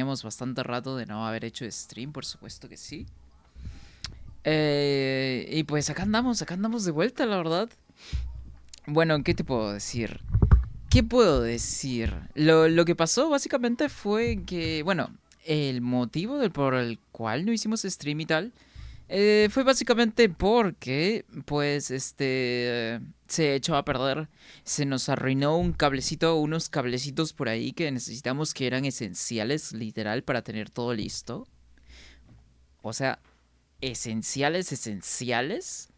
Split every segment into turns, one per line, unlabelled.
Teníamos bastante rato de no haber hecho stream, por supuesto que sí. Y pues acá andamos de vuelta, la verdad. Bueno, ¿qué te puedo decir? ¿Qué puedo decir? Lo que pasó básicamente fue que, bueno, el motivo por el cual no hicimos stream y tal, fue básicamente porque, pues, se echó a perder. Se nos arruinó un cablecito, unos cablecitos por ahí que necesitamos que eran esenciales, literal, para tener todo listo. O sea, esenciales, esenciales.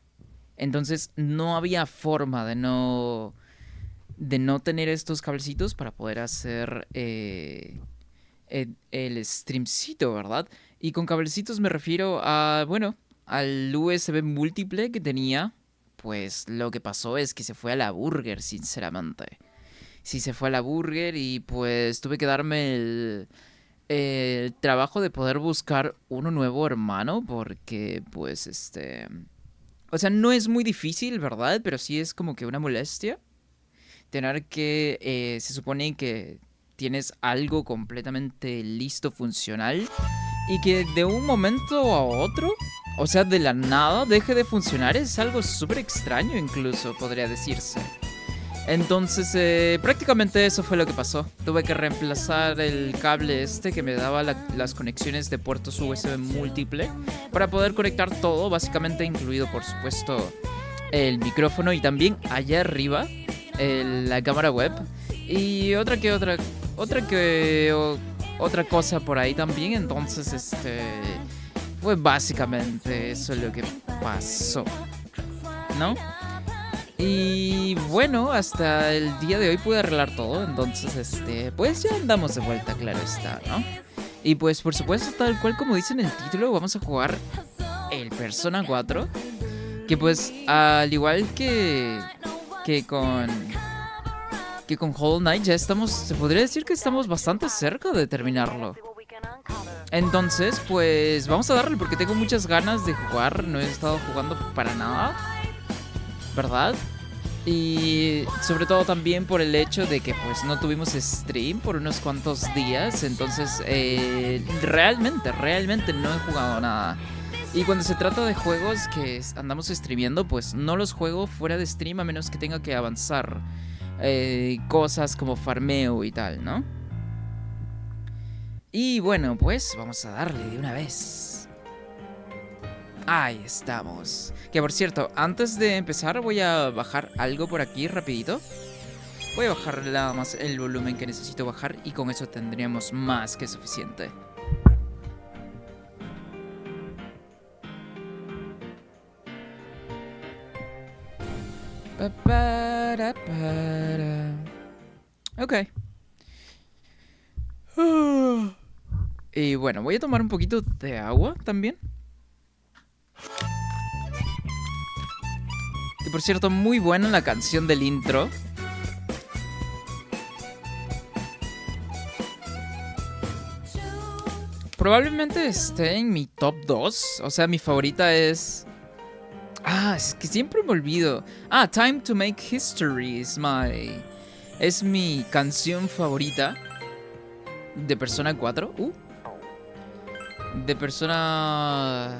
Entonces no había forma de no tener estos cablecitos para poder hacer el streamcito, ¿verdad? Y con cablecitos me refiero a, bueno, al USB múltiple que tenía. Pues lo que pasó es que se fue a la burger, sinceramente. Sí, se fue a la burger y pues tuve que darme el trabajo de poder buscar uno nuevo hermano porque pues o sea, no es muy difícil, ¿verdad? Pero sí es como que una molestia tener que, se supone que tienes algo completamente listo, funcional, y que de un momento a otro, o sea, de la nada, deje de funcionar, es algo súper extraño incluso, podría decirse. Entonces, prácticamente eso fue lo que pasó. Tuve que reemplazar el cable que me daba las conexiones de puertos USB múltiple para poder conectar todo, básicamente incluido, por supuesto, el micrófono y también allá arriba la cámara web y otra cosa por ahí también. Entonces, fue básicamente eso lo que pasó, ¿no? Y bueno, hasta el día de hoy pude arreglar todo, entonces pues ya andamos de vuelta, claro está, ¿no? Y pues por supuesto, tal cual como dice en el título, vamos a jugar el Persona 4, que pues al igual que con que con Hollow Knight ya estamos, se podría decir que estamos bastante cerca de terminarlo. Entonces, pues vamos a darle porque tengo muchas ganas de jugar, no he estado jugando para nada, ¿verdad? Y sobre todo también por el hecho de que pues no tuvimos stream por unos cuantos días. Entonces realmente no he jugado nada. Y cuando se trata de juegos que andamos streameando, pues no los juego fuera de stream a menos que tenga que avanzar cosas como farmeo y tal, ¿no? Y bueno, pues vamos a darle de una vez. Ahí estamos. Que por cierto, antes de empezar voy a bajar algo por aquí rapidito. Voy a bajar nada más el volumen que necesito bajar y con eso tendríamos más que suficiente. Ok. Y bueno, voy a tomar un poquito de agua también. Y por cierto, muy buena la canción del intro. Probablemente esté en mi top 2. O sea, mi favorita es... Ah, es que siempre me olvido. Ah, Time to Make History es mi canción favorita de Persona 4. De Persona...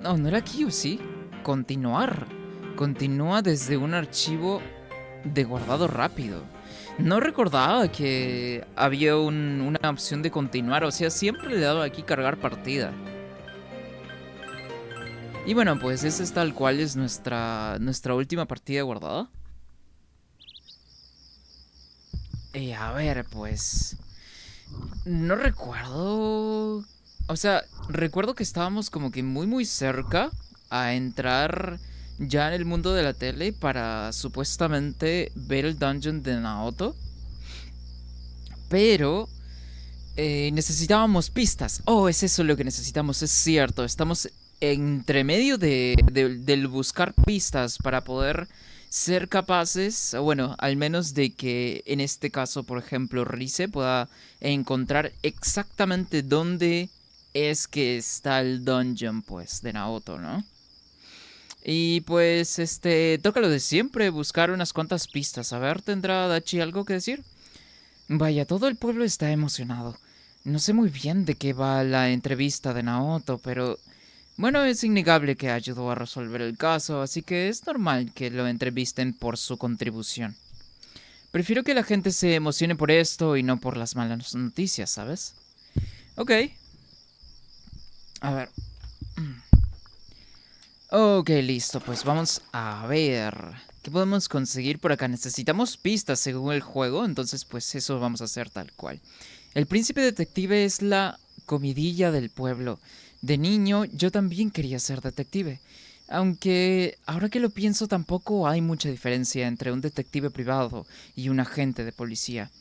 No, no era aquí, ¿o sí? Continuar. Continúa desde un archivo de guardado rápido. No recordaba que había una opción de continuar. O sea, siempre le he dado aquí cargar partida. Y bueno, pues esa es tal cual es nuestra última partida guardada. A ver, pues... No recuerdo... O sea, recuerdo que estábamos como que muy cerca a entrar ya en el mundo de la tele para supuestamente ver el dungeon de Naoto. Pero necesitábamos pistas. Oh, es eso lo que necesitamos, es cierto. Estamos entre medio del buscar pistas para poder ser capaces, o bueno, al menos de que en este caso, por ejemplo, Rize pueda encontrar exactamente dónde es que está el dungeon, pues, de Naoto, ¿no? Y pues, toca lo de siempre, buscar unas cuantas pistas. A ver, ¿tendrá Dachi algo que decir? Vaya, todo el pueblo está emocionado. No sé muy bien de qué va la entrevista de Naoto, pero bueno, es innegable que ayudó a resolver el caso, así que es normal que lo entrevisten por su contribución. Prefiero que la gente se emocione por esto y no por las malas noticias, ¿sabes? Ok, a ver. Ok, listo, pues vamos a ver. ¿Qué podemos conseguir por acá? Necesitamos pistas según el juego, entonces pues eso vamos a hacer tal cual. El príncipe detective es la comidilla del pueblo. De niño yo también quería ser detective. Aunque ahora que lo pienso tampoco hay mucha diferencia entre un detective privado y un agente de policía.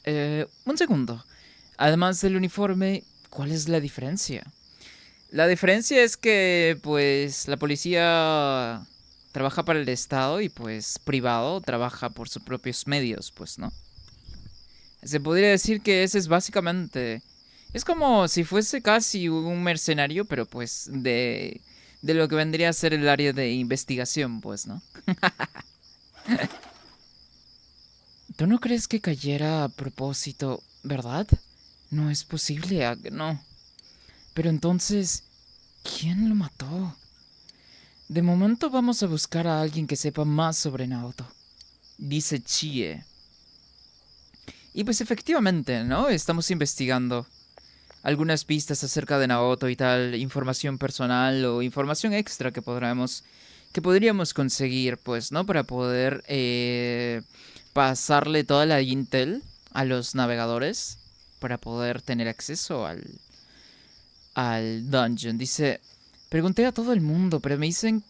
Un segundo. Además del uniforme, ¿cuál es la diferencia? La diferencia es que, pues, la policía trabaja para el Estado y, pues, privado trabaja por sus propios medios, pues, ¿no? Se podría decir que ese es básicamente... Es como si fuese casi un mercenario, pero, pues, de lo que vendría a ser el área de investigación, pues, ¿no? ¿Tú no crees que cayera a propósito, verdad? No es posible, no. Pero entonces, ¿quién lo mató? De momento vamos a buscar a alguien que sepa más sobre Naoto, dice Chie. Y pues efectivamente, ¿no? Estamos investigando algunas pistas acerca de Naoto y tal, información personal o información extra que podríamos conseguir, pues, ¿no? Para poder pasarle toda la intel a los navegadores para poder tener acceso al dungeon. Dice, pregunté a todo el mundo, pero dicen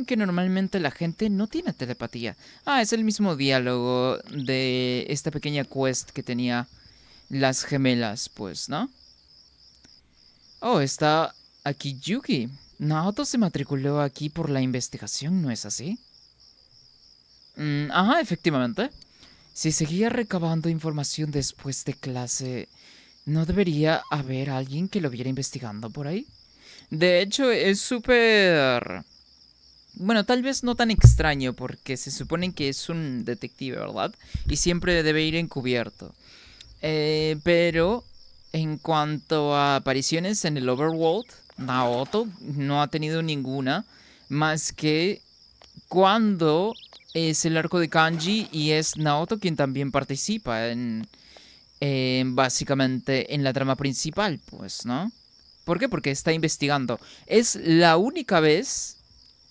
que normalmente la gente no tiene telepatía. Ah, es el mismo diálogo de esta pequeña quest que tenía las gemelas, pues, ¿no? Oh, está aquí Yuki. Naoto se matriculó aquí por la investigación, ¿no es así? Ajá, efectivamente. Si seguía recabando información después de clase, ¿no debería haber alguien que lo viera investigando por ahí? De hecho, es súper... Bueno, tal vez no tan extraño porque se supone que es un detective, ¿verdad? Y siempre debe ir encubierto. Pero en cuanto a apariciones en el Overworld, Naoto no ha tenido ninguna más que cuando es el arco de Kanji y es Naoto quien también participa básicamente en la trama principal, pues, ¿no? ¿Por qué? Porque está investigando. Es la única vez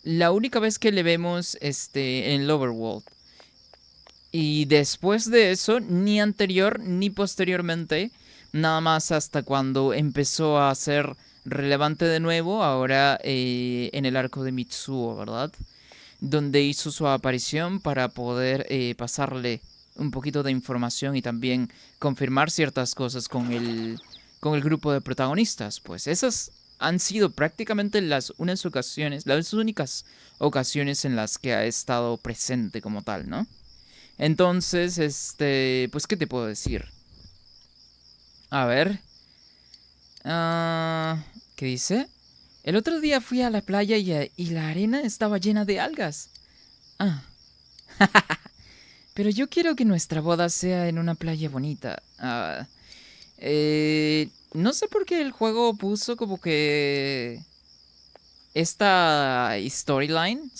que le vemos en el Overworld. Y después de eso, ni anterior ni posteriormente, nada más hasta cuando empezó a ser relevante de nuevo, ahora en el arco de Mitsuo, ¿verdad? Donde hizo su aparición para poder pasarle un poquito de información y también confirmar ciertas cosas con el grupo de protagonistas. Pues esas han sido prácticamente las únicas ocasiones en las que ha estado presente como tal, ¿no? Entonces, pues, ¿qué te puedo decir? A ver. ah, ¿Qué dice? El otro día fui a la playa y la arena estaba llena de algas. Ah, pero yo quiero que nuestra boda sea en una playa bonita. No sé por qué el juego puso como que esta storyline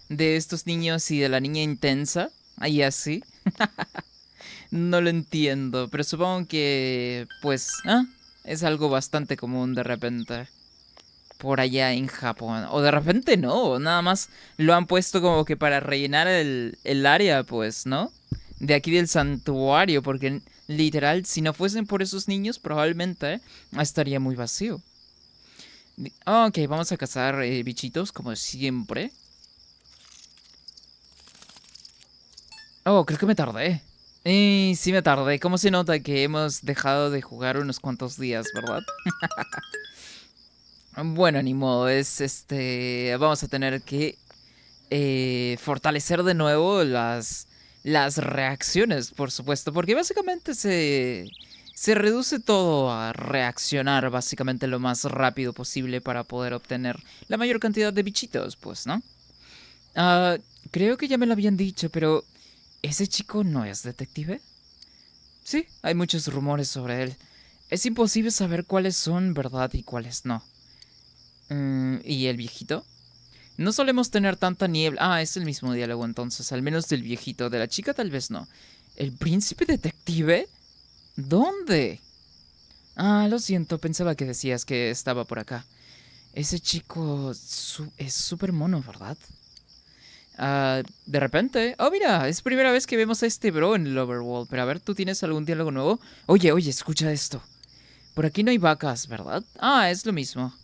de estos niños y de la niña intensa, ahí así. No lo entiendo, pero supongo que, pues, es algo bastante común de repente por allá en Japón. O de repente no, nada más lo han puesto como que para rellenar el área, pues, ¿no? De aquí del santuario, porque literal, si no fuesen por esos niños, probablemente estaría muy vacío. Ok, vamos a cazar bichitos como siempre. Oh, creo que me tardé. Sí me tardé. ¿Cómo se nota que hemos dejado de jugar unos cuantos días, verdad? Bueno, ni modo, es vamos a tener que fortalecer de nuevo las reacciones, por supuesto, porque básicamente se reduce todo a reaccionar básicamente lo más rápido posible para poder obtener la mayor cantidad de bichitos, pues, ¿no? Creo que ya me lo habían dicho, pero ¿ese chico no es detective? Sí, hay muchos rumores sobre él. Es imposible saber cuáles son verdad y cuáles no. ¿Y el viejito? No solemos tener tanta niebla. Ah, es el mismo diálogo entonces, al menos del viejito. De la chica tal vez no. ¿El príncipe detective? ¿Dónde? Ah, lo siento, pensaba que decías que estaba por acá. Ese chico es súper mono, ¿verdad? De repente. Oh, mira, es primera vez que vemos a este bro en el Overworld. Pero a ver, ¿tú tienes algún diálogo nuevo? Oye, oye, escucha esto. Por aquí no hay vacas, ¿verdad? Ah, es lo mismo.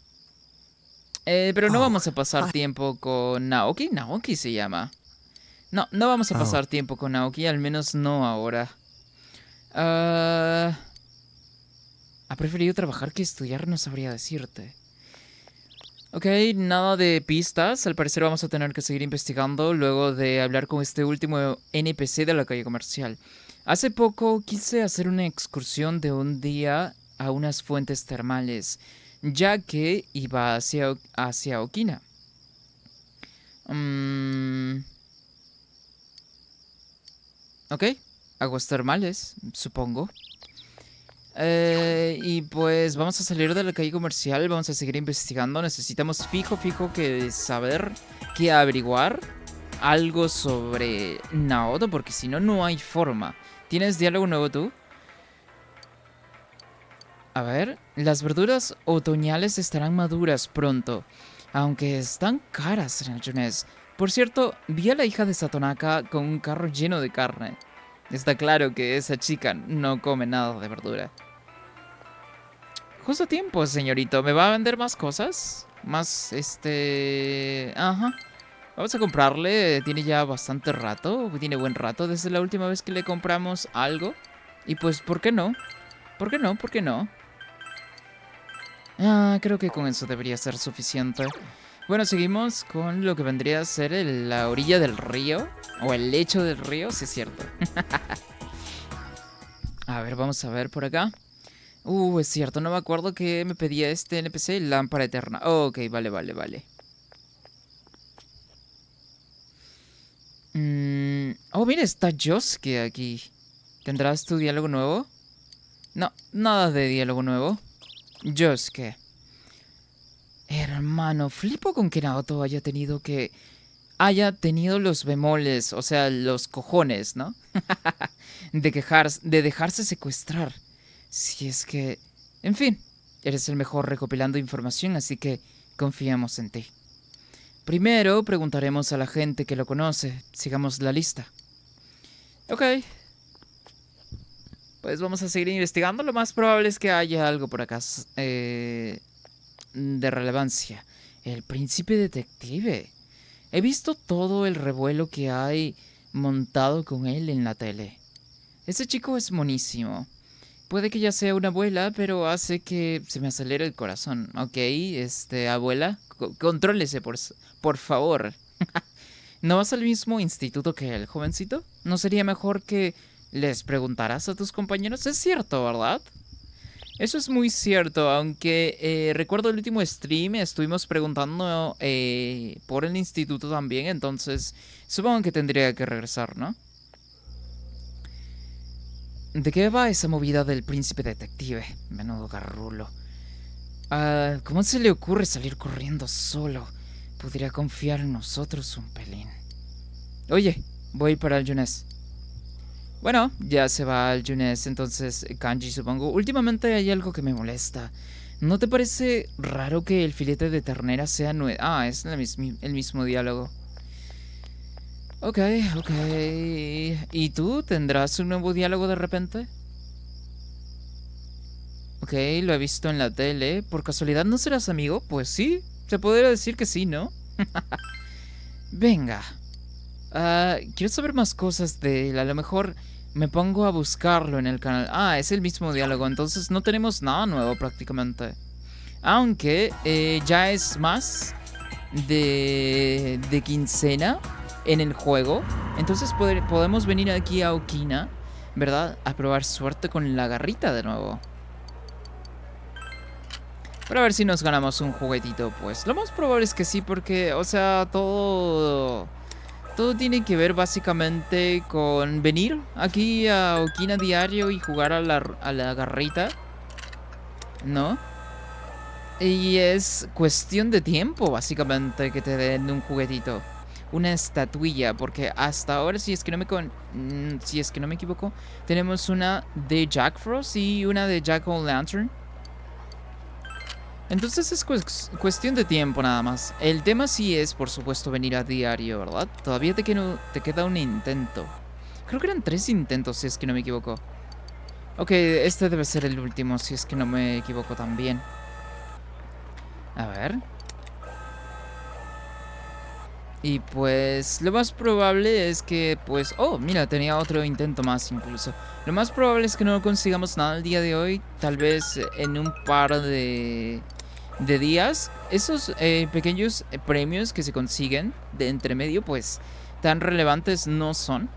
Pero no
Oh,
vamos a pasar
hi.
tiempo con Naoki. Naoki se llama. No, no vamos a
Oh,
pasar tiempo con Naoki, al menos no ahora. Ah, ha preferido trabajar que estudiar, no sabría decirte. Ok, nada de pistas. Al parecer vamos a tener que seguir investigando luego de hablar con este último NPC de la calle comercial. Hace poco quise hacer una excursión de un día a unas fuentes termales, ya que iba hacia Okina. Mm, ok, aguas termales, supongo. Y pues vamos a salir de la calle comercial, vamos a seguir investigando. Necesitamos fijo que saber, que averiguar algo sobre Naoto, porque si no, no hay forma. ¿Tienes diálogo nuevo tú? A ver, las verduras otoñales estarán maduras pronto, aunque están caras en el Junes. Por cierto, vi a la hija de Satonaka con un carro lleno de carne. Está claro que esa chica no come nada de verdura. Justo a tiempo, señorito. ¿Me va a vender más cosas? Más, Ajá. Vamos a comprarle. Tiene ya bastante rato. Tiene buen rato desde la última vez que le compramos algo. Y pues, ¿por qué no? ¿Por qué no? ¿Por qué no? Ah, creo que con eso debería ser suficiente. Bueno, seguimos con lo que vendría a ser la orilla del río. O el lecho del río, sí es cierto. A ver, vamos a ver por acá. Es cierto, no me acuerdo que me pedía este NPC, lámpara eterna. Ok, vale. Oh, mira, está Josuke aquí. ¿Tendrás tu diálogo nuevo? No, nada de diálogo nuevo. Josuke. Hermano, flipo con que Naoto haya tenido los bemoles, o sea, los cojones, ¿no? De dejarse secuestrar. Si es que... En fin, eres el mejor recopilando información, así que confiamos en ti. Primero preguntaremos a la gente que lo conoce. Sigamos la lista. Ok, pues vamos a seguir investigando. Lo más probable es que haya algo por acá de relevancia. El príncipe detective. He visto todo el revuelo que hay montado con él en la tele. Ese chico es monísimo. Puede que ya sea una abuela, pero hace que se me acelere el corazón. Ok, abuela, contrólese, por favor. ¿No vas al mismo instituto que el jovencito? ¿No sería mejor que les preguntaras a tus compañeros? Es cierto, ¿verdad? Eso es muy cierto, aunque recuerdo el último stream, estuvimos preguntando por el instituto también, entonces supongo que tendría que regresar, ¿no? ¿De qué va esa movida del príncipe detective? Menudo garrulo. ¿Cómo se le ocurre salir corriendo solo? Podría confiar en nosotros un pelín. Oye, voy para el Yunes. Bueno, ya se va al Yunes, entonces Kanji supongo. Últimamente hay algo que me molesta. ¿No te parece raro que el filete de ternera sea nuevo? Ah, es el mismo diálogo. Ok. ¿Y tú tendrás un nuevo diálogo de repente? Ok, lo he visto en la tele. ¿Por casualidad no serás amigo? Pues sí, se podría decir que sí, ¿no? Venga. Quiero saber más cosas de él. A lo mejor me pongo a buscarlo en el canal. Ah, es el mismo diálogo, entonces no tenemos nada nuevo prácticamente. Aunque ya es más de quincena en el juego. Entonces podemos venir aquí a Okina, ¿verdad? A probar suerte con la garrita de nuevo. Para ver si nos ganamos un juguetito, pues. Lo más probable es que sí, porque, o sea, Todo tiene que ver básicamente con venir aquí a Okina diario y jugar a la garrita, ¿no? Y es cuestión de tiempo, básicamente, que te den un juguetito. Una estatuilla, porque hasta ahora, si es que si es que no me equivoco, tenemos una de Jack Frost y una de Jack O'Lantern. Entonces es cuestión de tiempo nada más. El tema sí es, por supuesto, venir a diario, ¿verdad? Todavía te queda un intento. Creo que eran 3 intentos, si es que no me equivoco. Ok, este debe ser el último, si es que no me equivoco también. A ver. Y pues lo más probable es que, pues... Oh, mira, tenía otro intento más incluso. Lo más probable es que no consigamos nada el día de hoy. Tal vez en un par de días. Esos pequeños premios que se consiguen de entre medio, pues tan relevantes no son.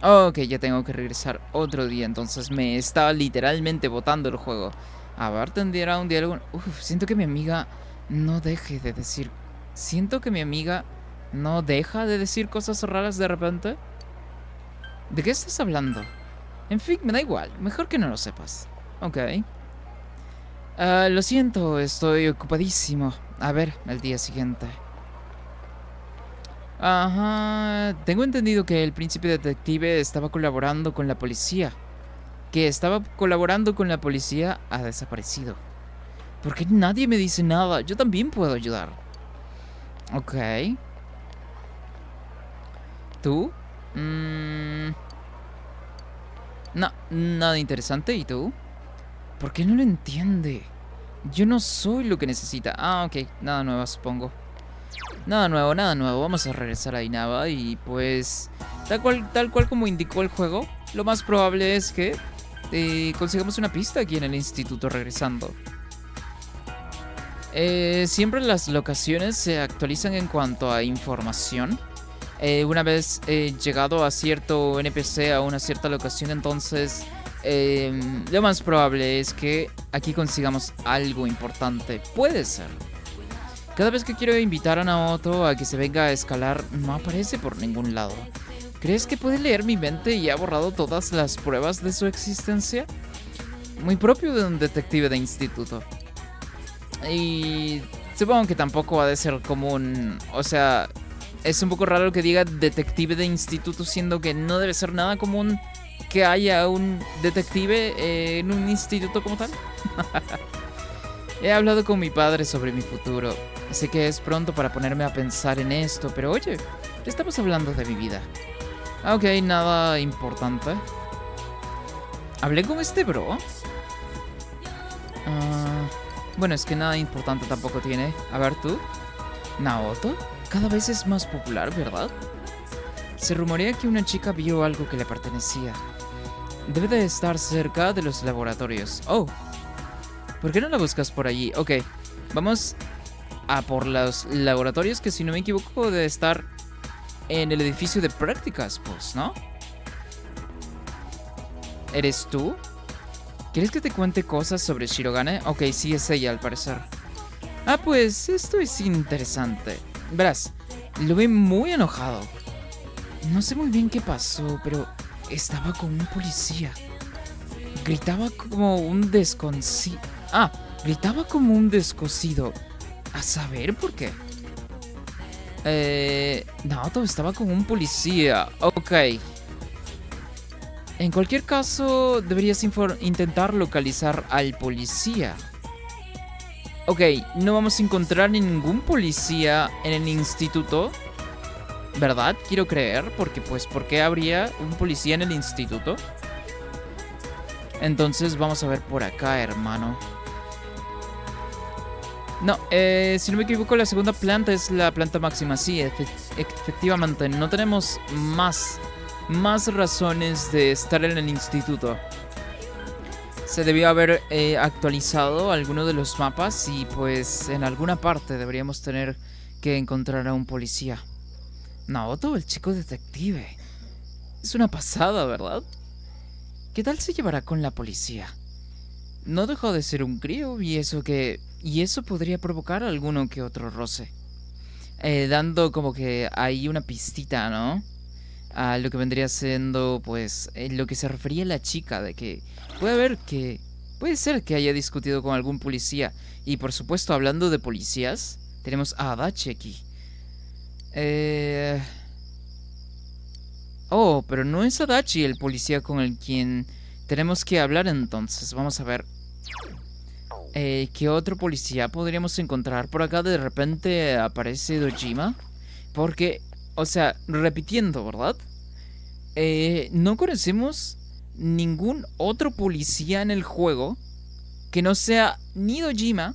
Ok, ya tengo que regresar otro día. Entonces me estaba literalmente botando el juego. A ver, tendría un diálogo. Uf, siento que mi amiga no deje de decir... Siento que mi amiga no deja de decir cosas raras de repente. ¿De qué estás hablando? En fin, me da igual. Mejor que no lo sepas. Ok. Lo siento, estoy ocupadísimo. A ver, al día siguiente. Ajá. Tengo entendido que el príncipe detective estaba colaborando con la policía. Que estaba colaborando con la policía ha desaparecido. ¿Por qué nadie me dice nada? Yo también puedo ayudar. Ok. ¿Tú? No, nada interesante. ¿Y tú? ¿Por qué no lo entiende? Yo no soy lo que necesita. Ah, ok. Nada nuevo, supongo. Nada nuevo, nada nuevo. Vamos a regresar a Inaba y pues... Tal cual como indicó el juego, lo más probable es que consigamos una pista aquí en el instituto regresando. Siempre las locaciones se actualizan en cuanto a información. Una vez llegado a cierto NPC, a una cierta locación, entonces lo más probable es que aquí consigamos algo importante. Puede ser. Cada vez que quiero invitar a Naoto a que se venga a escalar, no aparece por ningún lado. ¿Crees que puede leer mi mente y ha borrado todas las pruebas de su existencia? Muy propio de un detective de instituto. Y supongo que tampoco ha de ser común. O sea, es un poco raro que diga detective de instituto, siendo que no debe ser nada común que haya un detective en un instituto como tal. He hablado con mi padre sobre mi futuro. Sé que es pronto para ponerme a pensar en esto, pero oye, estamos hablando de mi vida. Ok, nada importante. ¿Hablé con este bro? Bueno, es que nada importante tampoco tiene. A ver tú. ¿Naoto? Cada vez es más popular, ¿verdad? Se rumorea que una chica vio algo que le pertenecía. Debe de estar cerca de los laboratorios. Oh. ¿Por qué no la buscas por allí? Ok, vamos a por los laboratorios, que si no me equivoco debe estar en el edificio de prácticas, pues, ¿no? ¿Eres tú? ¿Quieres que te cuente cosas sobre Shirogane? Ok, sí es ella al parecer. Ah, pues esto es interesante. Verás, lo vi muy enojado. No sé muy bien qué pasó, pero estaba con un policía. Gritaba como un desconocido. Ah, gritaba como un descosido. A saber por qué. Naoto estaba con un policía. Ok. En cualquier caso, deberías intentar localizar al policía. Ok, no vamos a encontrar ningún policía en el instituto, ¿verdad? Quiero creer, porque pues, ¿por qué habría un policía en el instituto? Entonces vamos a ver por acá, hermano. No, si no me equivoco, la segunda planta es la planta máxima. Sí, efectivamente, no tenemos más razones de estar en el instituto. Se debió haber actualizado alguno de los mapas y pues en alguna parte deberíamos tener que encontrar a un policía. Naoto, el chico detective. Es una pasada, ¿verdad? ¿Qué tal se llevará con la policía? No dejó de ser un crío y eso podría provocar alguno que otro roce. dando como que ahí una pistita, ¿no? A lo que vendría siendo, pues, lo que se refería a la chica, de que puede haber que... Puede ser que haya discutido con algún policía. Y por supuesto, hablando de policías, tenemos a Adachi aquí. Eh... Oh, pero no es Adachi el policía con el quien tenemos que hablar entonces. Vamos a ver. ¿Qué otro policía podríamos encontrar por acá? De repente aparece Dojima. Porque, o sea, repitiendo, ¿verdad? No conocemos ningún otro policía en el juego que no sea ni Dojima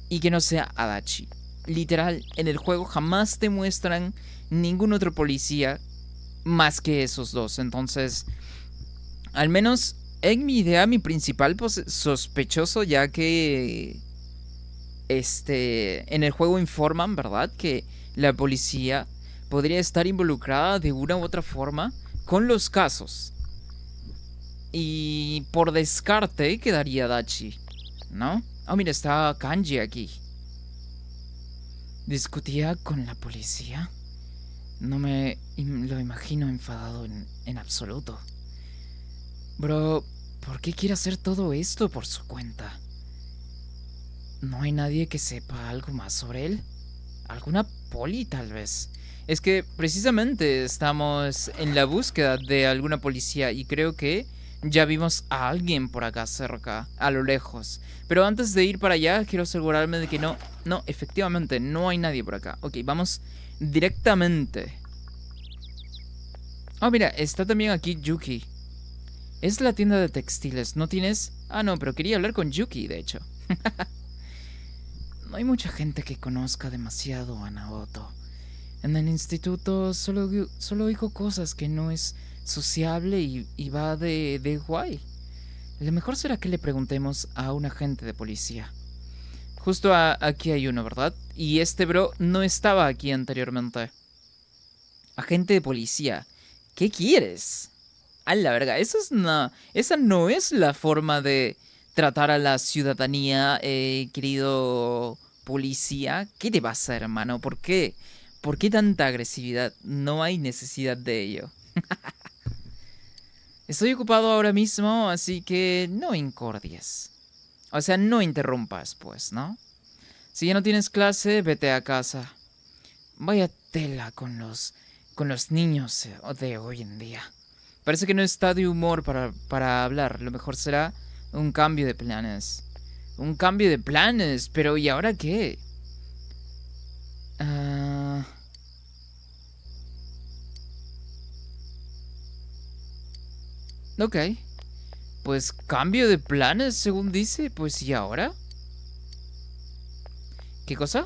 y que no sea Adachi. Literal, en el juego jamás te muestran ningún otro policía más que esos dos. Entonces, al menos en mi idea, mi principal sospechoso, ya que en el juego informan, ¿verdad? Que la policía podría estar involucrada de una u otra forma con los casos. Y por descarte quedaría Dachi, ¿no? Oh, mira, está Kanji aquí. ¿Discutía con la policía? No me lo imagino enfadado en absoluto. Bro, ¿por qué quiere hacer todo esto por su cuenta? ¿No hay nadie que sepa algo más sobre él? ¿Alguna poli, tal vez? Es que precisamente estamos en la búsqueda de alguna policía y creo que ya vimos a alguien por acá cerca, a lo lejos. Pero antes de ir para allá, quiero asegurarme de que no, efectivamente, no hay nadie por acá. Ok, vamos directamente. Oh, mira, está también aquí Yuki. Es la tienda de textiles, ¿no tienes? Ah, no, pero quería hablar con Yuki, de hecho. No hay mucha gente que conozca demasiado a Naoto. En el instituto solo oigo cosas que no es sociable y va de guay. Lo mejor será que le preguntemos a un agente de policía. Justo aquí hay uno, ¿verdad? Y este bro no estaba aquí anteriormente. Agente de policía, ¿qué quieres? A la verga, esa no es la forma de tratar a la ciudadanía, querido policía. ¿Qué te pasa, hermano? ¿Por qué? ¿Por qué tanta agresividad? No hay necesidad de ello. Estoy ocupado ahora mismo, así que no incordies. O sea, no interrumpas, pues, ¿no? Si ya no tienes clase, vete a casa. Vaya tela con los niños de hoy en día. Parece que no está de humor para hablar. Lo mejor será un cambio de planes. Un cambio de planes, pero ¿y ahora qué? Ah... Ok. Pues cambio de planes, según dice. Pues ¿y ahora? ¿Qué cosa?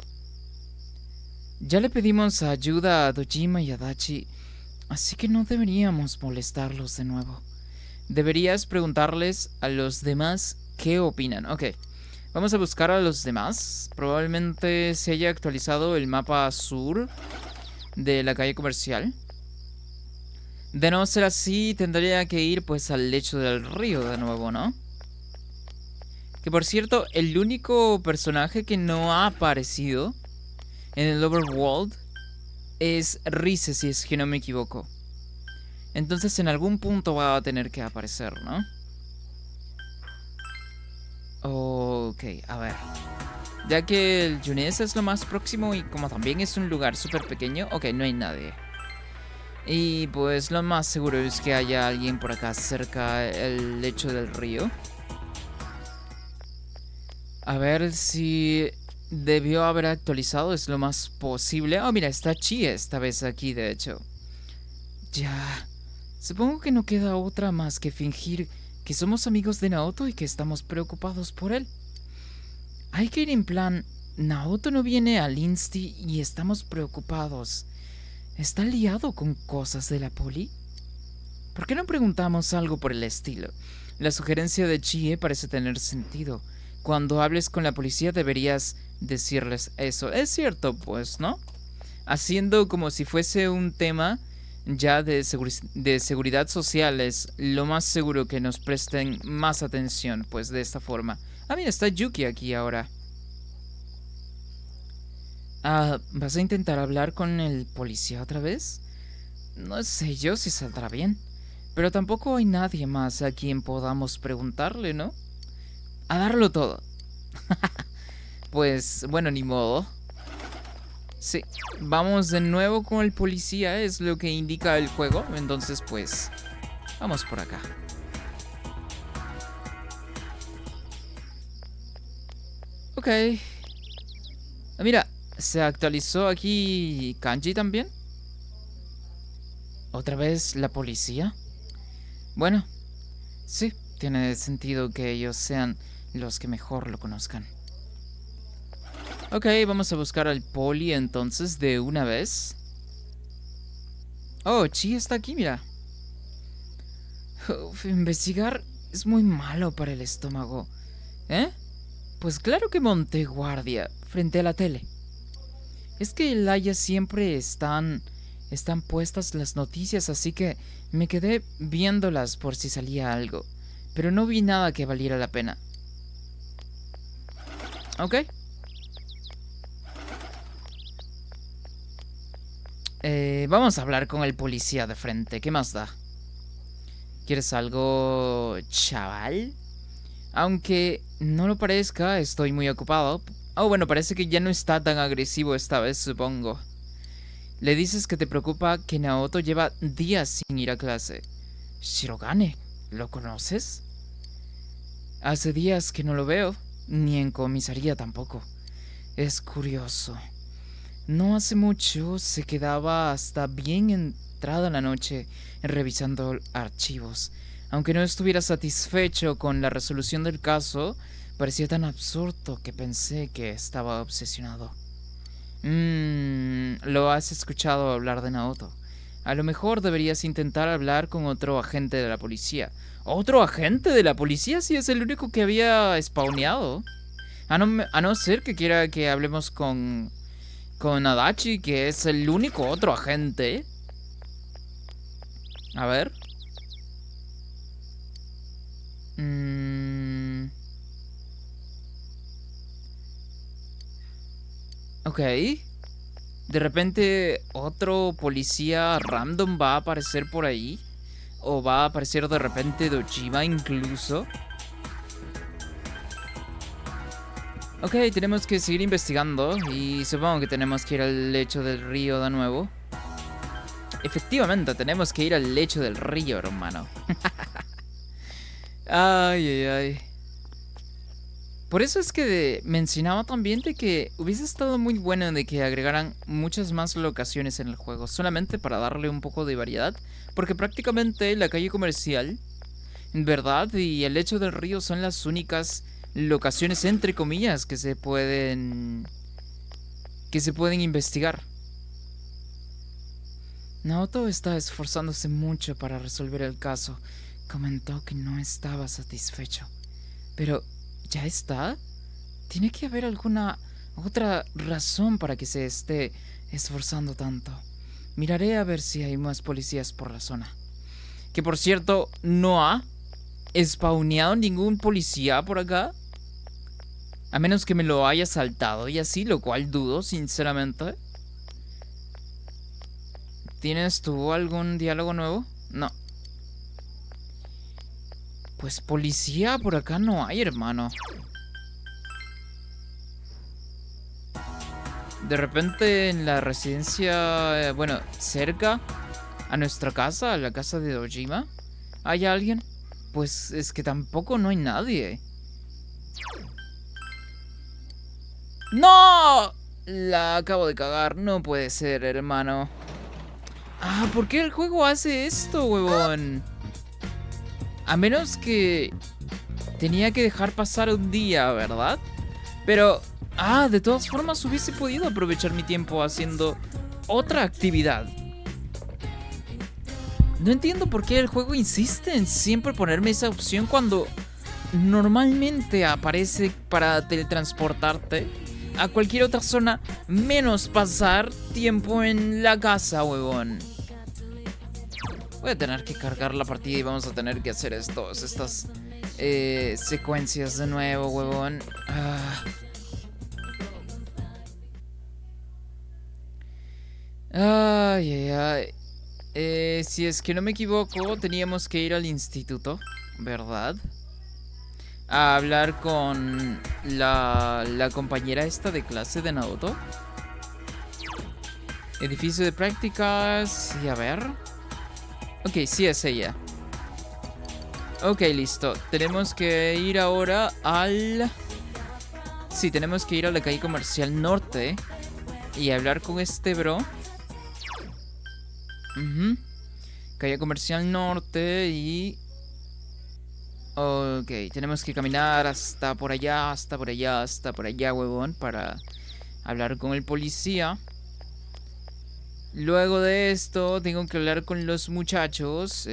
Ya le pedimos ayuda a Dojima y a Dachi, así que no deberíamos molestarlos de nuevo. Deberías preguntarles a los demás qué opinan. Ok, vamos a buscar a los demás. Probablemente se haya actualizado el mapa sur de la calle comercial. De no ser así, tendría que ir pues al lecho del río de nuevo, ¿no? Que por cierto, el único personaje que no ha aparecido en el overworld es Rize, si es que no me equivoco. Entonces en algún punto va a tener que aparecer, ¿no? Ok, a ver. Ya que el Junesa es lo más próximo y como también es un lugar súper pequeño, ok, no hay nadie. Y pues lo más seguro es que haya alguien por acá cerca del lecho del río. A ver si debió haber actualizado, es lo más posible. Oh, mira, está Chie esta vez aquí, de hecho. Ya. Supongo que no queda otra más que fingir que somos amigos de Naoto y que estamos preocupados por él. Hay que ir en plan, Naoto no viene al Insti y estamos preocupados. ¿Está liado con cosas de la poli? ¿Por qué no preguntamos algo por el estilo? La sugerencia de Chie parece tener sentido. Cuando hables con la policía deberías decirles eso. Es cierto, pues, ¿no? Haciendo como si fuese un tema ya de seguridad social, es lo más seguro que nos presten más atención, pues de esta forma. Ah, mira, está Yuki aquí ahora. ¿Vas a intentar hablar con el policía otra vez? No sé yo si saldrá bien. Pero tampoco hay nadie más a quien podamos preguntarle, ¿no? A darlo todo. Pues bueno, ni modo. Sí, vamos de nuevo con el policía, es lo que indica el juego. Entonces, pues, vamos por acá. Ok. Mira, se actualizó aquí Kanji también. ¿Otra vez la policía? Bueno, sí, tiene sentido que ellos sean los que mejor lo conozcan. Ok, vamos a buscar al poli entonces de una vez. Oh, Chi está aquí, mira. Uf, investigar es muy malo para el estómago. ¿Eh? Pues claro que monté guardia frente a la tele. Es que en Laia siempre están puestas las noticias, así que me quedé viéndolas por si salía algo. Pero no vi nada que valiera la pena. Ok. Vamos a hablar con el policía de frente. ¿Qué más da? ¿Quieres algo, chaval? Aunque no lo parezca, estoy muy ocupado. Oh, bueno, parece que ya no está tan agresivo esta vez, supongo. Le dices que te preocupa que Naoto lleva días sin ir a clase. Shirogane, ¿lo conoces? Hace días que no lo veo, ni en comisaría tampoco. Es curioso. No hace mucho se quedaba hasta bien entrada la noche revisando archivos. Aunque no estuviera satisfecho con la resolución del caso, parecía tan absurdo que pensé que estaba obsesionado. Lo has escuchado hablar de Naoto. A lo mejor deberías intentar hablar con otro agente de la policía. ¿Otro agente de la policía? Si es el único que había spawneado. A no ser que quiera que hablemos con Adachi, que es el único otro agente. A ver. Ok. De repente otro policía random va a aparecer por ahí. O va a aparecer de repente Dojima incluso. Ok, tenemos que seguir investigando. Y supongo que tenemos que ir al lecho del río de nuevo. Efectivamente, tenemos que ir al lecho del río, hermano. Ay, ay, ay. Por eso es que mencionaba también de que hubiese estado muy bueno de que agregaran muchas más locaciones en el juego, solamente para darle un poco de variedad, porque prácticamente la calle comercial, en verdad, y el lecho del río son las únicas locaciones entre comillas que se pueden investigar. Naoto está esforzándose mucho para resolver el caso. Comentó que no estaba satisfecho. Pero, ¿ya está? Tiene que haber alguna otra razón para que se esté esforzando tanto. Miraré a ver si hay más policías por la zona. Que por cierto, no ha spawneado ningún policía por acá. A menos que me lo haya saltado y así, lo cual dudo, sinceramente. ¿Tienes tú algún diálogo nuevo? No. Pues policía por acá no hay, hermano. De repente en la residencia, bueno, cerca a nuestra casa, a la casa de Dojima, ¿hay alguien? Pues es que tampoco no hay nadie. ¡No! La acabo de cagar, no puede ser, hermano. ¿Por qué el juego hace esto, huevón? A menos que tenía que dejar pasar un día, ¿verdad? Pero, de todas formas hubiese podido aprovechar mi tiempo haciendo otra actividad. No entiendo por qué el juego insiste en siempre ponerme esa opción cuando normalmente aparece para teletransportarte a cualquier otra zona menos pasar tiempo en la casa, huevón. Voy a tener que cargar la partida y vamos a tener que hacer estas secuencias de nuevo, huevón. Ay, ay, ay. Si es que no me equivoco, teníamos que ir al instituto, ¿verdad? A hablar con la compañera esta de clase de Naoto. Edificio de prácticas. Y a ver. Ok, sí es ella. Ok, listo. Tenemos que ir ahora al... Sí, tenemos que ir a la calle comercial norte y hablar con este bro. Calle comercial norte y... Ok, tenemos que caminar hasta por allá, hasta por allá, hasta por allá, huevón, para hablar con el policía. Luego de esto, tengo que hablar con los muchachos.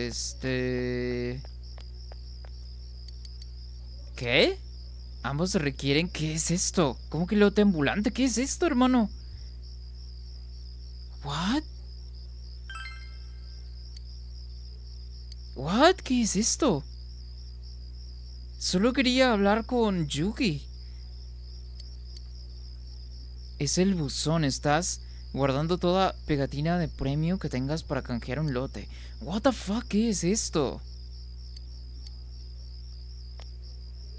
¿Qué? Ambos requieren... ¿Qué es esto? ¿Cómo que lote ambulante? ¿Qué es esto, hermano? ¿What? ¿What? ¿Qué es esto? Solo quería hablar con Yuki. Es el buzón. Estás guardando toda pegatina de premio que tengas para canjear un lote. What the fuck, ¿qué es esto?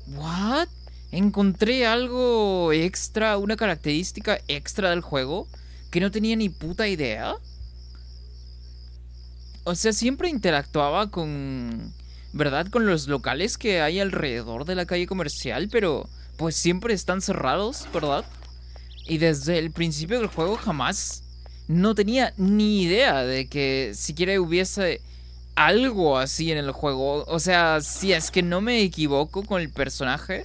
What? Encontré algo extra, una característica extra del juego que no tenía ni puta idea. O sea, siempre interactuaba con... ¿Verdad? Con los locales que hay alrededor de la calle comercial, pero pues siempre están cerrados, ¿verdad? Y desde el principio del juego jamás no tenía ni idea de que siquiera hubiese algo así en el juego. O sea, si es que no me equivoco con el personaje,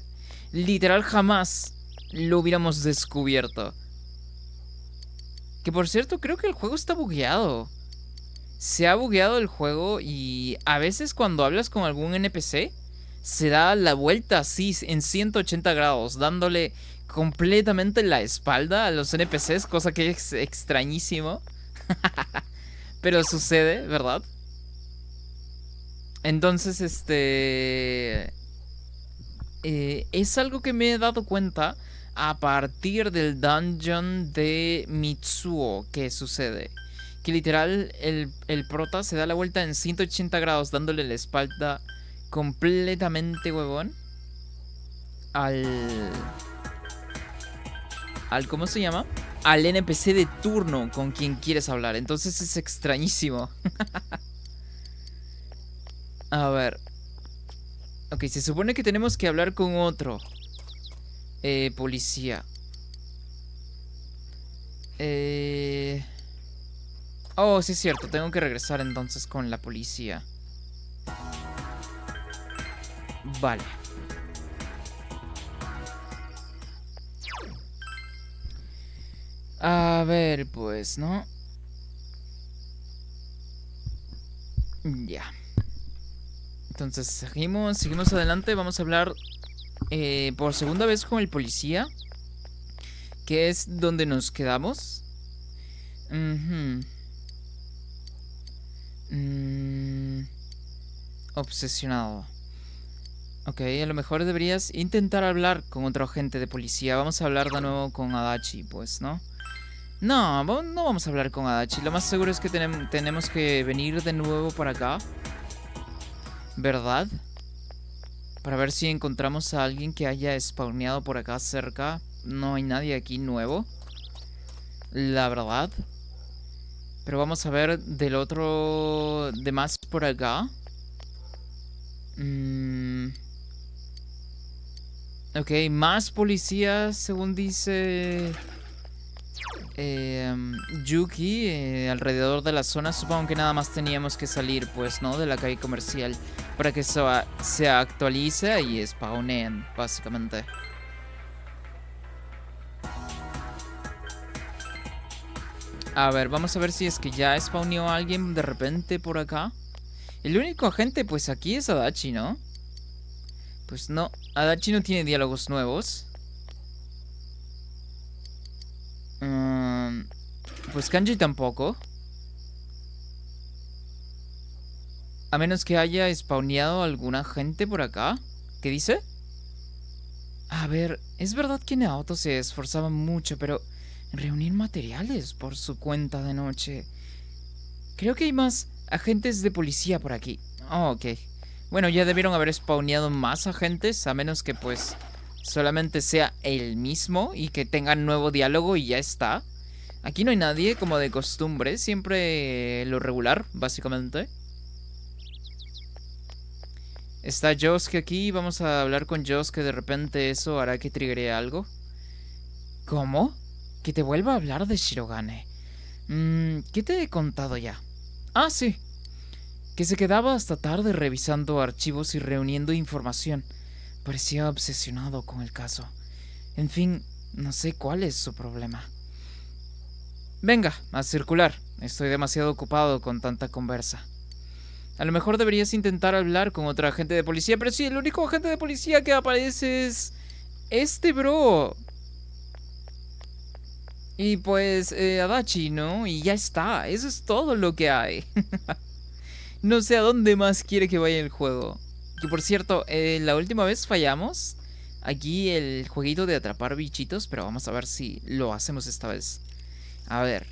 literal jamás lo hubiéramos descubierto. Que por cierto, creo que el juego está bugueado. Se ha bugueado el juego y a veces cuando hablas con algún NPC se da la vuelta así en 180 grados, dándole completamente la espalda a los NPCs, cosa que es extrañísimo. Pero sucede, ¿verdad? Entonces, es algo que me he dado cuenta a partir del dungeon de Mitsuo que sucede. Que literal el prota se da la vuelta en 180 grados dándole la espalda completamente, huevón, al... ¿Cómo se llama? Al NPC de turno con quien quieres hablar. Entonces es extrañísimo. A ver. Ok, se supone que tenemos que hablar con otro policía. Oh, sí es cierto, tengo que regresar entonces con la policía. Vale. A ver, pues, ¿no? Ya. Entonces, seguimos adelante. Vamos a hablar por segunda vez con el policía, que es donde nos quedamos. Obsesionado. Ok, a lo mejor deberías intentar hablar con otro agente de policía. Vamos a hablar de nuevo con Adachi, pues, ¿no? No, no vamos a hablar con Adachi. Lo más seguro es que tenemos que venir de nuevo para acá, ¿verdad? Para ver si encontramos a alguien que haya spawneado por acá cerca. No hay nadie aquí nuevo, la verdad. Pero vamos a ver del otro... de más por acá. Ok, más policías, según dice Yuki, alrededor de la zona. Supongo que nada más teníamos que salir, pues, ¿no? De la calle comercial para que se actualice y spawneen, básicamente. A ver, vamos a ver si es que ya spawneó alguien de repente por acá. El único agente, pues, aquí es Adachi, ¿no? Pues no, Adachi no tiene diálogos nuevos. Pues Kanji tampoco. A menos que haya spawneado alguna gente por acá. ¿Qué dice? A ver, es verdad que Naoto se esforzaba mucho, pero Reunir materiales por su cuenta de noche. Creo que hay más agentes de policía por aquí. Oh, ok. Bueno, ya debieron haber spawneado más agentes, a menos que pues solamente sea el mismo y que tengan nuevo diálogo y ya está. Aquí no hay nadie, como de costumbre, siempre lo regular, básicamente. Está Josuke aquí, vamos a hablar con Josuke, de repente eso hará que triggere algo. ¿Cómo? Que te vuelva a hablar de Shirogane. ¿Qué te he contado ya? Ah, sí. Que se quedaba hasta tarde revisando archivos y reuniendo información. Parecía obsesionado con el caso. En fin, no sé cuál es su problema. Venga, a circular. Estoy demasiado ocupado con tanta conversa. A lo mejor deberías intentar hablar con otro agente de policía, pero sí, el único agente de policía que aparece es este bro. Y pues, Adachi, ¿no? Y ya está, eso es todo lo que hay. No sé a dónde más quiere que vaya el juego. Que por cierto, la última vez fallamos aquí el jueguito de atrapar bichitos, pero vamos a ver si lo hacemos esta vez. A ver.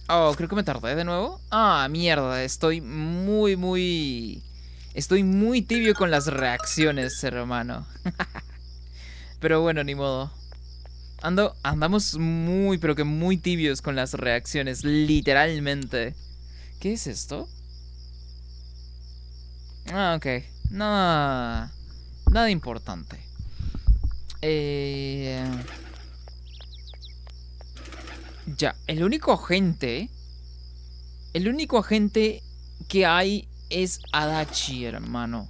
Oh, creo que me tardé de nuevo. Ah, mierda, estoy muy... Estoy muy tibio con las reacciones, hermano. Pero bueno, ni modo. Andamos muy, pero que muy tibios con las reacciones, literalmente. ¿Qué es esto? Ah, ok. Nada importante. Ya, el único agente que hay es Adachi, hermano.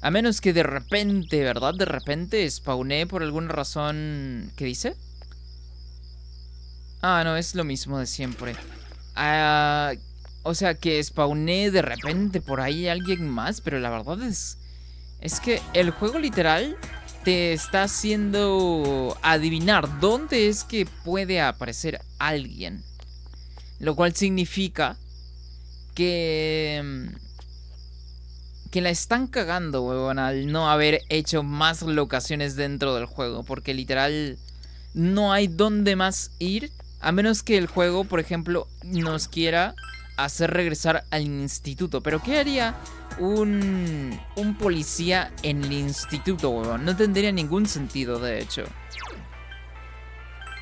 A menos que de repente, ¿verdad? De repente spawné por alguna razón... ¿Qué dice? Ah, no, es lo mismo de siempre. Ah, o sea, que spawné de repente por ahí alguien más, pero la verdad es que el juego literal te está haciendo adivinar dónde es que puede aparecer alguien. Lo cual significa que la están cagando, huevón, al no haber hecho más locaciones dentro del juego. Porque literal no hay dónde más ir. A menos que el juego, por ejemplo, nos quiera hacer regresar al instituto. Pero ¿qué haría un policía en el instituto, huevón? No tendría ningún sentido, de hecho.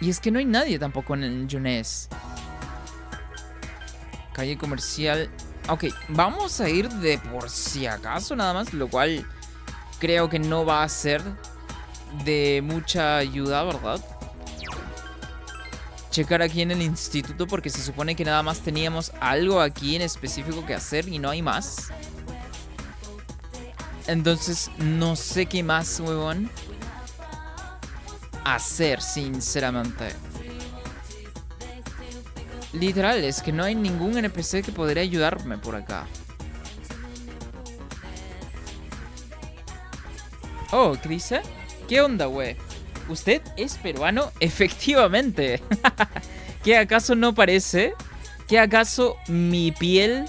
Y es que no hay nadie tampoco en el Junes. Calle comercial. Ok, vamos a ir de por si acaso nada más, lo cual creo que no va a ser de mucha ayuda, ¿verdad? Checar aquí en el instituto porque se supone que nada más teníamos algo aquí en específico que hacer y no hay más. Entonces no sé qué más, huevón, hacer, sinceramente. Literal, es que no hay ningún NPC que podría ayudarme por acá. Oh, ¿qué dice? ¿Qué onda, güey? ¿Usted es peruano? Efectivamente. ¿Qué acaso no parece? ¿Qué acaso mi piel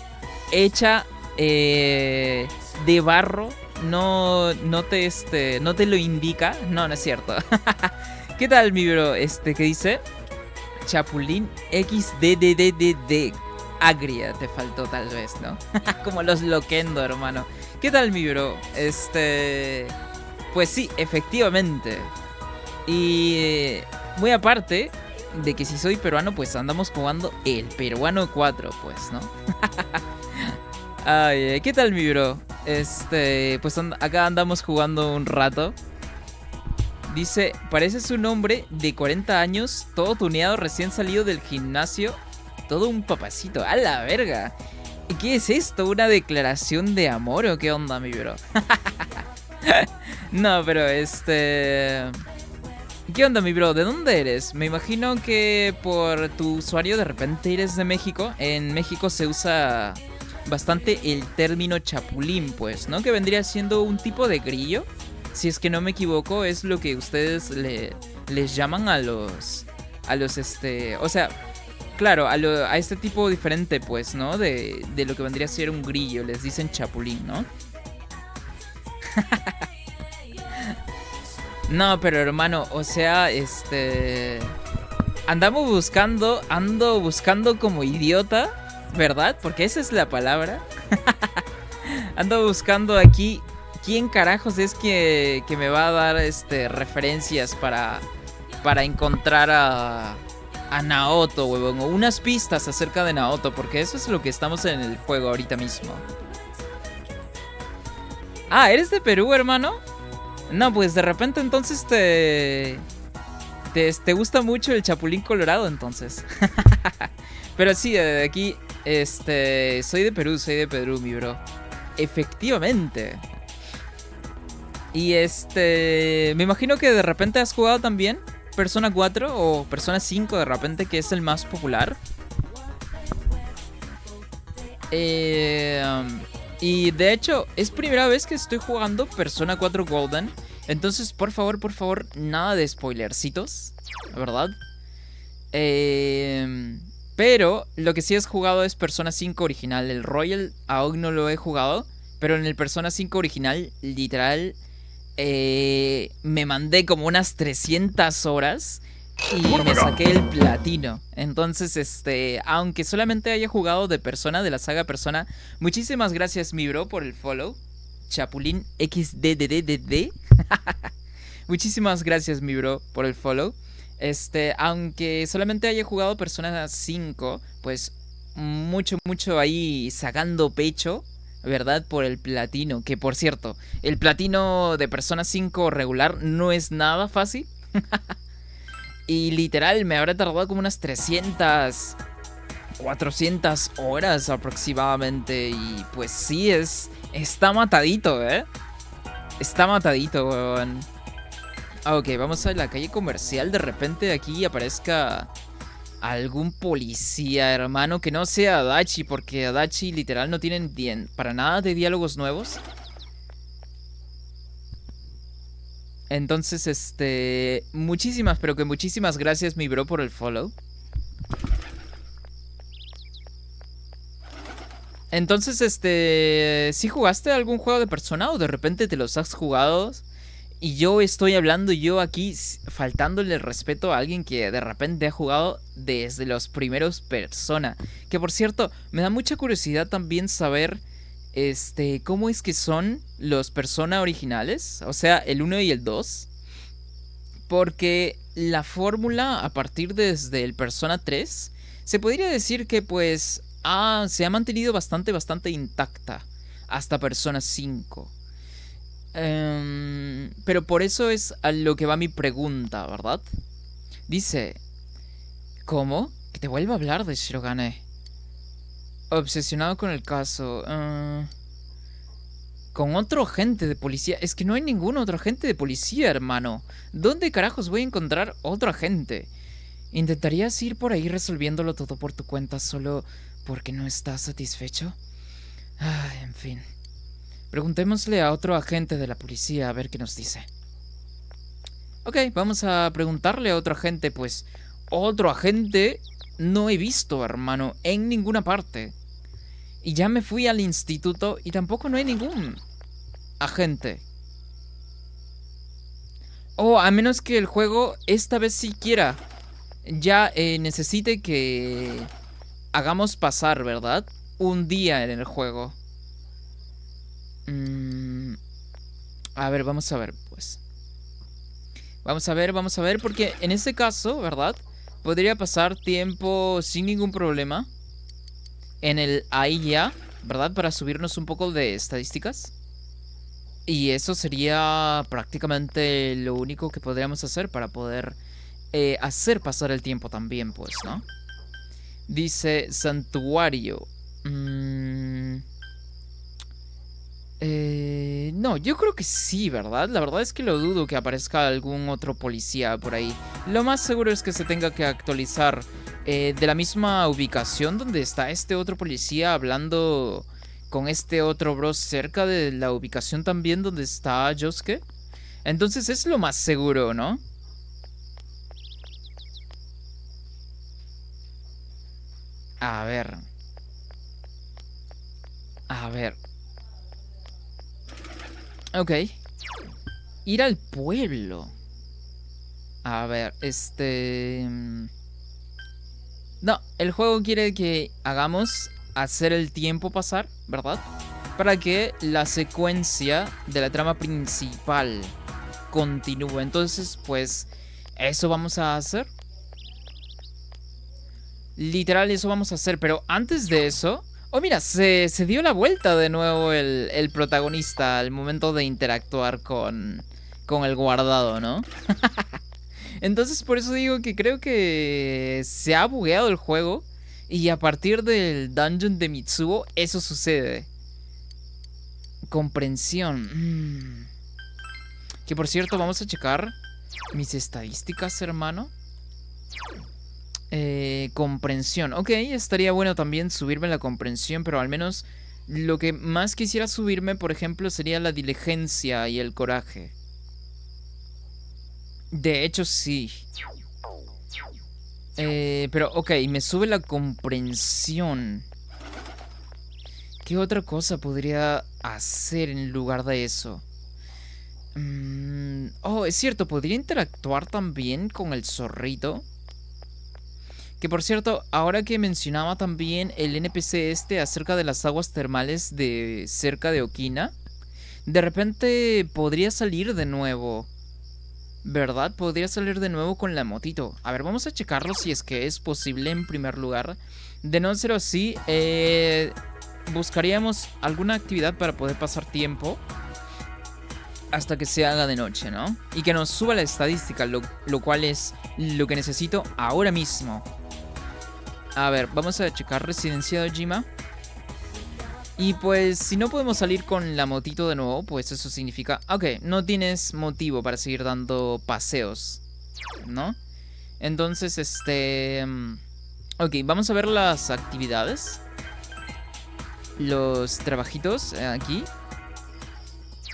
hecha de barro no te lo indica? No, no es cierto. ¿Qué tal, mi bro? ¿Qué dice? Chapulín XDDDD. Agria te faltó tal vez, ¿no? Como los Loquendo, hermano. ¿Qué tal, mi bro? Pues sí, efectivamente. Y muy aparte de que si soy peruano, pues andamos jugando el Peruano 4, pues, ¿no? Ay, ¿qué tal, mi bro? Pues acá andamos jugando un rato. Dice, pareces un hombre de 40 años, todo tuneado, recién salido del gimnasio. Todo un papacito, a la verga. ¿Y qué es esto? ¿Una declaración de amor o qué onda, mi bro? No, pero ¿qué onda, mi bro? ¿De dónde eres? Me imagino que por tu usuario de repente eres de México. En México se usa bastante el término chapulín, pues, ¿no? Que vendría siendo un tipo de grillo. Si es que no me equivoco, es lo que ustedes les llaman a los... O sea, claro, a este tipo diferente, pues, ¿no? De lo que vendría a ser un grillo. Les dicen chapulín, ¿no? No, pero hermano, o sea, ando buscando como idiota, ¿verdad? Porque esa es la palabra. Ando buscando aquí quién carajos es que me va a dar referencias para encontrar a Naoto, huevón, o unas pistas acerca de Naoto, porque eso es lo que estamos en el juego ahorita mismo. Ah, ¿eres de Perú, hermano? No, pues de repente entonces te gusta mucho el Chapulín Colorado, entonces. Pero sí, de aquí, soy de Perú, mi bro. Efectivamente. Y me imagino que de repente has jugado también Persona 4 o Persona 5 de repente, que es el más popular. Y de hecho, es primera vez que estoy jugando Persona 4 Golden. Entonces, por favor, nada de spoilercitos, ¿verdad? Pero lo que sí has jugado es Persona 5 original. El Royal aún no lo he jugado. Pero en el Persona 5 original, literal, me mandé como unas 300 horas y me saqué el platino. Entonces, aunque solamente haya jugado de Persona, de la saga Persona, muchísimas gracias, mi bro, por el follow. Chapulín XDDDD. Muchísimas gracias, mi bro, por el follow. Aunque solamente haya jugado Persona 5, pues mucho ahí sacando pecho, ¿verdad? Por el platino. Que por cierto, el platino de Persona 5 regular no es nada fácil. Y literal, me habrá tardado como unas 300, 400 horas aproximadamente. Y pues sí, está matadito, ¿eh? Está matadito, weón. Ok, vamos a la calle comercial. De repente aquí aparezca algún policía, hermano, que no sea Adachi, porque Adachi literal no tienen para nada de diálogos nuevos. Entonces, muchísimas, pero que muchísimas gracias, mi bro, por el follow. Entonces, ¿sí jugaste algún juego de Persona o de repente te los has jugado? Y yo estoy hablando yo aquí faltándole el respeto a alguien que de repente ha jugado desde los primeros Persona. Que por cierto, me da mucha curiosidad también saber cómo es que son los Persona originales, o sea, el 1 y el 2. Porque la fórmula a partir desde el Persona 3 se podría decir que pues se ha mantenido bastante intacta hasta Persona 5. Pero por eso es a lo que va mi pregunta, ¿verdad? Dice, ¿cómo? Que te vuelva a hablar de Shirogane. Obsesionado con el caso. Con otro agente de policía. Es que no hay ningún otro agente de policía, hermano. ¿Dónde carajos voy a encontrar otro agente? ¿Intentarías ir por ahí resolviéndolo todo por tu cuenta solo porque no estás satisfecho? Ay, en fin. Preguntémosle a otro agente de la policía a ver qué nos dice. Ok, vamos a preguntarle a otro agente, pues otro agente no he visto, hermano, en ninguna parte. Y ya me fui al instituto y tampoco no hay ningún agente. O a menos que el juego esta vez siquiera ya necesite que hagamos pasar, ¿verdad? Un día en el juego. A ver, vamos a ver, pues. Vamos a ver, porque en este caso, ¿verdad? Podría pasar tiempo sin ningún problema en el ahí ya, ¿verdad? Para subirnos un poco de estadísticas. Y eso sería prácticamente lo único que podríamos hacer para poder hacer pasar el tiempo también, pues, ¿no? Dice santuario. No, yo creo que sí, ¿verdad? La verdad es que lo dudo que aparezca algún otro policía por ahí. Lo más seguro es que se tenga que actualizar de la misma ubicación donde está este otro policía hablando con este otro bro cerca de la ubicación también donde está Yosuke. Entonces es lo más seguro, ¿no? A ver. A ver. Ok. Ir al pueblo. A ver, no, el juego quiere que hagamos hacer el tiempo pasar, ¿verdad? Para que la secuencia de la trama principal continúe. Entonces, pues, eso vamos a hacer. Literal, eso vamos a hacer. Pero antes de eso... Oh, mira, se dio la vuelta de nuevo el protagonista al momento de interactuar con el guardado, ¿no? Entonces por eso digo que creo que se ha bugueado el juego. Y a partir del dungeon de Mitsuo, eso sucede. Comprensión. Que por cierto, vamos a checar mis estadísticas, hermano. Comprensión. Ok, estaría bueno también subirme la comprensión, pero al menos lo que más quisiera subirme, por ejemplo, sería la diligencia y el coraje. De hecho, sí. Pero, ok, me sube la comprensión. ¿Qué otra cosa podría hacer en lugar de eso? Oh, es cierto, podría interactuar también con el zorrito. Que por cierto, ahora que mencionaba también el NPC acerca de las aguas termales de cerca de Okina, de repente podría salir de nuevo. ¿Verdad? Podría salir de nuevo con la motito. A ver, vamos a checarlo si es que es posible en primer lugar. De no ser así, buscaríamos alguna actividad para poder pasar tiempo hasta que se haga de noche, ¿no? Y que nos suba la estadística, lo cual es lo que necesito ahora mismo. A ver, vamos a checar Residencia de Ojima. Y pues si no podemos salir con la motito de nuevo, pues eso significa... Ok, no tienes motivo para seguir dando paseos, ¿no? Entonces, ok, vamos a ver las actividades. Los trabajitos aquí.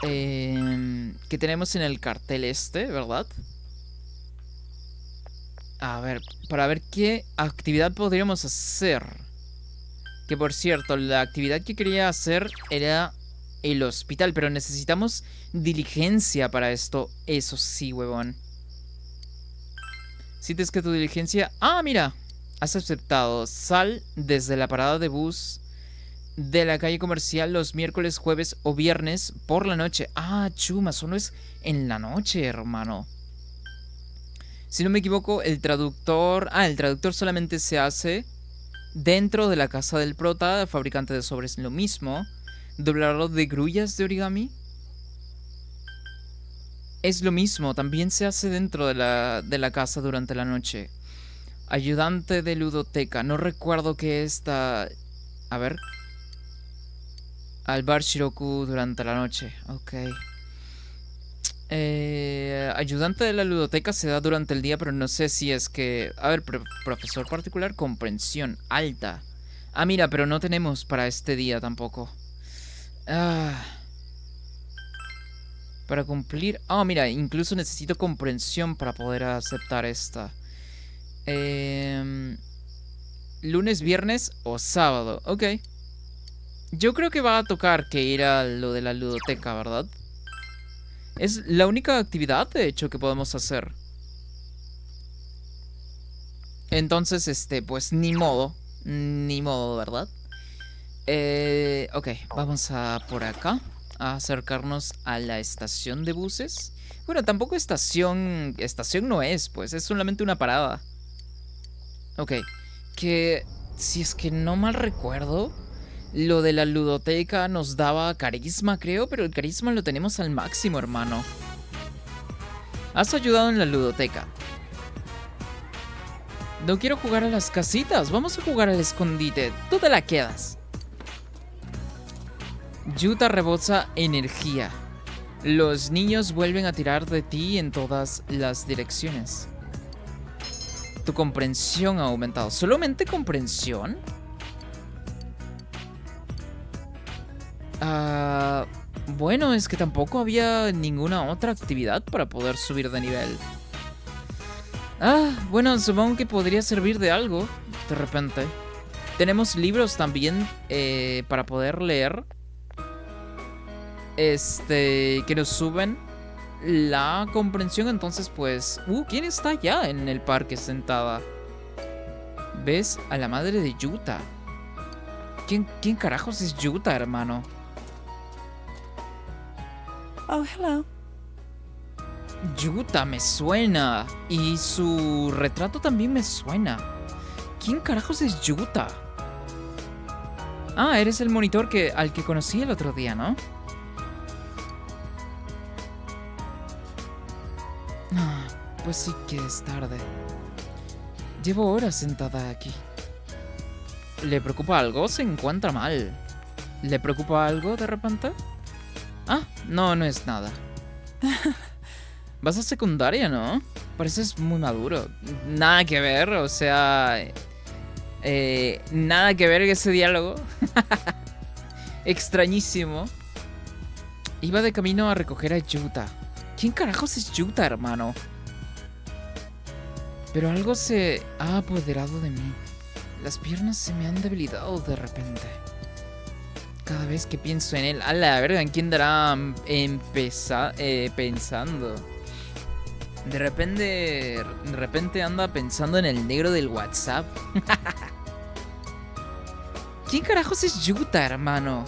Que tenemos en el cartel ¿verdad? A ver, para ver qué actividad podríamos hacer. Que por cierto, la actividad que quería hacer era el hospital, pero necesitamos diligencia para esto. Eso sí, huevón. Sientes que tu diligencia... Ah, mira, has aceptado. Sal desde la parada de bus de la calle comercial los miércoles, jueves o viernes por la noche. Ah, chuma, solo es en la noche, hermano. Si no me equivoco, el traductor... Ah, el traductor solamente se hace dentro de la casa del prota, fabricante de sobres, lo mismo. Doblador de grullas de origami. Es lo mismo, también se hace dentro de la casa durante la noche. Ayudante de ludoteca, no recuerdo qué está... A ver. Al bar Shiroku durante la noche, ok. Ayudante de la ludoteca se da durante el día, pero no sé si es que... A ver, profesor particular, comprensión alta. Ah, mira, pero no tenemos para este día tampoco. Para cumplir... Ah, mira, incluso necesito comprensión para poder aceptar esta. Lunes, viernes o sábado, ok. Yo creo que va a tocar que ir a lo de la ludoteca, ¿verdad? Es la única actividad, de hecho, que podemos hacer. Entonces, pues ni modo. Ni modo, ¿verdad? Ok, vamos a por acá. A acercarnos a la estación de buses. Bueno, tampoco estación... Estación no es, pues. Es solamente una parada. Ok. Que... Si es que no mal recuerdo... Lo de la ludoteca nos daba carisma, creo, pero el carisma lo tenemos al máximo, hermano. Has ayudado en la ludoteca. No quiero jugar a las casitas, vamos a jugar al escondite. Tú te la quedas. Yuta rebosa energía. Los niños vuelven a tirar de ti en todas las direcciones. Tu comprensión ha aumentado. ¿Solamente comprensión? Bueno, es que tampoco había ninguna otra actividad para poder subir de nivel. Bueno, supongo que podría servir de algo, de repente. Tenemos libros también para poder leer. Que nos suben la comprensión, entonces pues... ¿quién está allá en el parque sentada? ¿Ves? A la madre de Yuta. ¿Quién carajos es Yuta, hermano?
Oh, hello.
Yuta me suena. Y su retrato también me suena. ¿Quién carajos es Yuta? Ah, eres el monitor al que conocí el otro día, ¿no? Pues sí que es tarde. Llevo horas sentada aquí. ¿Le preocupa algo? Se encuentra mal. ¿Le preocupa algo de repente? Ah, no es nada. Vas a secundaria, ¿no? Pareces muy maduro. Nada que ver, o sea... nada que ver ese diálogo. Extrañísimo. Iba de camino a recoger a Yuta. ¿Quién carajos es Yuta, hermano? Pero algo se ha apoderado de mí. Las piernas se me han debilitado de repente. Cada vez que pienso en él, a la verga, ¿en quién dará pensando? De repente anda pensando en el negro del WhatsApp. ¿Quién carajos es Yuta, hermano?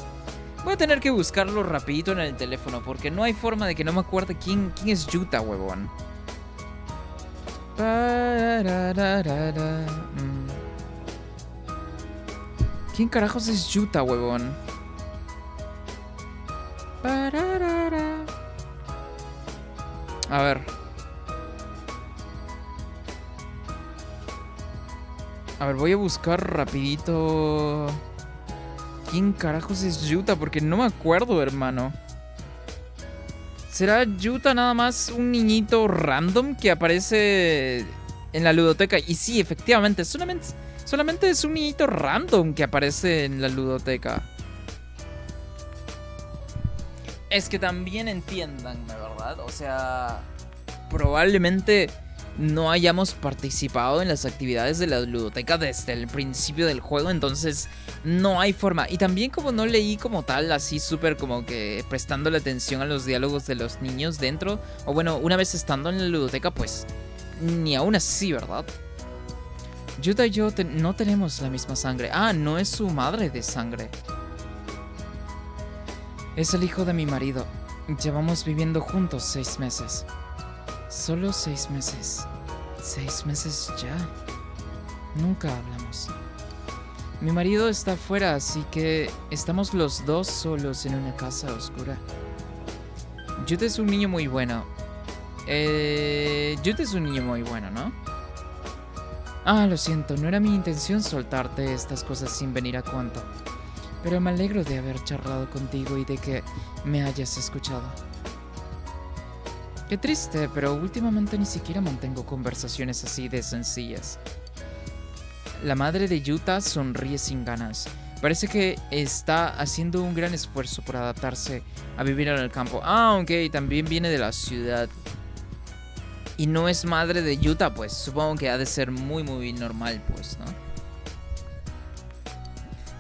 Voy a tener que buscarlo rapidito en el teléfono porque no hay forma de que no me acuerde quién es Yuta, huevón. ¿Quién carajos es Yuta, huevón? A ver. Voy a buscar rapidito. ¿Quién carajos es Yuta? Porque no me acuerdo, hermano. ¿Será Yuta nada más un niñito random que aparece en la ludoteca? Y sí, efectivamente, solamente es un niñito random que aparece en la ludoteca. Es que también entiendan, ¿verdad? O sea, probablemente no hayamos participado en las actividades de la ludoteca desde el principio del juego, entonces no hay forma. Y también como no leí como tal, así súper como que prestándole atención a los diálogos de los niños dentro, o bueno, una vez estando en la ludoteca, pues ni aún así, ¿verdad? Yuta y yo no tenemos la misma sangre. Ah, no es su madre de sangre. Es el hijo de mi marido. Llevamos viviendo juntos 6 meses. Solo 6 meses. 6 meses ya. Nunca hablamos. Mi marido está afuera, así que estamos los dos solos en una casa oscura. Yuta es un niño muy bueno. Yuta es un niño muy bueno, ¿no? Ah, lo siento, no era mi intención soltarte estas cosas sin venir a cuento. Pero me alegro de haber charlado contigo y de que me hayas escuchado. Qué triste, pero últimamente ni siquiera mantengo conversaciones así de sencillas. La madre de Yuta sonríe sin ganas. Parece que está haciendo un gran esfuerzo por adaptarse a vivir en el campo. Ah, ok, también viene de la ciudad. Y no es madre de Yuta, pues supongo que ha de ser muy normal, pues, ¿no?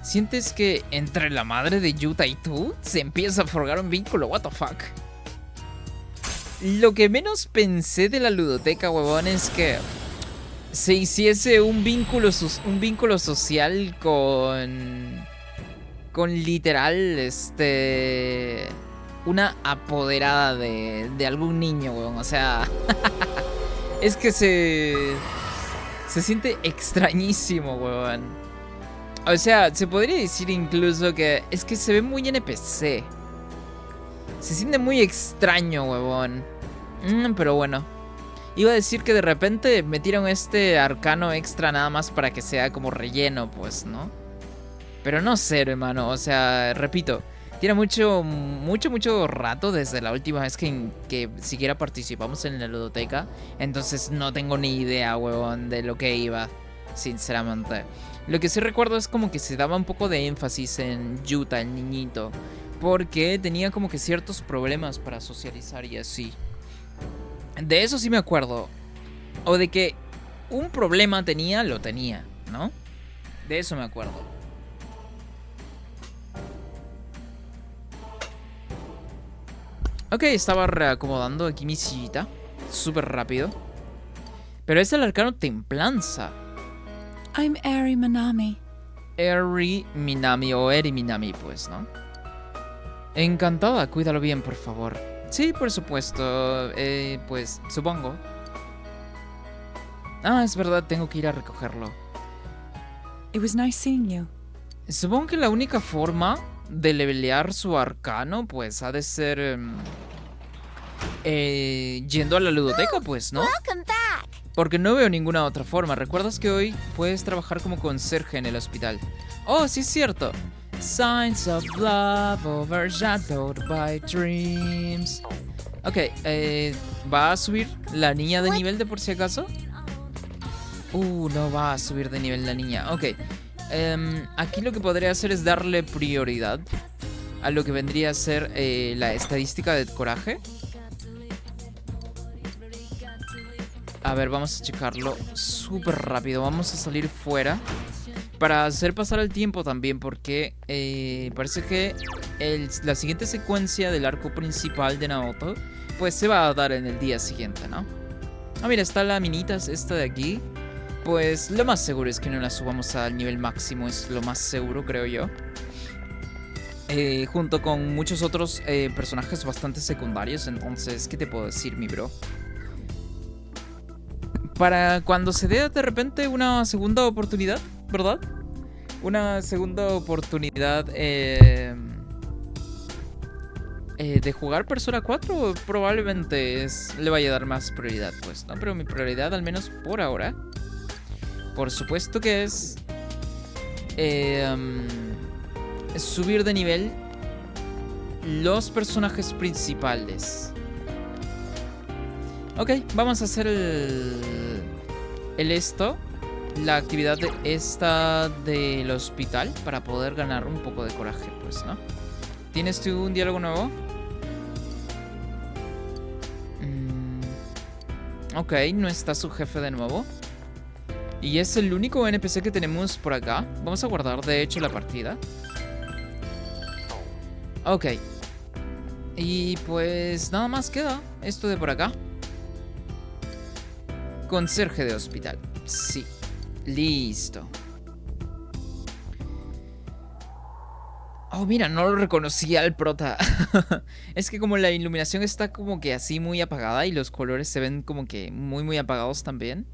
¿Sientes que entre la madre de Yuta y tú se empieza a forjar un vínculo? What the fuck? Lo que menos pensé de la ludoteca, huevón, es que se hiciese un vínculo social con literal, una apoderada de algún niño, huevón. O sea, es que se siente extrañísimo, huevón. O sea, se podría decir incluso que es que se ve muy NPC. Se siente muy extraño, huevón. Pero bueno. Iba a decir que de repente metieron este arcano extra nada más para que sea como relleno, pues, ¿no? Pero no sé, hermano. O sea, repito, tiene mucho rato desde la última vez que siquiera participamos en la ludoteca. Entonces no tengo ni idea, huevón, de lo que iba, sinceramente. Lo que sí recuerdo es como que se daba un poco de énfasis en Yuta, el niñito, porque tenía como que ciertos problemas para socializar y así. De eso sí me acuerdo. O de que un problema lo tenía, ¿no? De eso me acuerdo. Ok, estaba reacomodando aquí mi sillita. Súper rápido. Pero es el arcano Templanza.
I'm Eri Minami.
Eri Minami o Eri Minami, pues, ¿no? Encantada, cuídalo bien, por favor. Sí, por supuesto. Pues, supongo. Ah, es verdad, tengo que ir a recogerlo.
It was nice seeing you.
Supongo que la única forma de levelear su arcano, pues, ha de ser... yendo a la ludoteca, pues, ¿no? Porque no veo ninguna otra forma. ¿Recuerdas que hoy puedes trabajar como conserje en el hospital? Oh, sí es cierto. Signs of love overshadowed by dreams. Ok, ¿va a subir la niña de nivel de por si acaso? No va a subir de nivel la niña. Ok. Aquí lo que podría hacer es darle prioridad a lo que vendría a ser la estadística de coraje. A ver, vamos a checarlo súper rápido. Vamos a salir fuera para hacer pasar el tiempo también, porque parece que la siguiente secuencia del arco principal de Naoto pues se va a dar en el día siguiente, ¿no? Ah, mira, está la minita esta de aquí. Pues lo más seguro es que no la subamos al nivel máximo, es lo más seguro, creo yo. Junto con muchos otros personajes bastante secundarios, entonces, ¿qué te puedo decir, mi bro? Para cuando se dé de repente una segunda oportunidad, ¿verdad? Una segunda oportunidad de jugar Persona 4 probablemente le vaya a dar más prioridad, pues, ¿no? Pero mi prioridad, al menos por ahora, por supuesto que es subir de nivel los personajes principales. Ok, vamos a hacer la actividad de esta del hospital para poder ganar un poco de coraje, pues, ¿no? ¿Tienes tú un diálogo nuevo? Ok, no está su jefe de nuevo. Y es el único NPC que tenemos por acá. Vamos a guardar, de hecho, la partida. Ok. Y pues nada más queda esto de por acá. Conserje de hospital. Sí. Listo. Oh, mira, no lo reconocí al prota. Es que como la iluminación está como que así muy apagada y los colores se ven como que muy muy apagados también.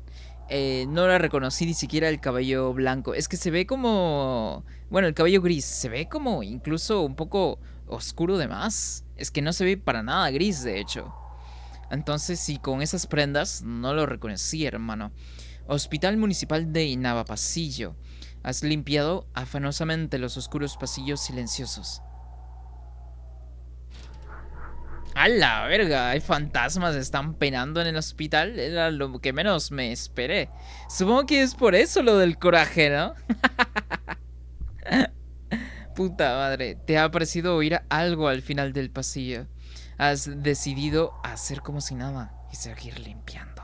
No la reconocí ni siquiera el cabello blanco. Es que se ve como... Bueno, el cabello gris. Se ve como incluso un poco oscuro de más. Es que no se ve para nada gris, de hecho. Entonces, sí, con esas prendas no lo reconocí, hermano. Hospital Municipal de Inaba Pasillo. Has limpiado afanosamente los oscuros pasillos silenciosos. ¡A la verga! Hay fantasmas, están penando en el hospital. Era lo que menos me esperé. Supongo que es por eso lo del coraje, ¿no? Puta madre, te ha parecido oír algo al final del pasillo. Has decidido hacer como si nada y seguir limpiando.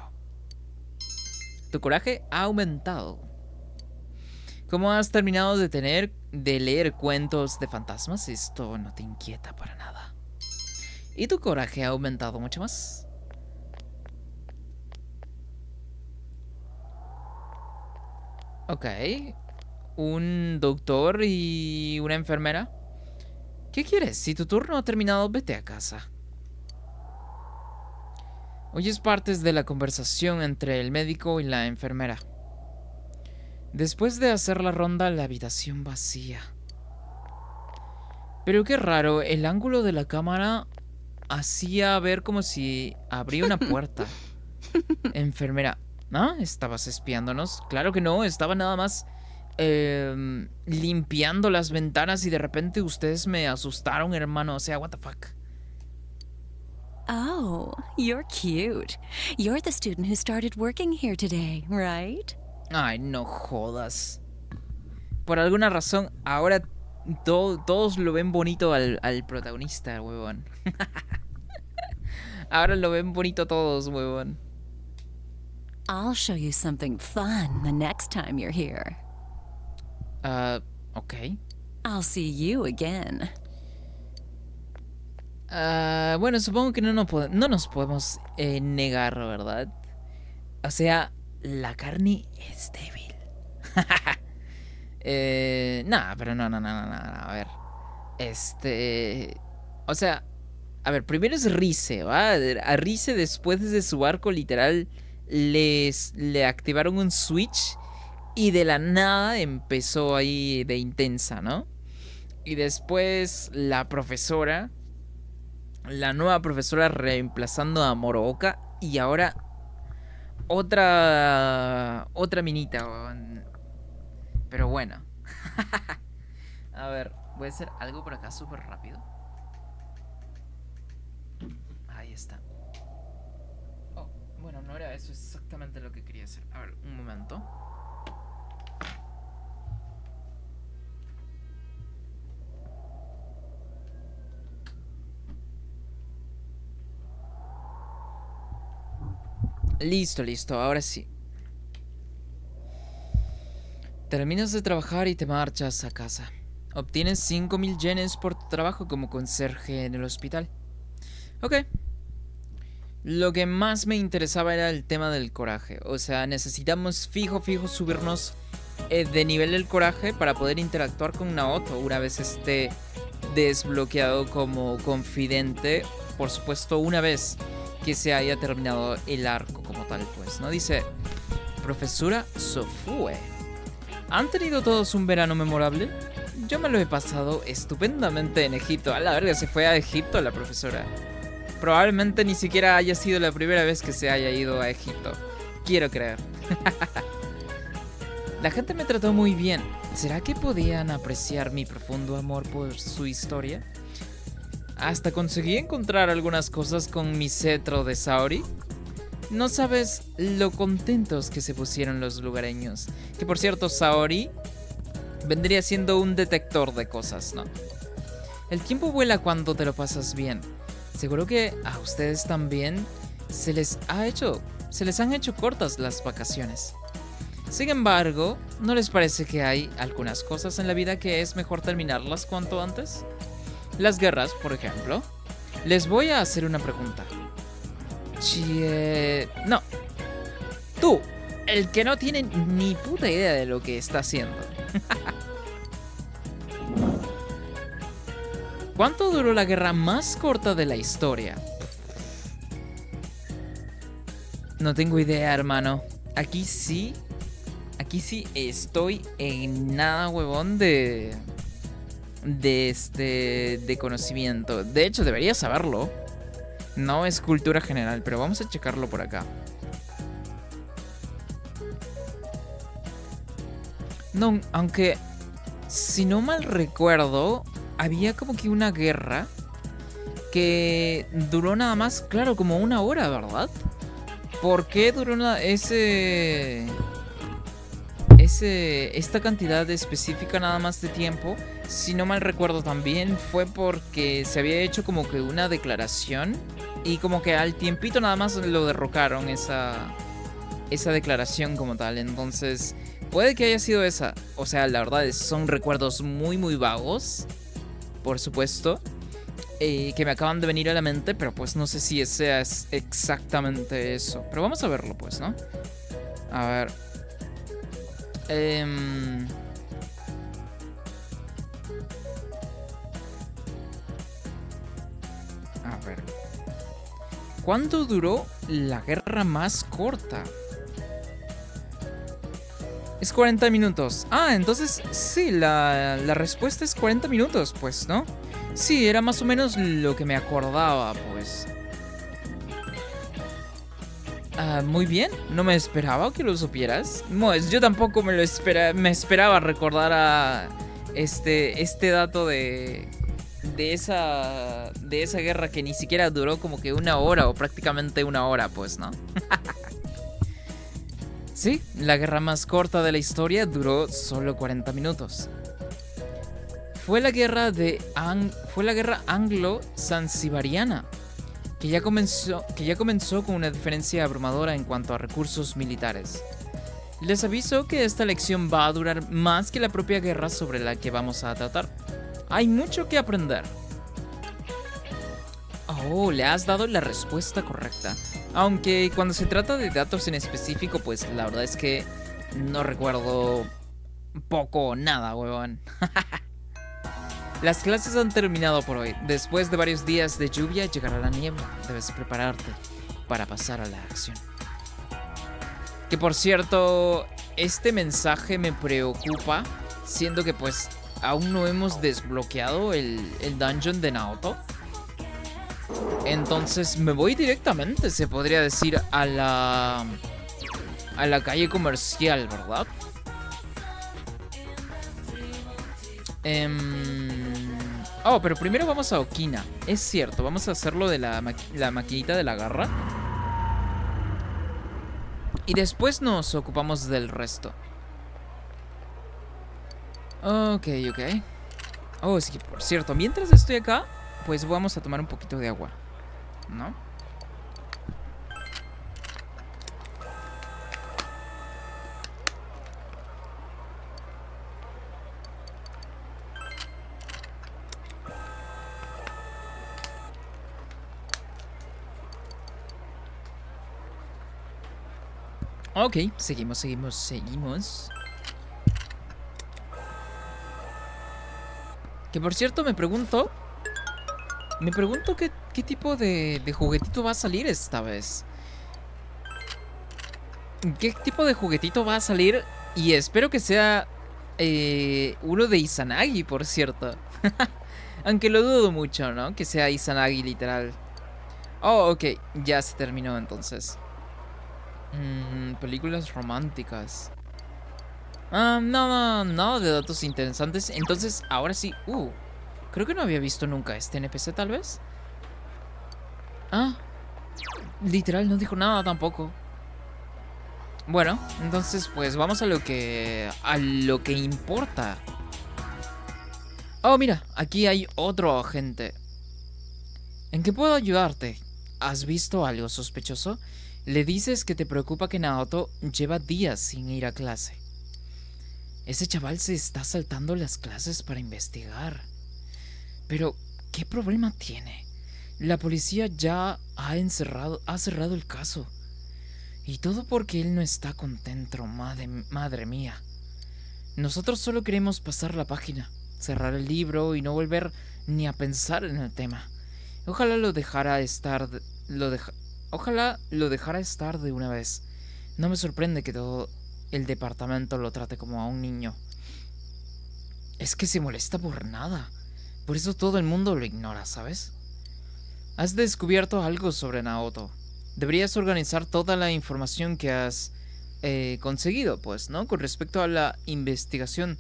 Tu coraje ha aumentado. ¿Cómo has terminado de leer cuentos de fantasmas? Esto no te inquieta para nada. ¿Y tu coraje ha aumentado mucho más? Ok. Un doctor y una enfermera. ¿Qué quieres? Si tu turno ha terminado, vete a casa. Oyes partes de la conversación entre el médico y la enfermera. Después de hacer la ronda, la habitación vacía. Pero qué raro, el ángulo de la cámara hacía ver como si abría una puerta. Enfermera, ¿ah? ¿Estabas espiándonos? Claro que no, estaba nada más limpiando las ventanas y de repente ustedes me asustaron, hermano. O sea, what the fuck.
Oh, you're cute. You're the student who started working here today, right?
Ay, no jodas. Por alguna razón, ahora todos lo ven bonito al protagonista, huevón. Ahora lo ven bonito todos, huevón.
I'll show you something fun the next time you're here.
Ok.
I'll see you again.
Bueno, supongo que no nos podemos negar, ¿verdad? O sea, la carne es débil. Nada, pero no, a ver. Este... O sea, a ver, primero es Rize, ¿va? A Rize después de su arco literal le activaron un switch y de la nada empezó ahí de intensa, ¿no? Y después la nueva profesora reemplazando a Morooka y ahora otra minita. Pero bueno. A ver, voy a hacer algo por acá súper rápido. Ahí está. Oh, bueno, no era eso exactamente lo que quería hacer. A ver, un momento. Listo, ahora sí. Terminas de trabajar y te marchas a casa. Obtienes 5000 yenes por tu trabajo como conserje en el hospital. Ok. Lo que más me interesaba era el tema del coraje. O sea, necesitamos fijo subirnos de nivel del coraje para poder interactuar con Naoto una vez esté desbloqueado como confidente. Por supuesto, una vez que se haya terminado el arco como tal, pues, ¿no? Dice, profesora Sofue, ¿han tenido todos un verano memorable? Yo me lo he pasado estupendamente en Egipto. A la verga, se fue a Egipto la profesora. Probablemente ni siquiera haya sido la primera vez que se haya ido a Egipto. Quiero creer. La gente me trató muy bien. ¿Será que podían apreciar mi profundo amor por su historia? Hasta conseguí encontrar algunas cosas con mi cetro de Saori. No sabes lo contentos que se pusieron los lugareños. Que por cierto, Saori vendría siendo un detector de cosas, ¿no? El tiempo vuela cuando te lo pasas bien. Seguro que a ustedes también se les han hecho cortas las vacaciones. Sin embargo, ¿no les parece que hay algunas cosas en la vida que es mejor terminarlas cuanto antes? Las guerras, por ejemplo. Les voy a hacer una pregunta. No. Tú, el que no tiene ni puta idea de lo que está haciendo. ¿Cuánto duró la guerra más corta de la historia? No tengo idea, hermano. Aquí sí estoy en nada, huevón, de conocimiento. De hecho, debería saberlo. No es cultura general, pero vamos a checarlo por acá. No, aunque si no mal recuerdo, había como que una guerra que duró nada más, claro, como una hora, ¿verdad? ¿Por qué duró esta cantidad específica nada más de tiempo? Si no mal recuerdo también fue porque se había hecho como que una declaración y como que al tiempito nada más lo derrocaron esa declaración como tal. Entonces puede que haya sido esa. O sea, la verdad son recuerdos muy vagos, por supuesto, que me acaban de venir a la mente, pero pues no sé si sea exactamente eso. Pero vamos a verlo, pues, ¿no? A ver. A ver. ¿Cuánto duró la guerra más corta? Es 40 minutos. Ah, entonces sí, la respuesta es 40 minutos, pues, ¿no? Sí, era más o menos lo que me acordaba, pues. Muy bien, no me esperaba que lo supieras. Pues yo tampoco me esperaba recordar a este dato de esa guerra que ni siquiera duró como que una hora o prácticamente una hora, pues, ¿no? Sí, la guerra más corta de la historia duró solo 40 minutos. Fue la guerra anglo-zanzibariana, que ya comenzó con una diferencia abrumadora en cuanto a recursos militares. Les aviso que esta lección va a durar más que la propia guerra sobre la que vamos a tratar. Hay mucho que aprender. Oh, le has dado la respuesta correcta. Aunque cuando se trata de datos en específico, pues la verdad es que no recuerdo poco o nada, huevón. Las clases han terminado por hoy. Después de varios días de lluvia llegará la niebla. Debes prepararte para pasar a la acción. Que por cierto, este mensaje me preocupa, siendo que pues aún no hemos desbloqueado el dungeon de Naoto. Entonces me voy directamente, se podría decir, a la calle comercial, ¿verdad? Oh, pero primero vamos a Okina. Es cierto, vamos a hacerlo de la maquinita de la garra. Y después nos ocupamos del resto. Ok. Oh, sí, por cierto, mientras estoy acá, pues vamos a tomar un poquito de agua, ¿no? Ok, seguimos. Que por cierto me pregunto qué tipo de juguetito va a salir esta vez. ¿Qué tipo de juguetito va a salir? Y espero que sea uno de Izanagi, por cierto. Aunque lo dudo mucho, ¿no? Que sea Izanagi literal. Oh, ok, ya se terminó entonces. Películas románticas. No, de datos interesantes. Entonces, ahora sí. Creo que no había visto nunca este NPC, tal vez. Ah, literal, no dijo nada tampoco. Bueno, entonces, pues vamos a lo que importa. Oh, mira, aquí hay otro agente. ¿En qué puedo ayudarte? ¿Has visto algo sospechoso? Le dices que te preocupa que Naoto lleva días sin ir a clase. Ese chaval se está saltando las clases para investigar. Pero, ¿qué problema tiene? La policía ya ha cerrado el caso. Y todo porque él no está contento, madre mía. Nosotros solo queremos pasar la página, cerrar el libro y no volver ni a pensar en el tema. Ojalá lo dejara estar. Ojalá lo dejara estar de una vez. No me sorprende que todo el departamento lo trate como a un niño. Es que se molesta por nada. Por eso todo el mundo lo ignora, ¿sabes? Has descubierto algo sobre Naoto. Deberías organizar toda la información que has conseguido, pues, ¿no? Con respecto a la investigación,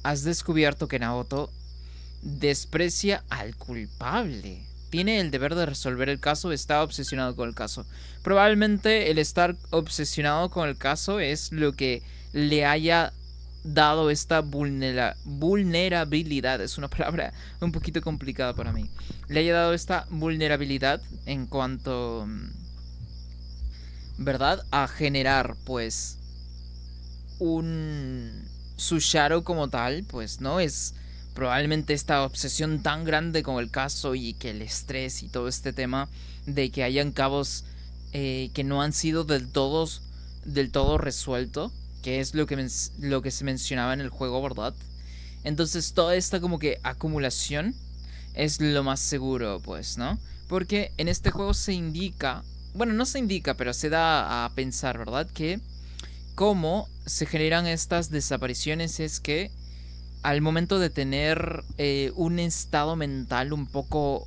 has descubierto que Naoto desprecia al culpable. Tiene el deber de resolver el caso, está obsesionado con el caso. Probablemente el estar obsesionado con el caso es lo que le haya dado esta vulnerabilidad. Es una palabra un poquito complicada para mí. Le haya dado esta vulnerabilidad en cuanto, ¿verdad? A generar, pues, su shadow como tal, pues, ¿no? Es probablemente esta obsesión tan grande con el caso y que el estrés y todo este tema de que hayan cabos que no han sido del todo resuelto, que es lo que se mencionaba en el juego, ¿verdad? Entonces toda esta como que acumulación es lo más seguro, pues, ¿no? Porque en este juego se indica, bueno, no se indica, pero se da a pensar, ¿verdad? Que cómo se generan estas desapariciones es que al momento de tener un estado mental un poco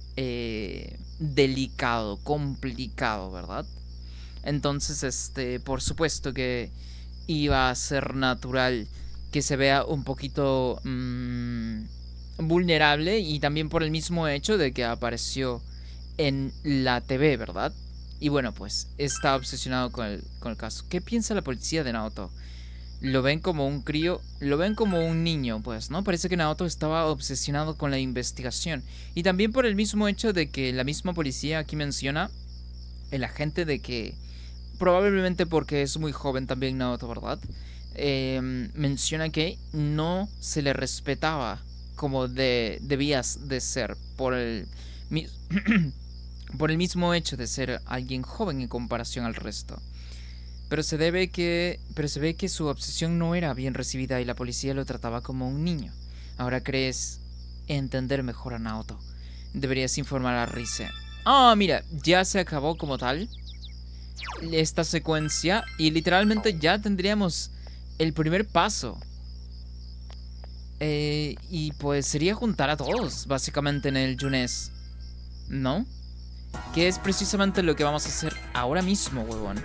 delicado, complicado, ¿verdad? Entonces, por supuesto que iba a ser natural que se vea un poquito vulnerable, y también por el mismo hecho de que apareció en la TV, ¿verdad? Y bueno, pues está obsesionado con el caso. ¿Qué piensa la policía de Naoto? Lo ven como un crío, lo ven como un niño, pues, ¿no? Parece que Naoto estaba obsesionado con la investigación. Y también por el mismo hecho de que la misma policía aquí menciona, el agente, de que probablemente porque es muy joven también Naoto, ¿verdad? Menciona que no se le respetaba como debías de ser por el por el mismo hecho de ser alguien joven en comparación al resto. Pero se ve que su obsesión no era bien recibida y la policía lo trataba como un niño. Ahora crees entender mejor a Naoto. Deberías informar a Rise. Ah, mira, ya se acabó como tal esta secuencia y literalmente ya tendríamos el primer paso. Y pues sería juntar a todos, básicamente, en el Junes, ¿no? Que es precisamente lo que vamos a hacer ahora mismo, huevón.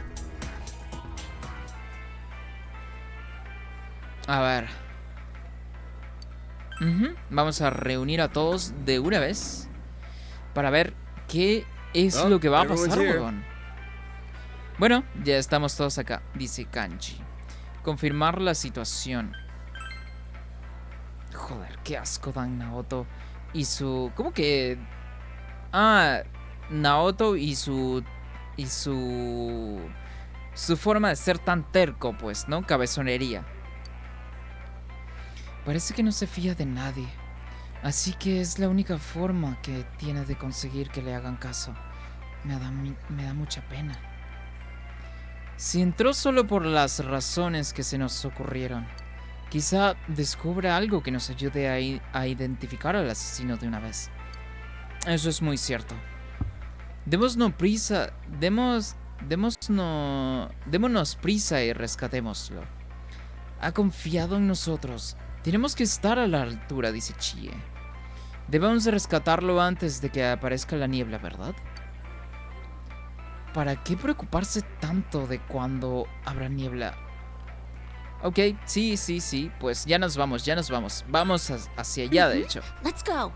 A ver. Vamos a reunir a todos de una vez para ver qué es lo que va a pasar, huevón. Bueno, ya estamos todos acá, dice Kanji. Confirmar la situación. Joder, qué asco dan Naoto y su... ¿Cómo que...? Ah, Naoto y su... Su forma de ser tan terco, pues, ¿no? Cabezonería. Parece que no se fía de nadie. Así que es la única forma que tiene de conseguir que le hagan caso. Me da mucha pena. Si entró solo por las razones que se nos ocurrieron, quizá descubra algo que nos ayude a identificar al asesino de una vez. Eso es muy cierto. Démonos prisa y rescatémoslo. Ha confiado en nosotros. Tenemos que estar a la altura, dice Chie. Debemos de rescatarlo antes de que aparezca la niebla, ¿verdad? ¿Para qué preocuparse tanto de cuando habrá niebla? Ok, sí, pues ya nos vamos. Vamos hacia allá, de hecho.
Let's go.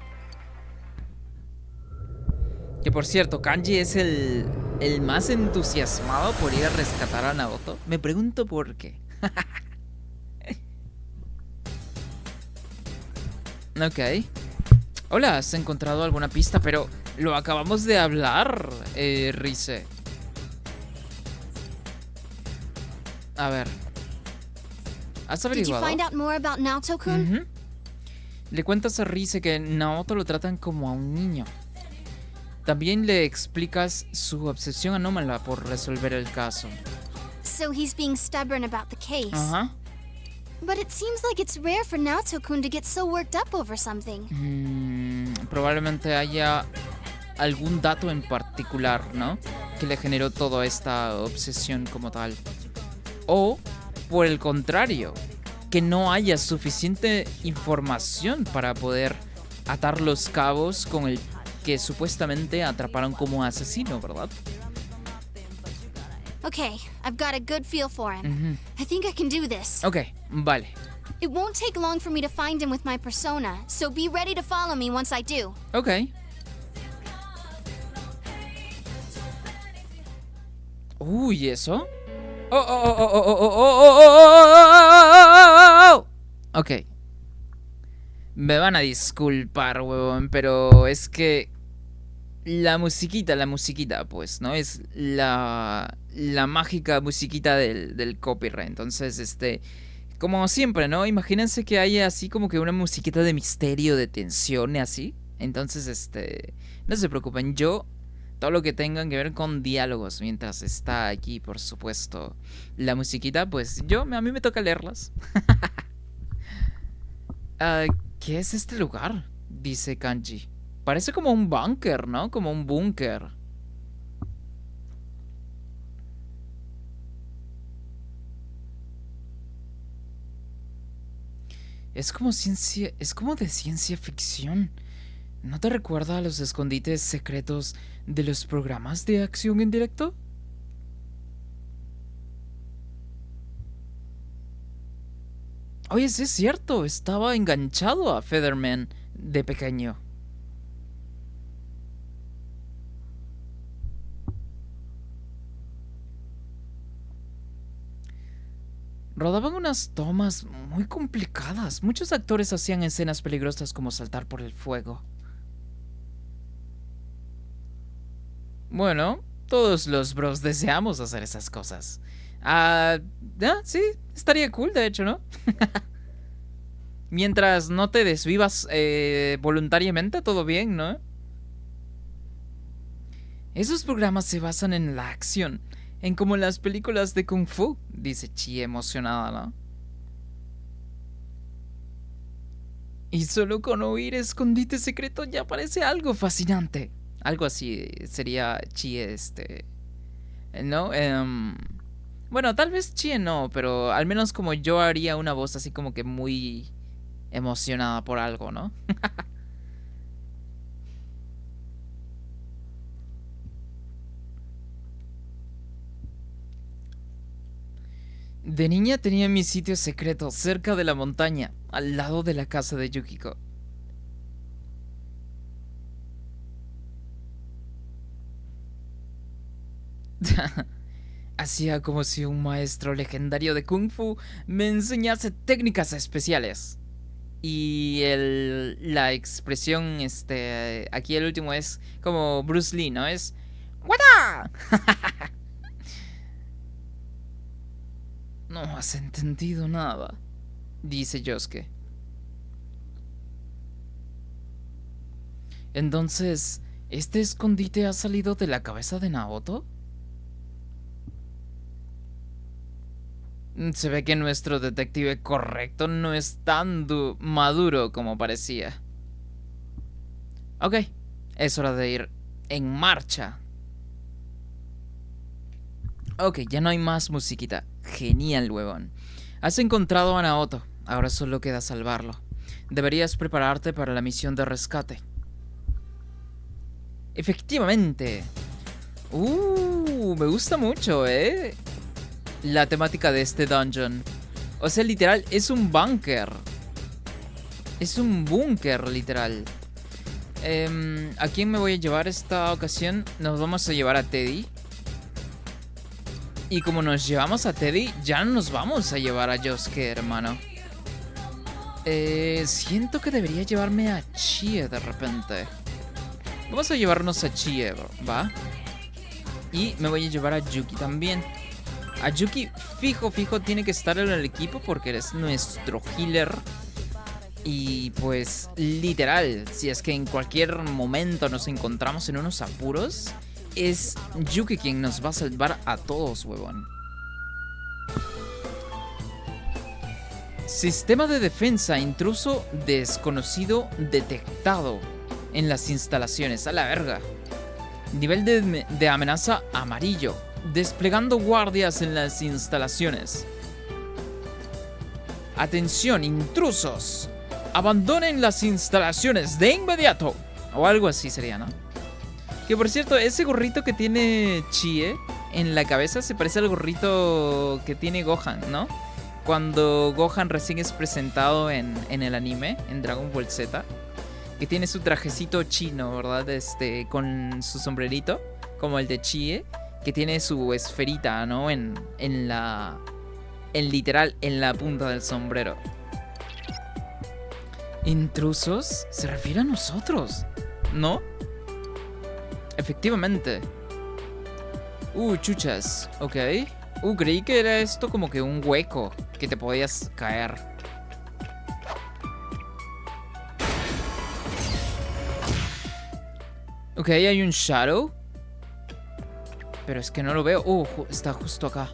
Que por cierto, Kanji es el más entusiasmado por ir a rescatar a Naoto. Me pregunto por qué. Ok. Hola, ¿has encontrado alguna pista? Pero lo acabamos de hablar, Rise. A ver. ¿Has averiguado? Le cuentas a Rise que Naoto lo tratan como a un niño. También le explicas su obsesión anómala por resolver el caso.
So he's being stubborn about the case.
Ajá.
But it seems like it's rare for Naoto-kun to get so worked up over something.
Probablemente haya algún dato en particular, ¿no? Que le generó toda esta obsesión como tal. O, por el contrario, que no haya suficiente información para poder atar los cabos con el que supuestamente atraparon como asesino, ¿verdad?
Okay, I've got a good feel for him. I think I can do this.
Ok, vale.
It won't take long for me to find him with my persona, so be ready to follow me once I do.
Ok. Uy, ¿eso? Ok. Me van a disculpar, huevón, pero es que la musiquita, pues, ¿no? Es la mágica musiquita del copyright. Entonces, como siempre, ¿no? Imagínense que haya así como que una musiquita de misterio, de tensión y así. Entonces, no se preocupen, todo lo que tengan que ver con diálogos, mientras está aquí, por supuesto, la musiquita, pues a mí me toca leerlas. ¿Qué es este lugar? Dice Kanji. Parece como un búnker, ¿no? Como un búnker. Es como de ciencia ficción. ¿No te recuerda a los escondites secretos de los programas de acción en directo? Oye, sí es cierto, estaba enganchado a Featherman de pequeño. Rodaban unas tomas muy complicadas. Muchos actores hacían escenas peligrosas como saltar por el fuego. Bueno, todos los bros deseamos hacer esas cosas. Sí, estaría cool, de hecho, ¿no? Mientras no te desvivas voluntariamente, todo bien, ¿no? Esos programas se basan en la acción, en como las películas de Kung Fu, dice Chie emocionada, ¿no? Y solo con oír escondite secreto ya parece algo fascinante. Algo así sería Chie, ¿no? Bueno, tal vez Chie no, pero al menos como yo haría una voz así como que muy emocionada por algo, ¿no? De niña tenía mi sitio secreto cerca de la montaña, al lado de la casa de Yukiko. Hacía como si un maestro legendario de Kung Fu me enseñase técnicas especiales. Y la expresión, aquí el último es como Bruce Lee, ¿no? Es ¡Wada! No has entendido nada, dice Yosuke. Entonces, ¿este escondite ha salido de la cabeza de Naoto? Se ve que nuestro detective correcto no es tan maduro como parecía. Ok, es hora de ir en marcha. Ok, ya no hay más musiquita. Genial, huevón. Has encontrado a Naoto. Ahora solo queda salvarlo. Deberías prepararte para la misión de rescate. Efectivamente. Me gusta mucho, la temática de este dungeon. O sea, literal, es un búnker. Es un búnker, literal. ¿A quién me voy a llevar esta ocasión? Nos vamos a llevar a Teddy. Y como nos llevamos a Teddy, ya nos vamos a llevar a Yosuke, hermano. Siento que debería llevarme a Chie de repente. Vamos a llevarnos a Chie, ¿va? Y me voy a llevar a Yuki también. A Yuki fijo tiene que estar en el equipo porque eres nuestro healer. Y pues literal, si es que en cualquier momento nos encontramos en unos apuros, es Yuki quien nos va a salvar a todos, huevón. Sistema de defensa intruso desconocido detectado en las instalaciones. A la verga. Nivel de amenaza amarillo. Desplegando guardias en las instalaciones. Atención, intrusos. Abandonen las instalaciones de inmediato. O algo así sería, ¿no? Que por cierto, ese gorrito que tiene Chie en la cabeza se parece al gorrito que tiene Gohan, ¿no? Cuando Gohan recién es presentado en el anime, en Dragon Ball Z, que tiene su trajecito chino, ¿verdad? Con su sombrerito, como el de Chie, que tiene su esferita, ¿no? En literal, en la punta del sombrero. ¿Intrusos? Se refiere a nosotros, ¿no? Efectivamente. Chuchas, ok. Creí que era esto como que un hueco que te podías caer. Ok, hay un shadow. Pero es que no lo veo. Está justo acá.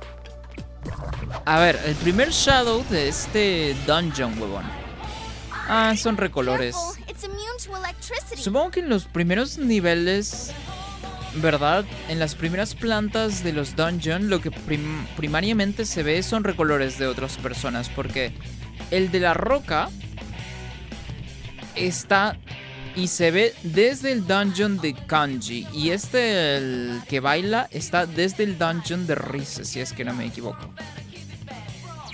A ver, el primer shadow de este dungeon, huevón. Son recolores. Supongo que en los primeros niveles, ¿verdad? En las primeras plantas de los dungeons, lo que primariamente se ve son recolores de otras personas. Porque el de la roca está y se ve desde el dungeon de Kanji. Y el que baila, está desde el dungeon de Rise, si es que no me equivoco.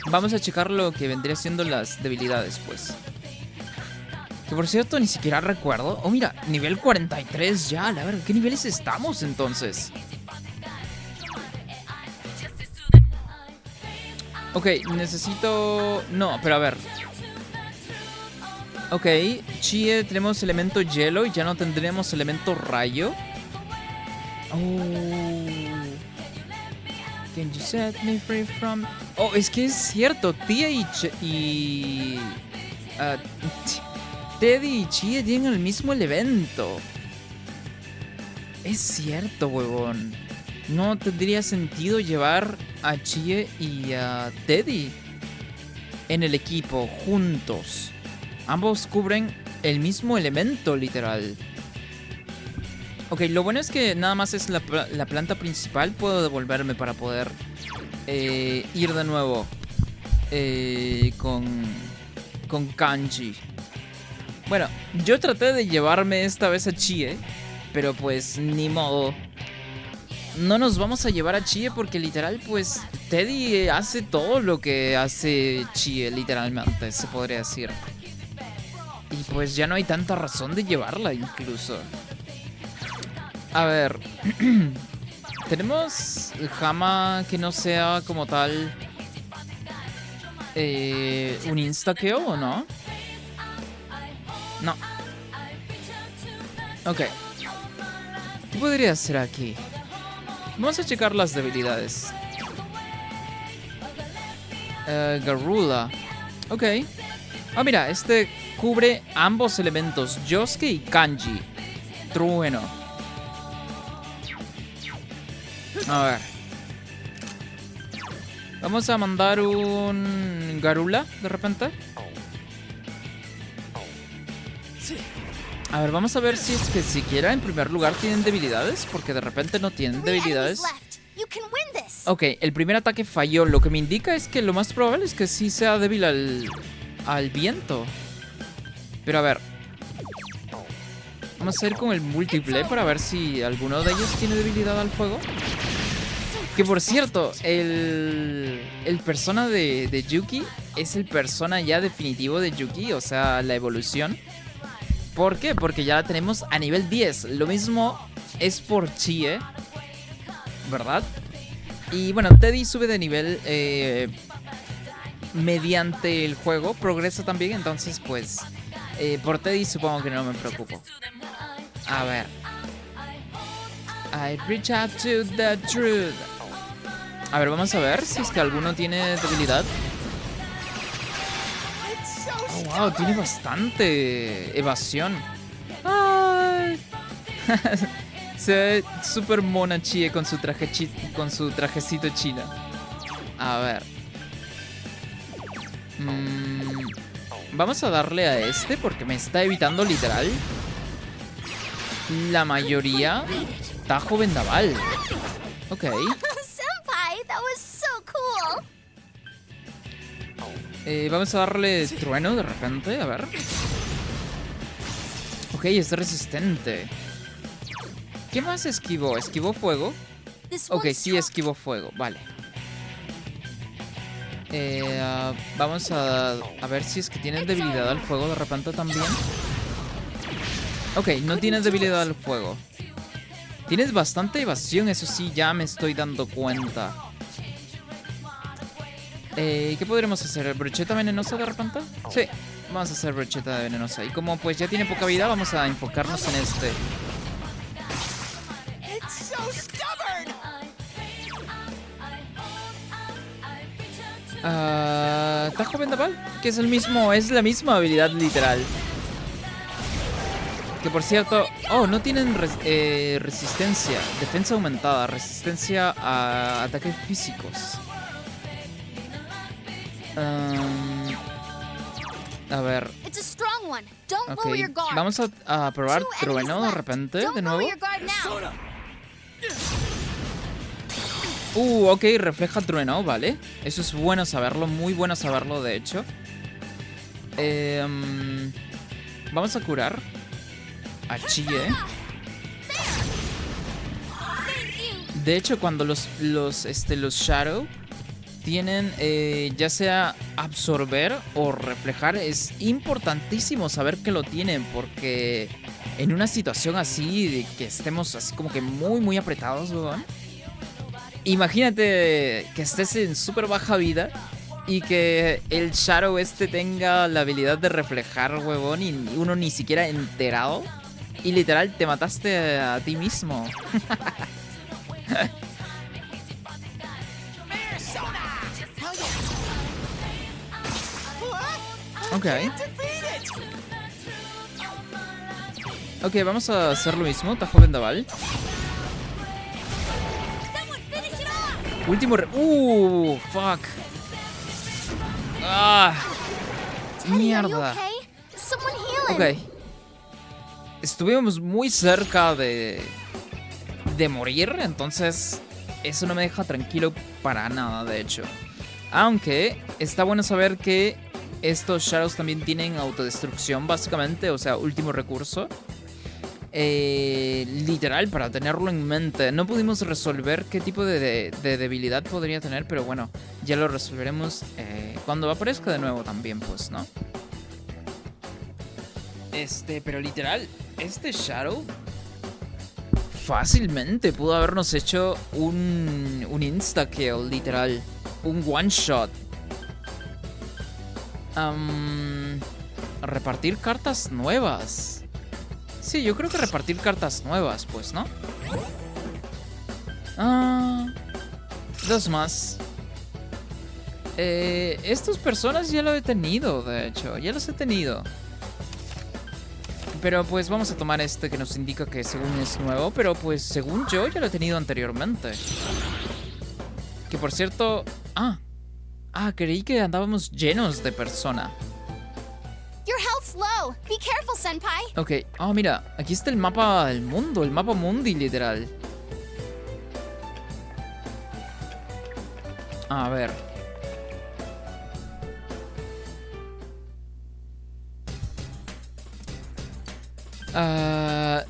Vamos a checar lo que vendría siendo las debilidades, pues. Que por cierto, ni siquiera recuerdo. Mira, nivel 43 ya. A ver, ¿qué niveles estamos entonces? Ok, necesito... No, pero a ver. Ok, Chie, tenemos elemento hielo y ya no tendremos elemento rayo. Can you set me free from... es que es cierto. Tía Teddy y Chie tienen el mismo elemento. Es cierto, huevón. No tendría sentido llevar a Chie y a Teddy en el equipo juntos. Ambos cubren el mismo elemento, literal. Ok, lo bueno es que nada más es la planta principal. Puedo devolverme para poder ir de nuevo con Kanji. Bueno, yo traté de llevarme esta vez a Chie, pero pues ni modo. No nos vamos a llevar a Chie porque literal pues Teddy hace todo lo que hace Chie, literalmente, se podría decir. Y pues ya no hay tanta razón de llevarla incluso. A ver. ¿Tenemos Hama que no sea como tal un insta-kill o no? No. Ok. ¿Qué podría hacer aquí? Vamos a checar las debilidades. Garula. Ok. Ah, mira, este cubre ambos elementos, Yosuke y Kanji. Trueno. A ver. Vamos a mandar un Garula de repente. A ver, vamos a ver si es que siquiera en primer lugar tienen debilidades, porque de repente no tienen debilidades. Ok, el primer ataque falló. Lo que me indica es que lo más probable es que sí sea débil al viento. Pero a ver. Vamos a ir con el múltiple para ver si alguno de ellos tiene debilidad al fuego. Que por cierto, el persona de Yuki es el persona ya definitivo de Yuki, o sea, la evolución. ¿Por qué? Porque ya la tenemos a nivel 10. Lo mismo es por Chie, ¿verdad? Y bueno, Teddy sube de nivel mediante el juego. Progresa también, entonces pues por Teddy supongo que no me preocupo. A ver. I reach out to the truth. A ver, vamos a ver si es que alguno tiene debilidad. Oh, wow, tiene bastante evasión. Ay. Se ve súper mona Chie con su trajecito chino. A ver. Vamos a darle a este porque me está evitando literal la mayoría. Tajo vendaval. Ok.
Senpai, that was so cool.
Vamos a darle trueno de repente, a ver. Ok, es resistente. ¿Qué más esquivó? ¿Esquivó fuego? Ok, sí esquivó fuego, vale. Vamos a ver si es que tiene debilidad al fuego de repente también. Ok, no tienes debilidad al fuego. Tienes bastante evasión, eso sí, ya me estoy dando cuenta. ¿Qué podremos hacer? ¿Brocheta venenosa de repente? Sí, vamos a hacer brocheta venenosa. Y como pues ya tiene poca vida, vamos a enfocarnos en este. Tajo vendaval, que es el mismo, es la misma habilidad literal. Que por cierto, no tienen resistencia, defensa aumentada, resistencia a ataques físicos. A ver. Ok, vamos a probar trueno de repente, de nuevo. Ok, refleja trueno, vale. Eso es bueno saberlo, muy bueno saberlo, de hecho. Vamos a curar a Chie. De hecho, cuando los Shadow tienen ya sea absorber o reflejar, es importantísimo saber que lo tienen, porque en una situación así de que estemos así como que muy apretados, weón. Imagínate que estés en súper baja vida y que el Shadow tenga la habilidad de reflejar, huevón, y uno ni siquiera enterado. Y literal te mataste a ti mismo. Ok. Ok, vamos a hacer lo mismo. Tajo vendaval. Fuck. Ah,
Teddy, are you
mierda.
okay? Someone heal him.
Ok. Estuvimos muy cerca de morir, entonces eso no me deja tranquilo para nada, de hecho. Aunque está bueno saber que estos Shadows también tienen autodestrucción, básicamente, o sea, último recurso. Literal, para tenerlo en mente. No pudimos resolver qué tipo de debilidad podría tener, pero bueno, ya lo resolveremos cuando aparezca de nuevo también, pues, ¿no? Pero literal, este Shadow fácilmente pudo habernos hecho un insta-kill, literal. Un one-shot. Repartir cartas nuevas. Sí, yo creo que repartir cartas nuevas, pues, ¿no? Dos más. Estas personas ya lo he tenido, de hecho. Ya los he tenido. Pero pues vamos a tomar este que nos indica que según es nuevo. Pero pues según yo ya lo he tenido anteriormente. Que por cierto... creí que andábamos llenos de persona.
Your health's low. Be careful, Senpai.
Ok, mira, aquí está el mapa del mundo, el mapa mundi, literal. A ver.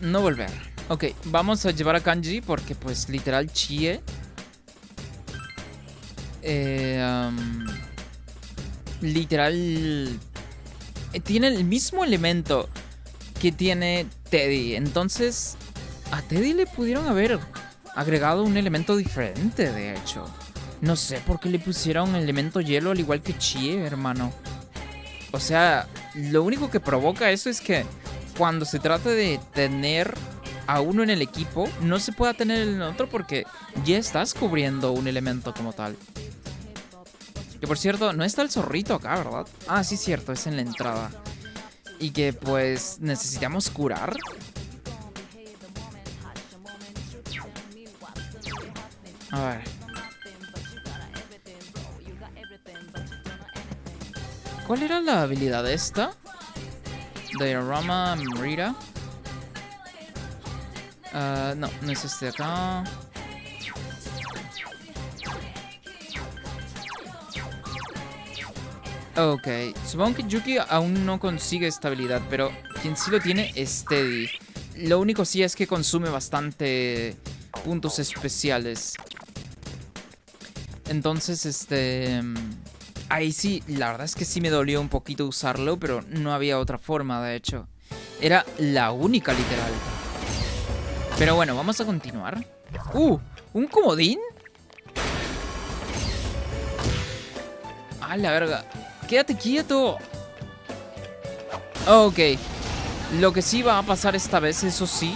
No volver. Ok, vamos a llevar a Kanji porque pues literal Chie. Literal... tiene el mismo elemento que tiene Teddy. Entonces, a Teddy le pudieron haber agregado un elemento diferente, de hecho. No sé por qué le pusieron elemento hielo al igual que Chie, hermano. O sea, lo único que provoca eso es que cuando se trata de tener a uno en el equipo, no se pueda tener en el otro porque ya estás cubriendo un elemento como tal. Que por cierto, no está el zorrito acá, ¿verdad? Ah, sí, cierto, es en la entrada. Y que pues necesitamos curar. A ver. ¿Cuál era la habilidad esta? Diorama Merida. No, no es este de acá. Ok, supongo que Yuki aún no consigue esta habilidad, pero quien sí lo tiene es Teddy. Lo único sí es que consume bastante puntos especiales. Entonces, ahí sí, la verdad es que sí me dolió un poquito usarlo, pero no había otra forma, de hecho. Era la única, literal. Pero bueno, vamos a continuar. ¿Un comodín? ¡A la verga! ¡Quédate quieto! Ok. Lo que sí va a pasar esta vez, eso sí,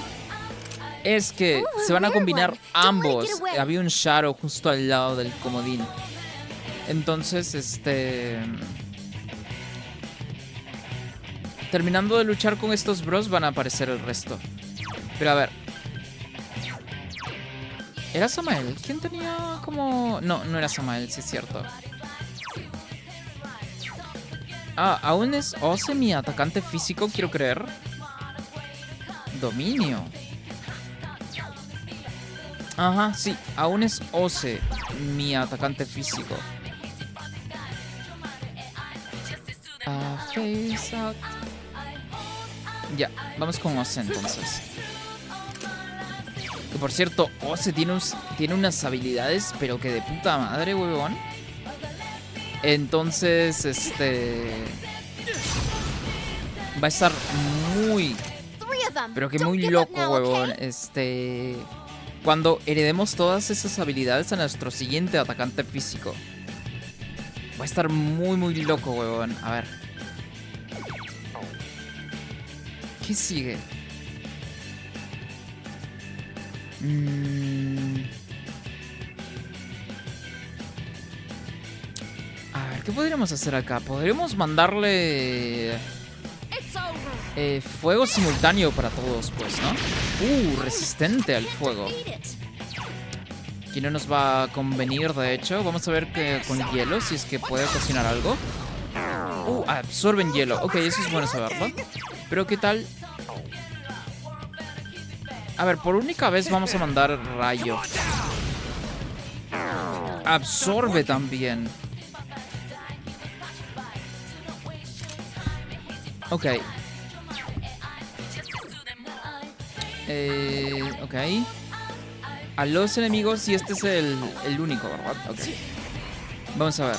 es que se van a combinar ambos. Había un Shadow justo al lado del comodín. Entonces, terminando de luchar con estos bros, van a aparecer el resto. Pero a ver. ¿Era Samael? ¿Quién tenía como...? No, no era Samael, sí es cierto. Aún es Ose mi atacante físico, quiero creer. Dominio. Ajá, sí, aún es Ose mi atacante físico. Face out. Ya, vamos con Ose entonces. Que por cierto, Ose tiene unas habilidades, pero que de puta madre, huevón. Entonces, va a estar muy... Pero que muy loco, huevón. Cuando heredemos todas esas habilidades a nuestro siguiente atacante físico. Va a estar muy, muy loco, huevón. A ver. ¿Qué sigue? A ver, ¿qué podríamos hacer acá? Podríamos mandarle... fuego simultáneo para todos, pues, ¿no? Resistente al fuego. Aquí no nos va a convenir, de hecho. Vamos a ver que con hielo, si es que puede cocinar algo. Absorben hielo. Ok, eso es bueno saberlo. Pero ¿qué tal? A ver, por única vez vamos a mandar rayo. Absorbe también. Ok. Ok. A los enemigos, y este es el único, ¿verdad? Ok. Vamos a ver.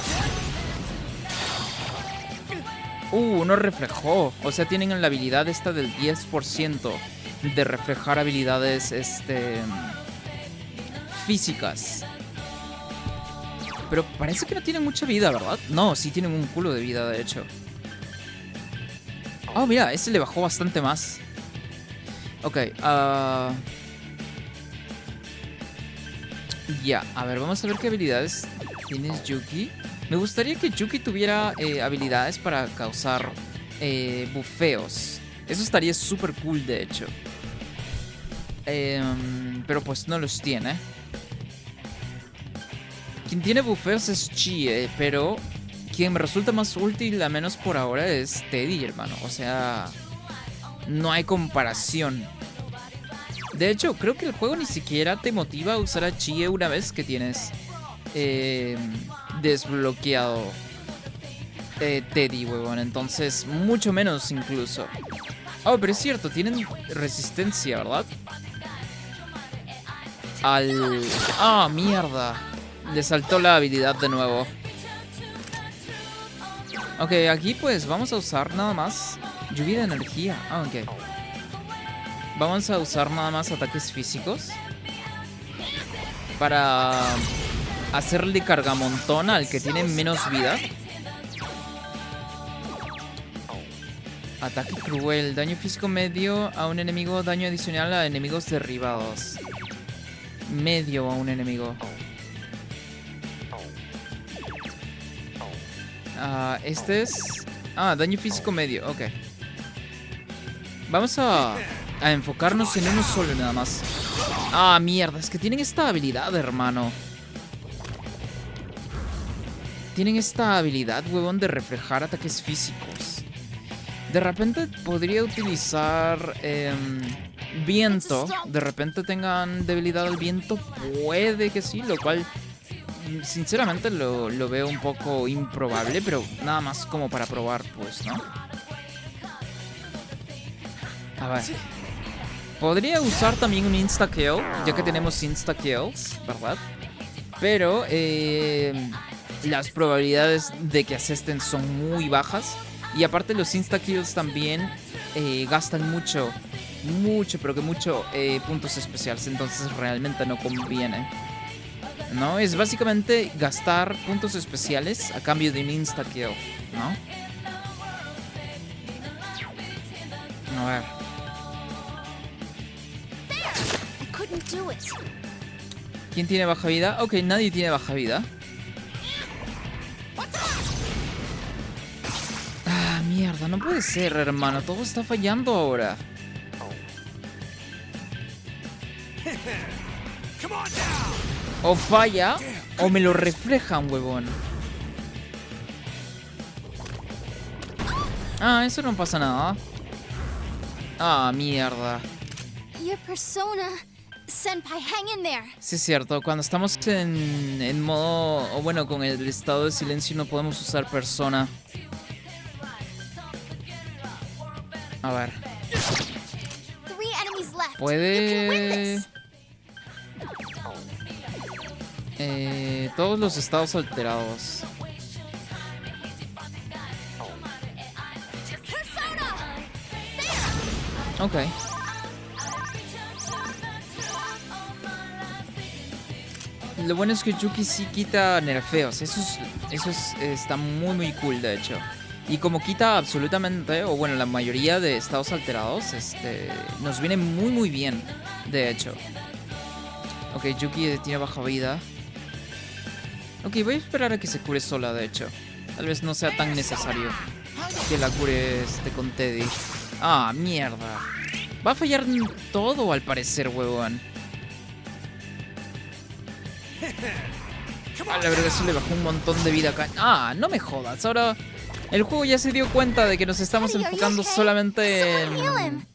No reflejó. O sea, tienen la habilidad esta del 10% de reflejar habilidades, físicas. Pero parece que no tienen mucha vida, ¿verdad? No, sí tienen un culo de vida, de hecho. Oh, mira, ese le bajó bastante más. Ok, ya, a ver, vamos a ver qué habilidades tienes Yuki. Me gustaría que Yuki tuviera habilidades para causar bufeos. Eso estaría súper cool, de hecho. Pero pues no los tiene. Quien tiene bufeos es Chie, pero quien me resulta más útil, al menos por ahora, es Teddy, hermano. O sea, no hay comparación. De hecho, creo que el juego ni siquiera te motiva a usar a Chie una vez que tienes desbloqueado Teddy, huevón. Entonces, mucho menos incluso. Oh, pero es cierto, tienen resistencia, ¿verdad? Mierda. Le saltó la habilidad de nuevo. Ok, aquí pues vamos a usar nada más lluvia de energía. Ok. Vamos a usar nada más ataques físicos para hacerle cargamontón al que tiene menos vida. Ataque cruel. Daño físico medio a un enemigo. Daño adicional a enemigos derribados. Medio a un enemigo. Este es... daño físico medio. Ok. Vamos a enfocarnos en uno solo nada más. Mierda. Es que tienen esta habilidad, hermano. Tienen esta habilidad, huevón, de reflejar ataques físicos. De repente podría utilizar viento. De repente tengan debilidad al viento. Puede que sí, lo cual sinceramente lo veo un poco improbable, pero nada más como para probar, pues, ¿no? A ver. Podría usar también un insta-kill, ya que tenemos insta-kills, ¿verdad? Pero las probabilidades de que asesten son muy bajas. Y aparte los insta-kills también gastan mucho, pero que mucho puntos especiales. Entonces realmente no conviene. ¿No? Es básicamente gastar puntos especiales a cambio de un insta-kill, ¿no? A ver. ¿Quién tiene baja vida? Ok, nadie tiene baja vida. Mierda, no puede ser, hermano. Todo está fallando ahora. O falla, o me lo reflejan, huevón. Eso no pasa nada. Mierda.
Your persona. Senpai, hang in there.
Sí, es cierto. Cuando estamos en modo... O bueno, con el estado de silencio no podemos usar persona. A ver. Puede... todos los estados alterados. Ok. Lo bueno es que Yuki sí quita nerfeos. Eso está muy cool, de hecho. Y como quita absolutamente, o bueno, la mayoría de estados alterados, nos viene muy bien, de hecho. Ok, Yuki tiene baja vida. Ok, voy a esperar a que se cure sola, de hecho. Tal vez no sea tan necesario que la cure con Teddy. Mierda. Va a fallar todo, al parecer, huevón. A la verga, eso le bajó un montón de vida acá. Ah, no me jodas. Ahora el juego ya se dio cuenta de que nos estamos
Teddy, are you
enfocando
okay?
solamente
Someone heal him.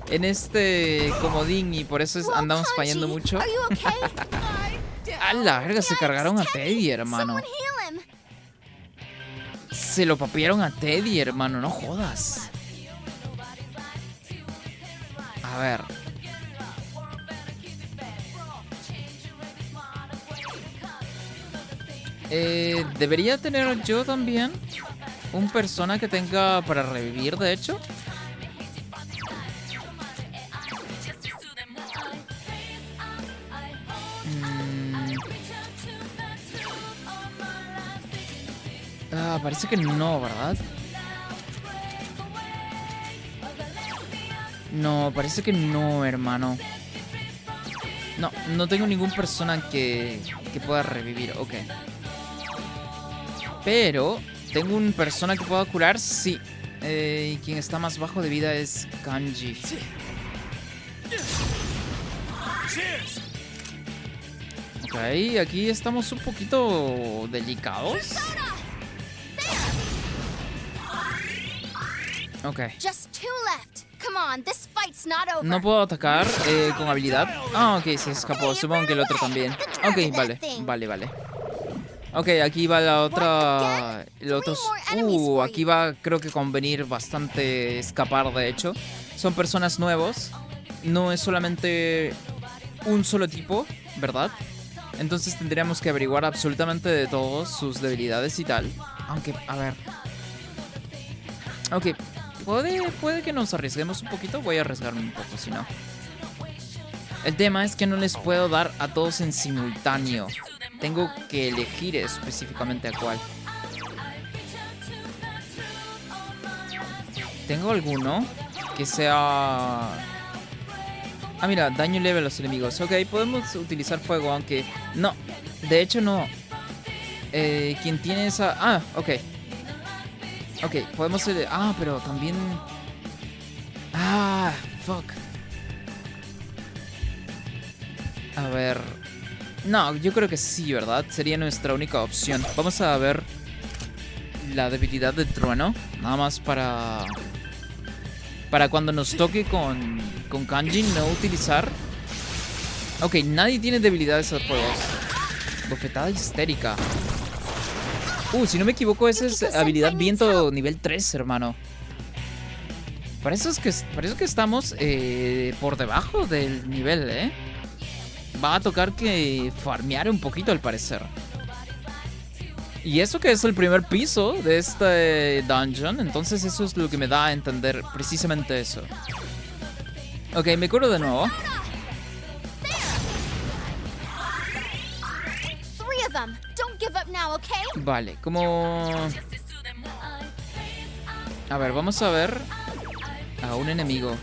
en este comodín y por eso
Whoa,
andamos fallando
Kanji,
mucho.
Are you okay?
A la verga, se cargaron a Teddy, hermano.
Someone heal him.
Se lo papearon a Teddy, hermano. No jodas. A ver. Debería tener yo también un persona que tenga para revivir, de hecho. Parece que no, ¿verdad? No, parece que no, hermano. No, no tengo ninguna persona que pueda revivir, ok. Pero, ¿tengo una persona que pueda curar? Sí. Y quien está más bajo de vida es Kanji. Ok, aquí estamos un poquito delicados. Ok.
Just 2 left. Come on, this fight's not over.
No puedo atacar con habilidad. Ah, ok, se escapó. Supongo que el otro también. Ok, vale. Ok, aquí va la otra... aquí va, creo que convenir bastante escapar, de hecho. Son personas nuevos. No es solamente un solo tipo, ¿verdad? Entonces tendríamos que averiguar absolutamente de todos sus debilidades y tal. Aunque, a ver... Ok, puede que nos arriesguemos un poquito. Voy a arriesgarme un poco, si no. El tema es que no les puedo dar a todos en simultáneo. Tengo que elegir específicamente a cuál. ¿Tengo alguno que sea...? Ah, mira, daño leve a los enemigos. Ok, podemos utilizar fuego, aunque... No, de hecho no. ¿Quién tiene esa...? Ah, ok. Ok, podemos... pero también... Ah, fuck. A ver... No, yo creo que sí, ¿verdad? Sería nuestra única opción. Vamos a ver la debilidad de trueno. Nada más para cuando nos toque con Kanji no utilizar. Ok, nadie tiene debilidades a fuegos. Bofetada histérica. Si no me equivoco, esa es habilidad viento nivel 3, hermano. Para eso es que estamos por debajo del nivel, ¿eh? Va a tocar que farmear un poquito, al parecer. Y eso que es el primer piso de este dungeon. Entonces eso es lo que me da a entender precisamente eso. Ok, me curo de nuevo.
3 of them. Don't give up now, okay?
Vale, como... A ver, vamos a ver a un enemigo.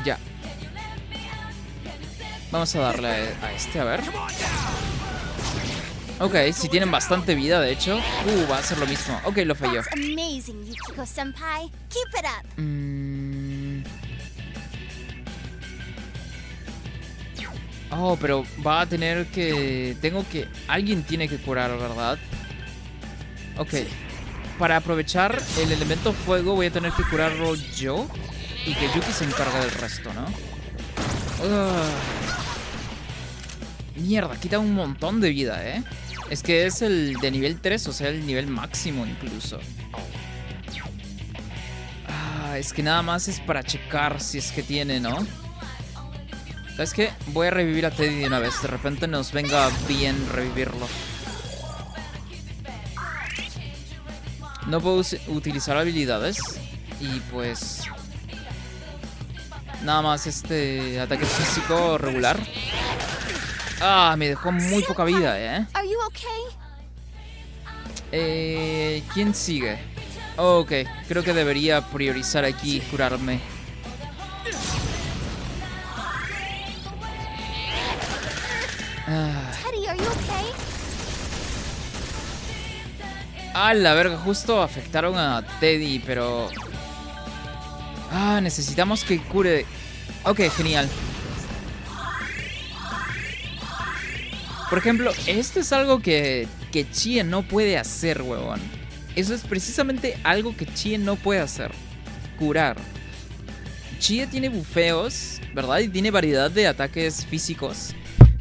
Ya. Vamos a darle a este, a ver. Ok, si tienen bastante vida, de hecho. Va a ser lo mismo. Ok, lo falló.
That's amazing, Yukiko-senpai. Keep it up.
Pero va a tener que... Alguien tiene que curar, ¿verdad? Ok. Para aprovechar el elemento fuego voy a tener que curarlo yo. Y que Yuki se encargue del resto, ¿no? Mierda, quita un montón de vida, ¿eh? Es que es el de nivel 3, o sea, el nivel máximo incluso. Es que nada más es para checar si es que tiene, ¿no? ¿Sabes qué? Voy a revivir a Teddy de una vez. De repente nos venga bien revivirlo. No puedo utilizar habilidades. Y pues... Nada más ataque físico regular. Me dejó muy poca vida, ¿eh?
Are you okay?
¿Quién sigue? Ok, creo que debería priorizar aquí curarme.
Teddy, are you okay?
La verga, justo afectaron a Teddy, pero... Ah, necesitamos que cure. Ok, genial. Por ejemplo, esto es algo que Chie no puede hacer, huevón. Eso es precisamente algo que Chie no puede hacer. Curar. Chie tiene bufeos, ¿verdad? Y tiene variedad de ataques físicos.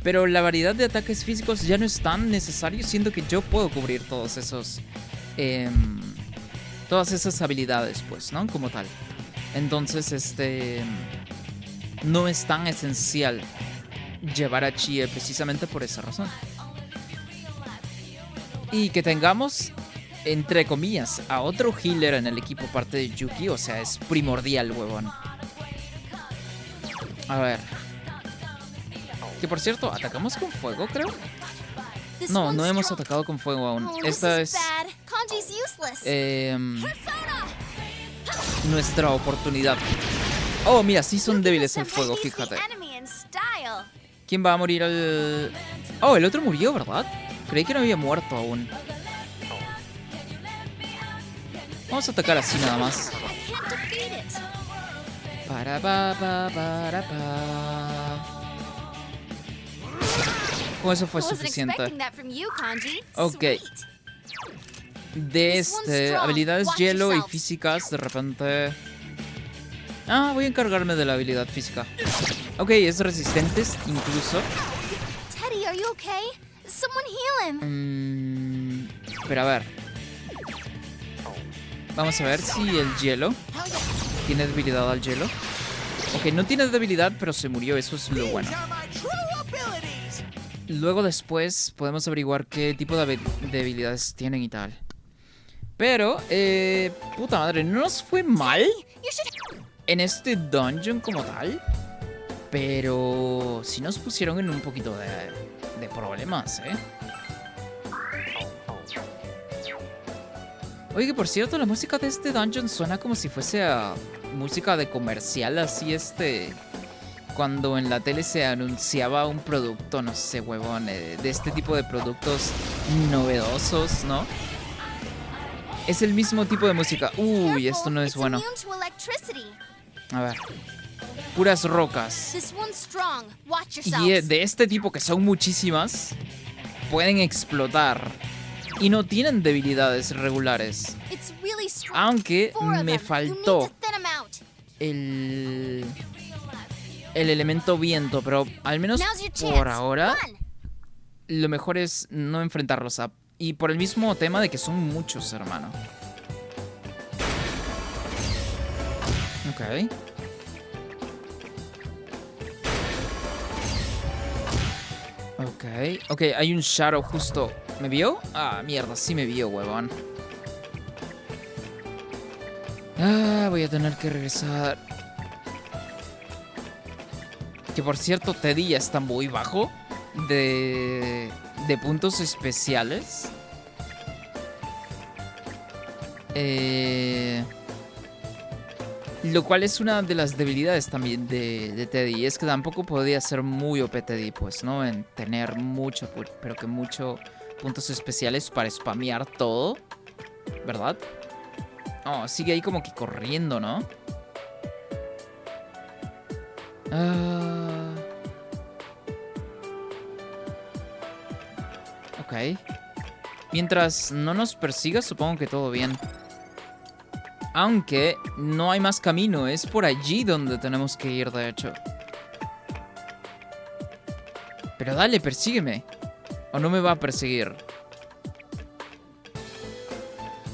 Pero la variedad de ataques físicos ya no es tan necesario, siendo que yo puedo cubrir todos esos... todas esas habilidades, pues, ¿no? Como tal. Entonces, no es tan esencial llevar a Chie precisamente por esa razón. Y que tengamos, entre comillas, a otro healer en el equipo parte de Yuki, o sea, es primordial, huevón. A ver. Que por cierto, ¿atacamos con fuego, creo? No, no hemos atacado con fuego aún. Esta es... nuestra oportunidad. Oh, mira, sí son débiles al fuego, fíjate. ¿Quién va a morir al...? Oh, el otro murió, ¿verdad? Creí que no había muerto aún. Vamos a atacar así nada más. Para pa. Con eso fue suficiente. Ok. De habilidades hielo y físicas, de repente... Ah, voy a encargarme de la habilidad física. Ok, es resistentes incluso.
Teddy, are you okay? Someone heal him.
Pero a ver. Vamos a ver si el hielo tiene debilidad al hielo. Ok, no tiene debilidad, pero se murió. Eso es lo bueno. Luego después podemos averiguar qué tipo de debilidades tienen y tal. Pero, puta madre, no nos fue mal en este dungeon como tal. Pero sí nos pusieron en un poquito de problemas, ¿eh? Oye, que por cierto, la música de este dungeon suena como si fuese música de comercial, así cuando en la tele se anunciaba un producto, no sé, huevón, de este tipo de productos novedosos, ¿no? Es el mismo tipo de música. Uy, esto no es bueno. A ver. Puras rocas. Y de este tipo, que son muchísimas, pueden explotar. Y no tienen debilidades regulares. Aunque me faltó el elemento viento, pero al menos por ahora lo mejor es no enfrentarlos a... Y por el mismo tema de que son muchos, hermano. Ok. Ok, hay un Shadow justo. ¿Me vio? Ah, mierda, sí me vio, huevón. Ah, voy a tener que regresar. Que por cierto, Teddy ya está muy bajo de puntos especiales. Lo cual es una de las debilidades también de Teddy. Es que tampoco podía ser muy OP Teddy, pues, ¿no? En tener mucho, pero que mucho puntos especiales para spamear todo. ¿Verdad? Oh, sigue ahí como que corriendo, ¿no? Ok. Mientras no nos persiga, supongo que todo bien. Aunque no hay más camino. Es por allí donde tenemos que ir, de hecho. Pero dale, persígueme. ¿O no me va a perseguir?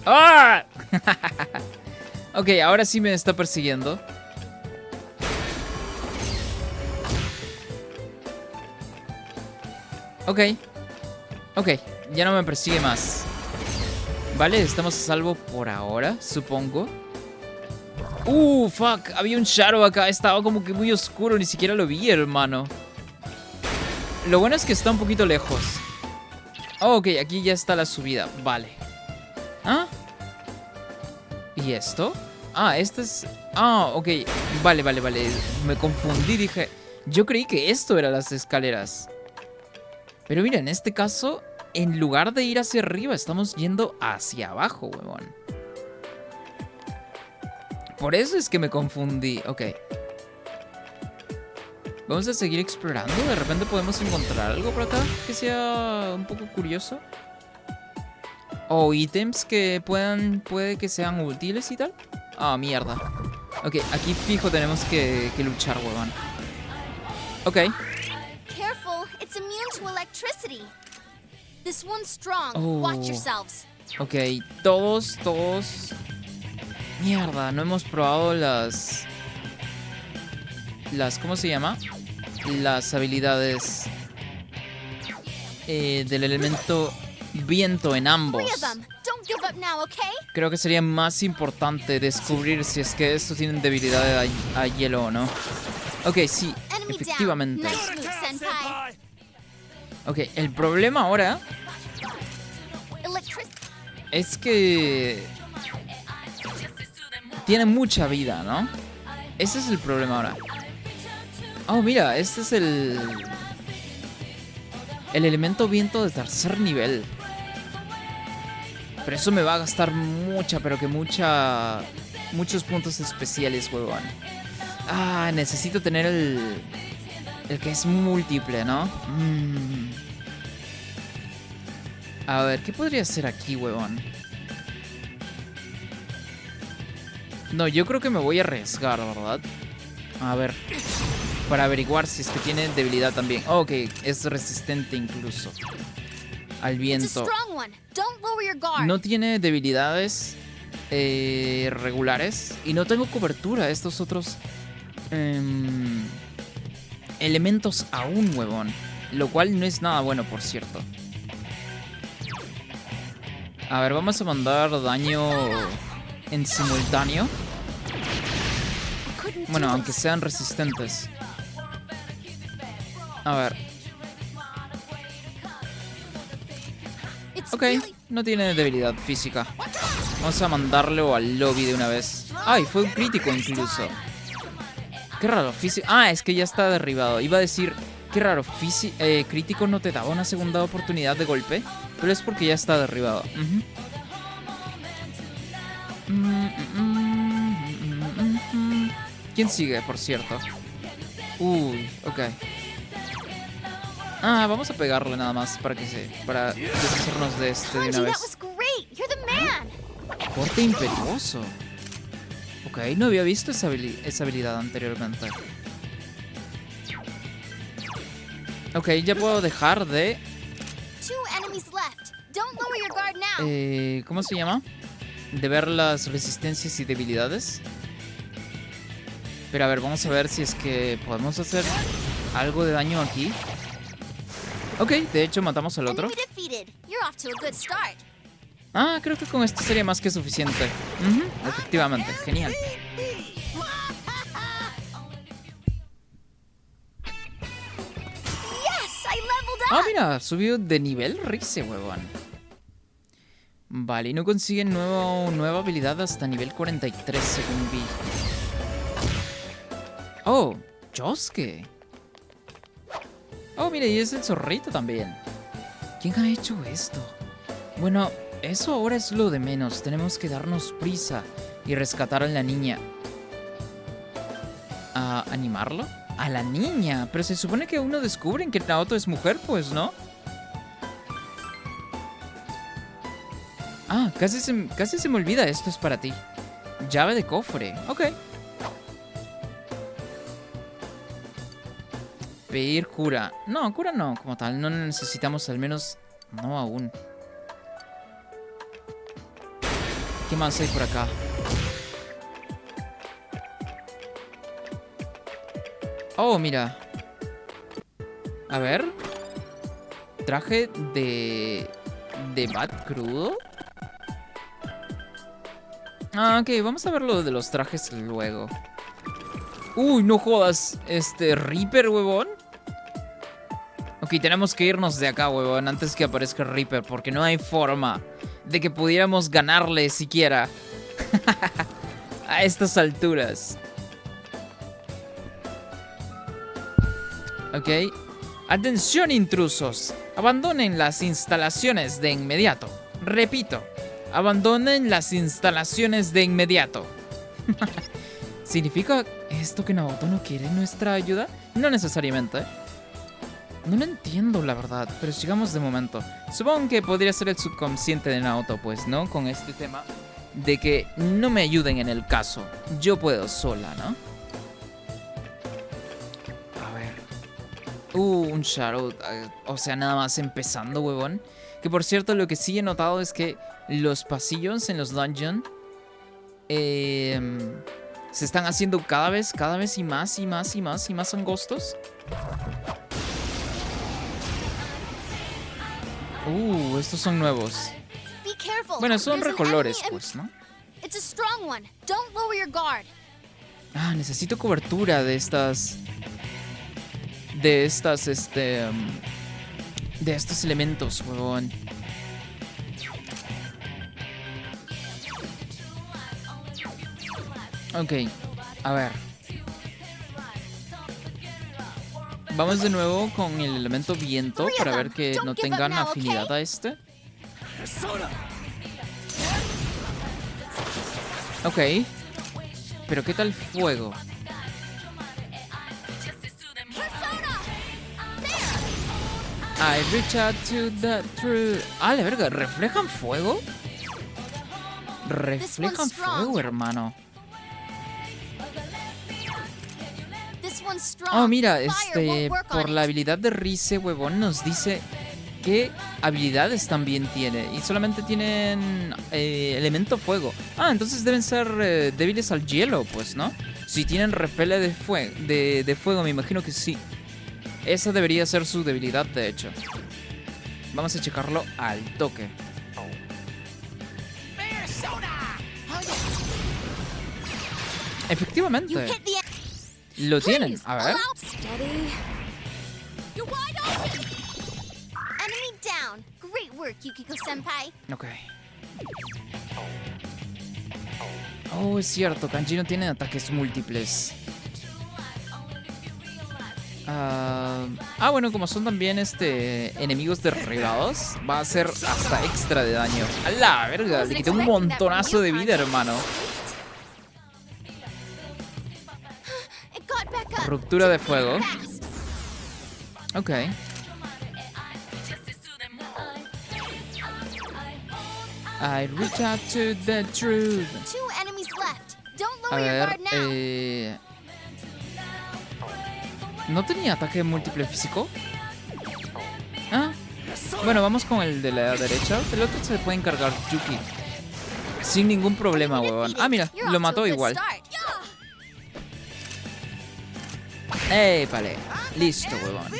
¡Ah! Ok, ahora sí me está persiguiendo. Ok. Ok, ya no me persigue más. Vale, estamos a salvo por ahora, supongo. Fuck, había un Shadow acá. Estaba como que muy oscuro, ni siquiera lo vi, hermano. Lo bueno es que está un poquito lejos. Oh, ok, aquí ya está la subida. Vale. ¿Ah? ¿Y esto? Ah, este es... Ah, ok. Vale. Me confundí, dije... Yo creí que esto eran las escaleras. Pero mira, en este caso, en lugar de ir hacia arriba, estamos yendo hacia abajo, huevón. Por eso es que me confundí. Ok. Vamos a seguir explorando. De repente podemos encontrar algo por acá que sea un poco curioso. O ítems que puede que sean útiles y tal. Ah, mierda. Ok, aquí fijo tenemos que luchar, huevón. Ok.
Careful, it's immune to electricity. This one's strong.
Oh.
Watch yourselves.
Ok, todos. Mierda, no hemos probado las... ¿Cómo se llama? Las habilidades del elemento viento en ambos.
Three of them. Don't give up now, okay?
Creo que sería más importante descubrir si es que estos tienen debilidad a hielo o no. Ok, sí,
Enemy
efectivamente.
down. Nice move, senpai.
Ok, el problema ahora
Electricity.
es que tiene mucha vida, ¿no? Ese es el problema ahora. Oh, mira, este es el elemento viento de tercer nivel. Pero eso me va a gastar muchos puntos especiales, huevón. Ah, necesito tener el que es múltiple, ¿no? A ver, ¿qué podría hacer aquí, huevón? No, yo creo que me voy a arriesgar, ¿verdad? A ver, para averiguar si es que tiene debilidad también. Oh, ok, es resistente incluso al
It's a
viento.
strong one. Don't lower your guard.
No tiene debilidades regulares y no tengo cobertura. Estos otros elementos aún, huevón. Lo cual no es nada bueno, por cierto. A ver, vamos a mandar daño en simultáneo.
Couldn't
Bueno,
do
aunque
it.
sean resistentes. A ver,
It's
ok,
really-
no tiene debilidad física. Vamos a mandarlo al lobby de una vez. Ay, fue un crítico incluso. Qué raro, físico. Ah, es que ya está derribado. Iba a decir, qué raro, crítico no te daba una segunda oportunidad de golpe. Pero es porque ya está derribado. Ujú. ¿Quién sigue, por cierto? Uy, ok. Ah, vamos a pegarle nada más para deshacernos de este de
Kanji,
una
that
vez.
was great. You're the man.
Corte imperioso. Ok, no había visto esa habilidad anteriormente. Ok, ya puedo dejar de...
Two enemies left. Don't lower your guard now.
¿Cómo se llama? De ver las resistencias y debilidades. Pero a ver, vamos a ver si es que podemos hacer algo de daño aquí. Ok, de hecho matamos al otro.
Enemy defeated. You're off to a good start.
Ah, creo que con esto sería más que suficiente. Ujú, efectivamente, genial.
Yes, I leveled up.
Ah, mira, subió de nivel Rixe, huevón. Vale, y no consigue nueva habilidad hasta nivel 43, según vi. Oh, Josuke. Oh, mira, y es el zorrito también. ¿Quién ha hecho esto? Bueno, eso ahora es lo de menos. Tenemos que darnos prisa y rescatar a la niña. ¿A animarlo? A la niña. Pero se supone que aún no descubren que Naoto es mujer, pues, ¿no? Ah, casi se me olvida. Esto es para ti. Llave de cofre. Ok. Pedir cura. No, cura no, como tal. No necesitamos, al menos no aún. ¿Qué más hay por acá? Oh, mira. A ver. Traje de bat crudo. Ah, ok, vamos a ver lo de los trajes luego. Uy, no jodas. Reaper, huevón. Ok, tenemos que irnos de acá, huevón, antes que aparezca Reaper, porque no hay forma de que pudiéramos ganarle siquiera a estas alturas. Ok. Atención, intrusos. Abandonen las instalaciones de inmediato. Repito, abandonen las instalaciones de inmediato. ¿Significa esto que Naoto no quiere nuestra ayuda? No necesariamente. No lo entiendo, la verdad, pero sigamos de momento. Supongo que podría ser el subconsciente de Naoto, pues, ¿no? Con este tema de que no me ayuden en el caso. Yo puedo sola, ¿no? A ver. Un Shadow. O sea, nada más empezando, huevón. Que por cierto, lo que sí he notado es que los pasillos en los dungeons se están haciendo cada vez y más angostos. Estos son nuevos.
Be careful.
Bueno, son
There's an
recolores,
enemy
pues, ¿no?
It's a strong one. Don't lower your guard.
Necesito cobertura de estas... De estos elementos, huevón. Ok, a ver. Vamos de nuevo con el elemento viento para ver que no tengan afinidad a este. Ok. Pero ¿qué tal fuego? I reach out to the truth. La verga, ¿reflejan fuego? Reflejan fuego, hermano. Mira, por la habilidad de Rise, huevón, nos dice qué habilidades también tiene. Y solamente tienen elemento fuego. Entonces deben ser débiles al hielo, pues, ¿no? Si tienen repele de fuego, me imagino que sí. Esa debería ser su debilidad, de hecho. Vamos a checarlo al toque. Efectivamente. Lo tienen. A ver.
Enemy down. Great work, Yukiko-senpai.
Ok. Es cierto. Kanji no tiene ataques múltiples. Bueno, como son también enemigos derribados, va a hacer hasta extra de daño. ¡A la verga! Le quité un montonazo de vida, hermano. Ruptura de fuego. Ok. I reach out to the truth. A ver, ¿no tenía ataque múltiple físico? Bueno, vamos con el de la derecha. El otro se puede encargar Yuki sin ningún problema, huevón. Mira, lo mató igual. Vale. Listo, huevón.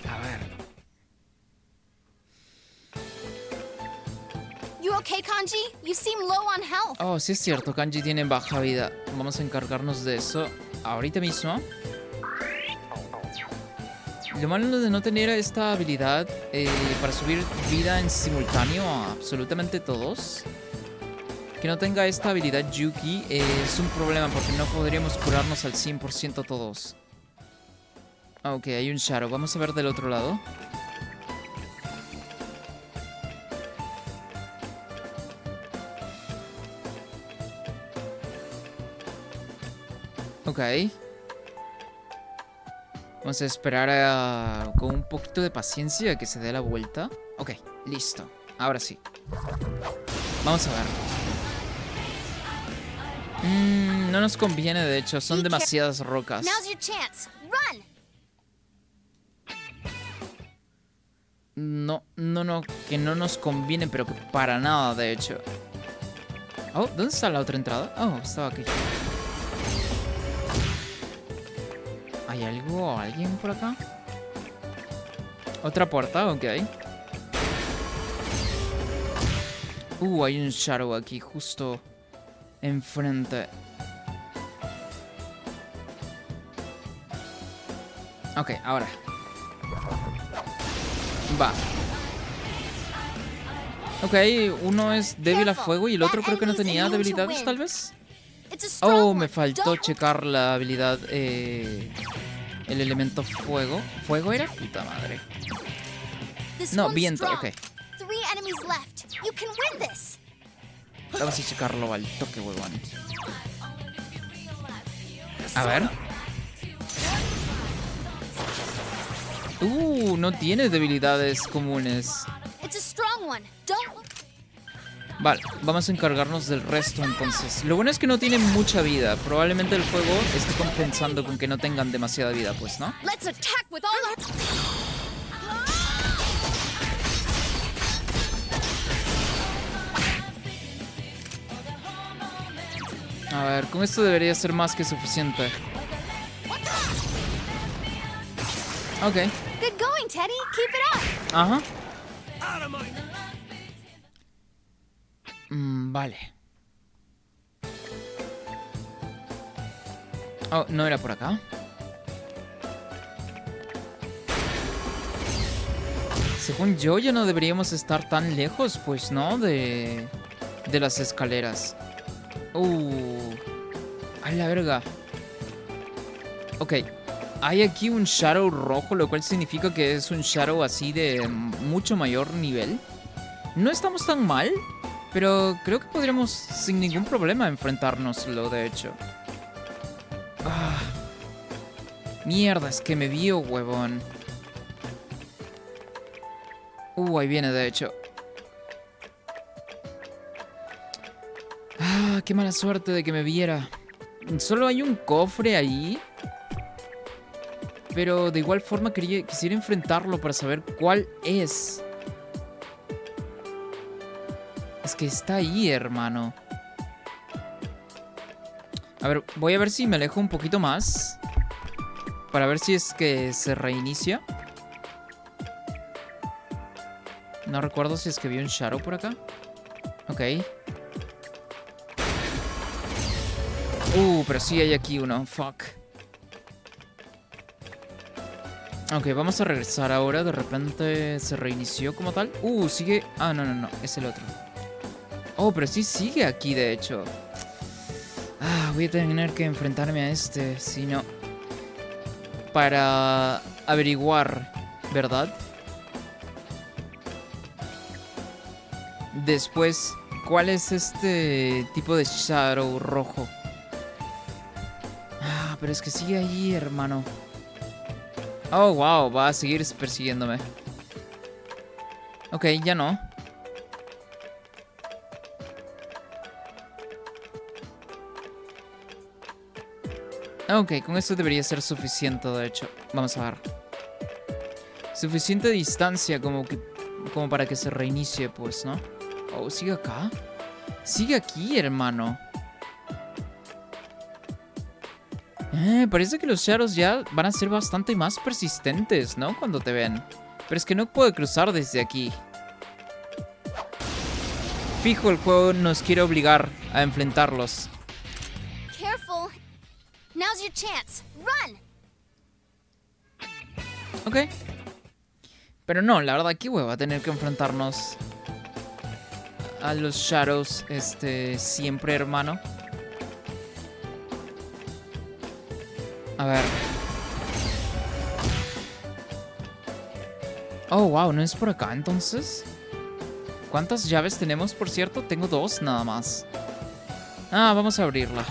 A ver.
You okay, Kanji? You seem low on health.
Sí es cierto, Kanji tiene baja vida. Vamos a encargarnos de eso ahorita mismo. Lo malo de no tener esta habilidad para subir vida en simultáneo a absolutamente todos. Que no tenga esta habilidad Yuki es un problema porque no podríamos curarnos al 100% todos. Ok, hay un Shadow. Vamos a ver del otro lado. Ok. Vamos a esperar con un poquito de paciencia a que se dé la vuelta. Ok, listo. Ahora sí. Vamos a ver. No nos conviene, de hecho. Son demasiadas rocas. No, que no nos conviene, pero que para nada, de hecho. ¿Dónde está la otra entrada? Estaba aquí. ¿Hay algo o alguien por acá? Otra puerta, ok. Hay un Shadow aquí, justo enfrente. Ok, ahora. Va. Ok, uno es débil a fuego y el otro creo que no tenía debilidades, tal vez. Me faltó checar la habilidad, el elemento fuego. ¿Fuego era? Puta madre. No, viento, ok.
enemies left. You can win this.
Vamos a checarlo al toque, huevón. A ver. No tiene debilidades comunes.
It's a strong one. Don't.
Vale, vamos a encargarnos del resto entonces. Lo bueno es que no tienen mucha vida. Probablemente el juego esté compensando con que no tengan demasiada vida, pues, ¿no?
Let's attack with all our.
A ver, con esto debería ser más que suficiente. Ok.
Good going, Teddy. Keep it up.
Ajá. Vale. Oh, no era por acá. Según yo, ya no deberíamos estar tan lejos, pues, ¿no? De las escaleras. A la verga. Ok. Hay aquí un Shadow rojo, lo cual significa que es un Shadow así de mucho mayor nivel. No estamos tan mal, pero creo que podríamos sin ningún problema enfrentárnoslo, de hecho. Mierda, es que me vio, huevón. Ahí viene, de hecho. Qué mala suerte de que me viera. Solo hay un cofre ahí. Pero de igual forma quisiera enfrentarlo para saber cuál es. Es que está ahí, hermano. A ver, voy a ver si me alejo un poquito más. Para ver si es que se reinicia. No recuerdo si es que vi un Shadow por acá. Ok. Pero sí hay aquí uno. Fuck. Ok, vamos a regresar ahora. De repente se reinició como tal. Sigue... no. Es el otro. Pero sí sigue aquí, de hecho. Voy a tener que enfrentarme a este. Si no... Para averiguar, ¿verdad? Después, ¿cuál es este tipo de Shadow rojo? Pero es que sigue ahí, hermano. Wow, va a seguir persiguiéndome. Ok, ya no. Ok, con esto debería ser suficiente, de hecho. Vamos a ver. Suficiente distancia como para que se reinicie, pues, ¿no? ¿Sigue acá? Sigue aquí, hermano. Parece que los Shadows ya van a ser bastante más persistentes, ¿no? Cuando te ven. Pero es que no puedo cruzar desde aquí. Fijo, el juego nos quiere obligar a enfrentarlos.
Careful. Now's your chance. Run.
Ok. Pero no, la verdad, qué hueva tener que enfrentarnos a los Shadows, siempre, hermano. A ver. Wow, ¿no es por acá entonces? ¿Cuántas llaves tenemos, por cierto? Tengo 2 nada más. Vamos a abrirla.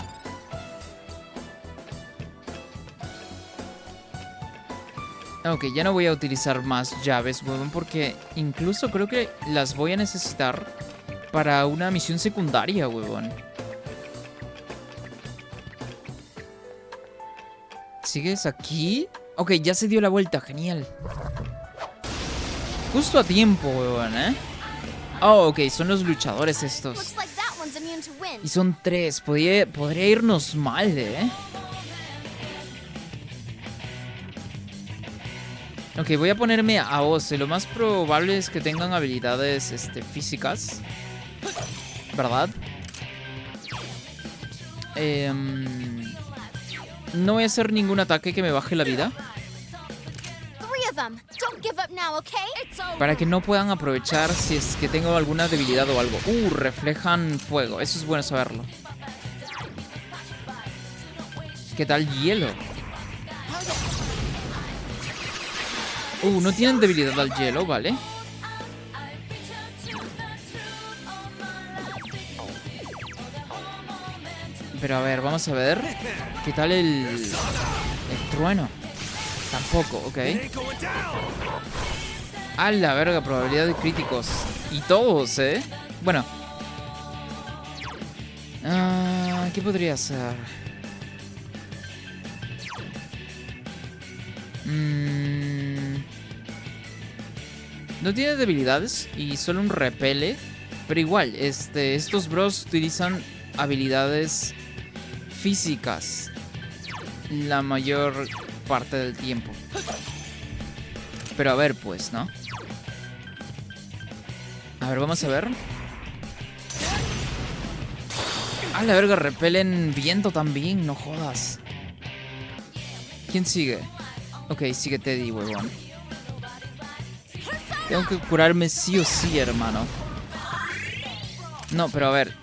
Ok, ya no voy a utilizar más llaves, huevón, porque incluso creo que las voy a necesitar para una misión secundaria, huevón. ¿Sigues aquí? Ok, ya se dio la vuelta, genial. Justo a tiempo, huevón, ¿eh? Ok, son los luchadores estos.
Looks like that one's immune to wind.
Y son 3, podría irnos mal, ¿eh? Ok, voy a ponerme a Ose. Lo más probable es que tengan habilidades físicas, ¿verdad? No voy a hacer ningún ataque que me baje la vida,
3 of them. Don't give up now, okay? It's over.
para que no puedan aprovechar si es que tengo alguna debilidad o algo. Reflejan fuego. Eso es bueno saberlo. ¿Qué tal hielo? No tienen debilidad al hielo, ¿vale? Pero a ver, vamos a ver. ¿Qué tal el trueno? Tampoco, ok. A la verga, probabilidad de críticos. Y todos, ¿eh? Bueno. ¿Qué podría ser? No tiene debilidades y solo un repele. Pero igual, estos bros utilizan habilidades físicas la mayor parte del tiempo. Pero a ver, pues, ¿no? A ver, vamos a ver. A la verga, repelen viento también, no jodas. ¿Quién sigue? Ok, sigue Teddy, huevón. Tengo que curarme sí o sí, hermano. No, pero a ver.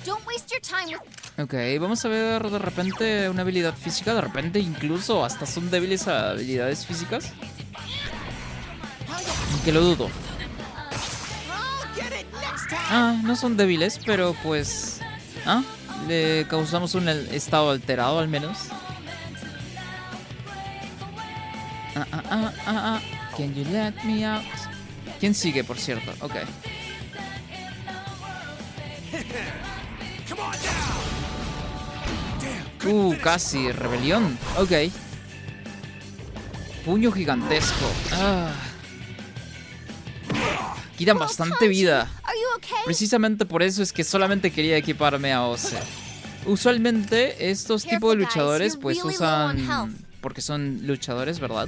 Don't waste your time with...
Ok, vamos a ver de repente una habilidad física. De repente incluso hasta son débiles a habilidades físicas. Que lo dudo. No son débiles, pero pues... le causamos un estado alterado al menos. Can you let me out? ¿Quién sigue, por cierto? Ok. Casi. Rebelión. Ok. Puño gigantesco. Quitan bastante vida.
Are you okay?
Precisamente por eso es que solamente quería equiparme a Ose. Usualmente estos tipos de luchadores pues usan... Porque son luchadores, ¿verdad?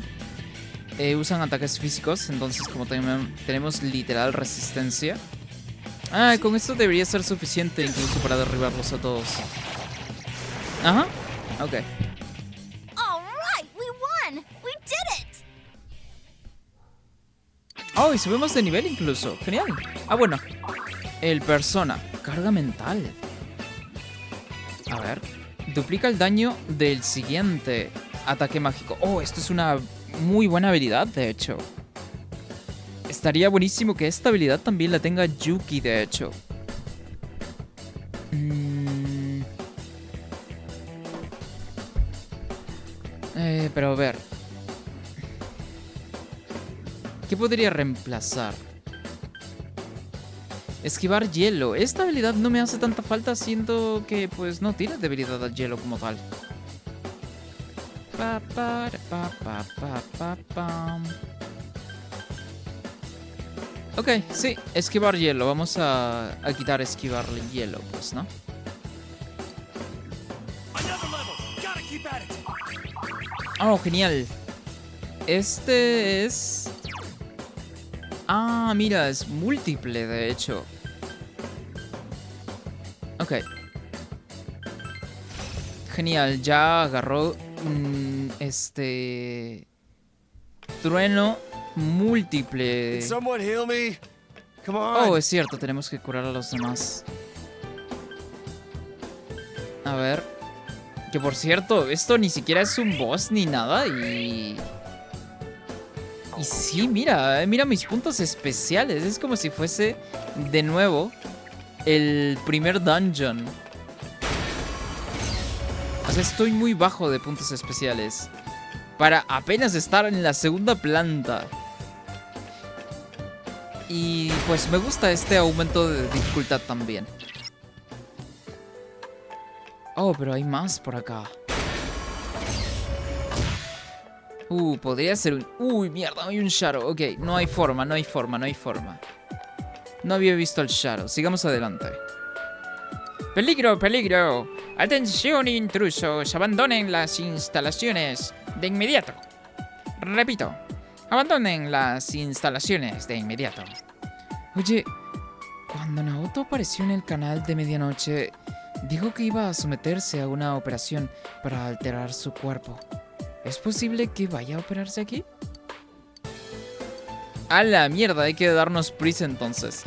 Usan ataques físicos. Entonces como tenemos literal resistencia. Con esto debería ser suficiente incluso para derribarlos a todos. Ajá. Ok.
All right, we won. We did it.
Y subimos de nivel incluso. Genial. Bueno. El persona. Carga mental. A ver. Duplica el daño del siguiente ataque mágico. Esto es una muy buena habilidad, de hecho. Estaría buenísimo que esta habilidad también la tenga Yuki, de hecho. Pero a ver. ¿Qué podría reemplazar? Esquivar hielo. Esta habilidad no me hace tanta falta, siendo que pues no tiene debilidad al hielo como tal. Ok, sí, esquivar hielo. Vamos a quitar esquivar el hielo, pues, ¿no? Genial. Este es... mira, es múltiple, de hecho. Ok. Genial, ya agarró trueno múltiple. Es cierto, tenemos que curar a los demás. A ver. Que por cierto, esto ni siquiera es un boss ni nada y sí, mira mis puntos especiales. Es como si fuese de nuevo el primer dungeon. O sea, estoy muy bajo de puntos especiales para apenas estar en la segunda planta. Y pues me gusta este aumento de dificultad también. Pero hay más por acá. Podría ser un... mierda, hay un Shadow. Ok, no hay forma. No había visto al Shadow. Sigamos adelante. ¡Peligro, peligro! ¡Atención, intrusos! ¡Abandonen las instalaciones de inmediato! Repito, abandonen las instalaciones de inmediato. Oye, cuando Naoto apareció en el canal de medianoche, dijo que iba a someterse a una operación para alterar su cuerpo. ¿Es posible que vaya a operarse aquí? ¡A la mierda! Hay que darnos prisa entonces.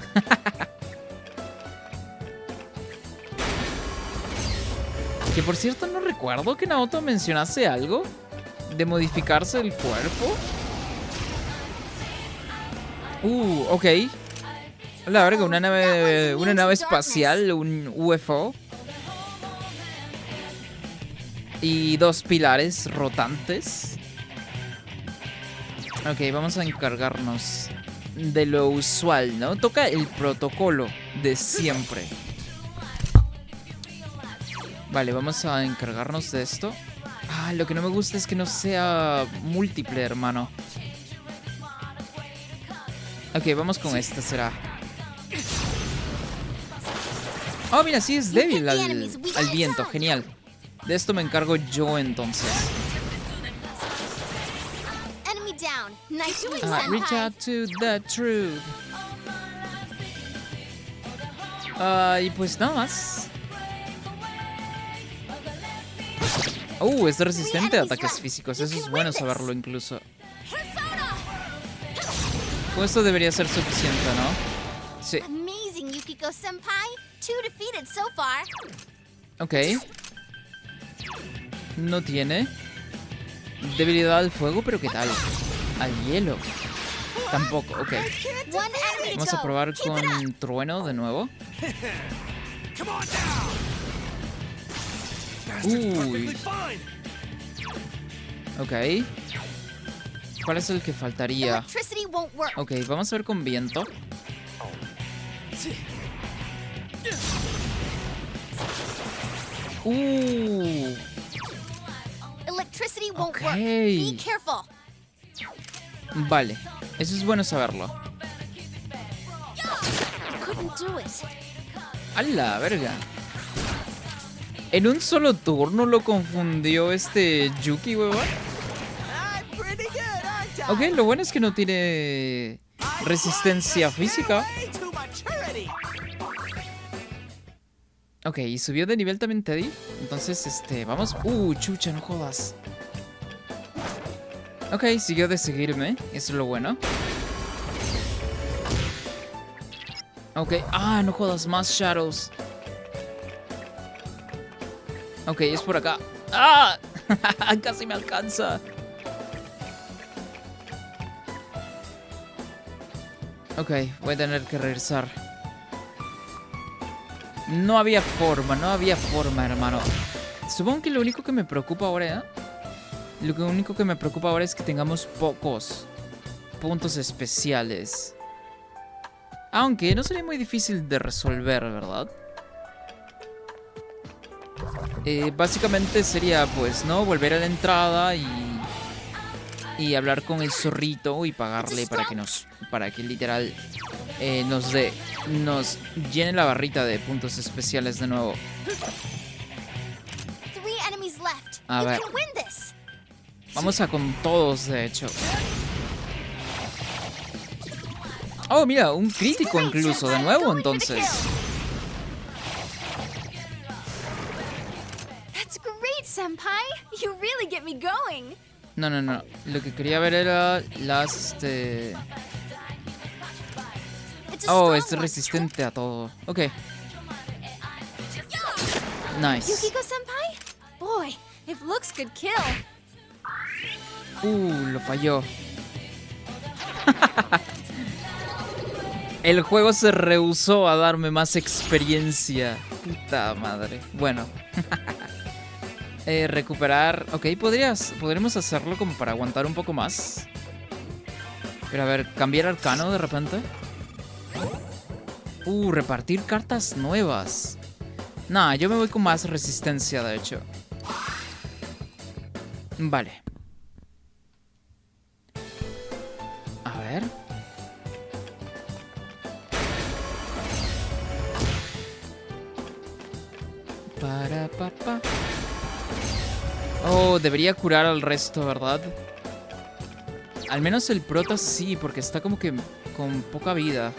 Que por cierto no recuerdo que Naoto mencionase algo de modificarse el cuerpo. Ok. La verga, una nave espacial, un UFO. Y 2 pilares rotantes. Ok, vamos a encargarnos de lo usual, ¿no? Toca el protocolo de siempre. Vale, vamos a encargarnos de esto. Ah, lo que no me gusta es que no sea múltiple, hermano. Ok, vamos con esta, será. Oh, mira, sí es débil al viento, genial. De esto me encargo yo entonces.
Enemy down. Nice doing,
Reach
Senpai.
out to the truth. Y pues nada más. Es resistente a ataques físicos. Eso es bueno saberlo incluso. Con esto debería ser suficiente, ¿no? Sí.
Amazing, Yukiko Senpai. 2 defeated so far.
Ok. No tiene debilidad al fuego, pero ¿qué tal? Al hielo. Tampoco, ok.
1 enemy to
Vamos a
go.
probar
Keep it up.
con trueno de nuevo. Uy. Ok. ¿Cuál es el que faltaría?
Electricity won't work.
Ok, vamos a ver con viento.
Electricity won't
Ok.
work. Be careful.
Vale, eso es bueno saberlo.
Couldn't do it.
¡A la verga! En un solo turno lo confundió este Yuki, huevón. Ok, lo bueno es que no tiene resistencia física. Ok, y subió de nivel también Teddy. Entonces, vamos. Chucha, no jodas. Ok, siguió de seguirme. Eso es lo bueno. Ok, no jodas, más Shadows. Ok, es por acá. ¡Ah! Casi me alcanza. Ok, voy a tener que regresar. No había forma, hermano. Supongo que lo único que me preocupa ahora, es que tengamos pocos puntos especiales. Aunque no sería muy difícil de resolver, ¿verdad? Básicamente sería, pues, ¿no? Volver a la entrada y hablar con el zorrito y pagarle para que literal nos llene la barrita de puntos especiales de nuevo.
3 enemies left.
A
You
ver.
can win this.
Vamos a con todos, de hecho. Oh, mira, un crítico incluso, de nuevo, entonces.
That's great, Senpai. You really get me going.
No. Lo que quería ver era las,
It's a
Oh,
strong
es
one.
resistente a todo. Ok. Nice.
Yukiko Senpai? Boy, if looks could kill.
Lo falló. El juego se rehusó a darme más experiencia. Puta madre. Bueno. Recuperar. Ok, podríamos hacerlo como para aguantar un poco más. Pero a ver, cambiar arcano de repente. Repartir cartas nuevas. Nah, yo me voy con más resistencia, de hecho. Vale. A ver. Para papá. Debería curar al resto, ¿verdad? Al menos el prota sí, porque está como que con poca vida.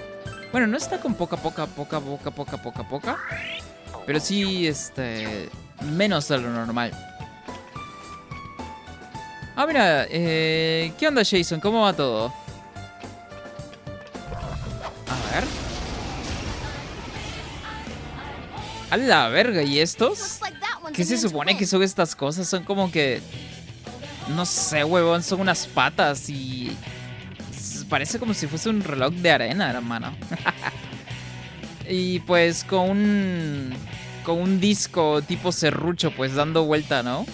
Bueno, no está con poca. Pero sí, menos de lo normal. Mira, ¿qué onda, Jason? ¿Cómo va todo? A ver. A la verga, ¿y estos?
Looks like that one's
¿Qué se
immune to
supone que
wind.
son estas cosas? Son como que... No sé, huevón, son unas patas y... Parece como si fuese un reloj de arena, hermano. Y pues con un disco tipo serrucho, pues dando vuelta, ¿no?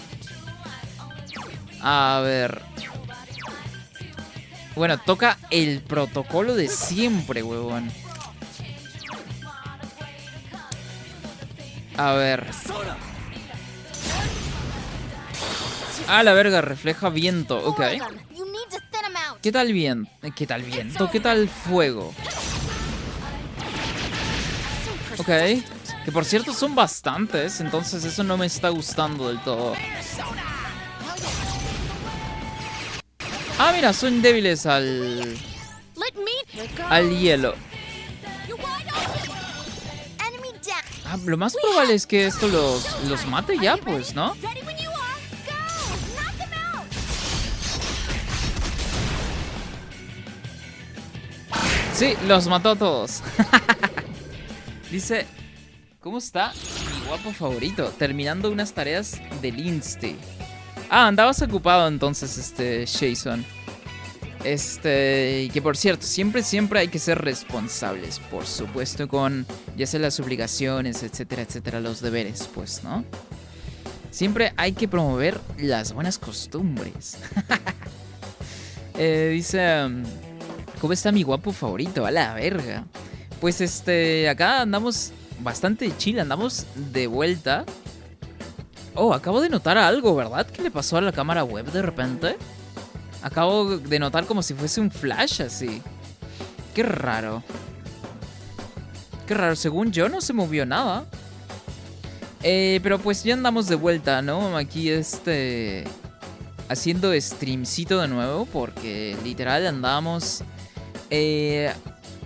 A ver. Bueno, toca el protocolo de siempre, huevón. A ver. A la verga, refleja viento. Ok.
Four of them. You need to thin 'em out.
¿Qué tal viento? ¿Qué tal viento? ¿Qué tal fuego? Ok. Que por cierto son bastantes, entonces eso no me está gustando del todo. Ah, mira, son débiles al
Let me.
hielo.
You're wide open. Enemy down.
Ah, lo más probable es que esto los mate ya, pues, ¿no?
Ready when you are. Go. Knock them out.
Sí, los mató a todos. Dice, ¿cómo está mi guapo favorito? Terminando unas tareas del Insti. Ah, andabas ocupado entonces, Jason. Que por cierto, siempre hay que ser responsables, por supuesto, con ya sea las obligaciones, etcétera, etcétera, los deberes, pues, ¿no? Siempre hay que promover las buenas costumbres. Dice, ¿cómo está mi guapo favorito? A la verga. Pues acá andamos bastante chill, andamos de vuelta. Oh, acabo de notar algo, ¿verdad? ¿Qué le pasó a la cámara web de repente? Acabo de notar como si fuese un flash así. Qué raro. Qué raro, según yo no se movió nada. Pero pues ya andamos de vuelta, ¿no? Aquí haciendo streamcito de nuevo porque literal andábamos... de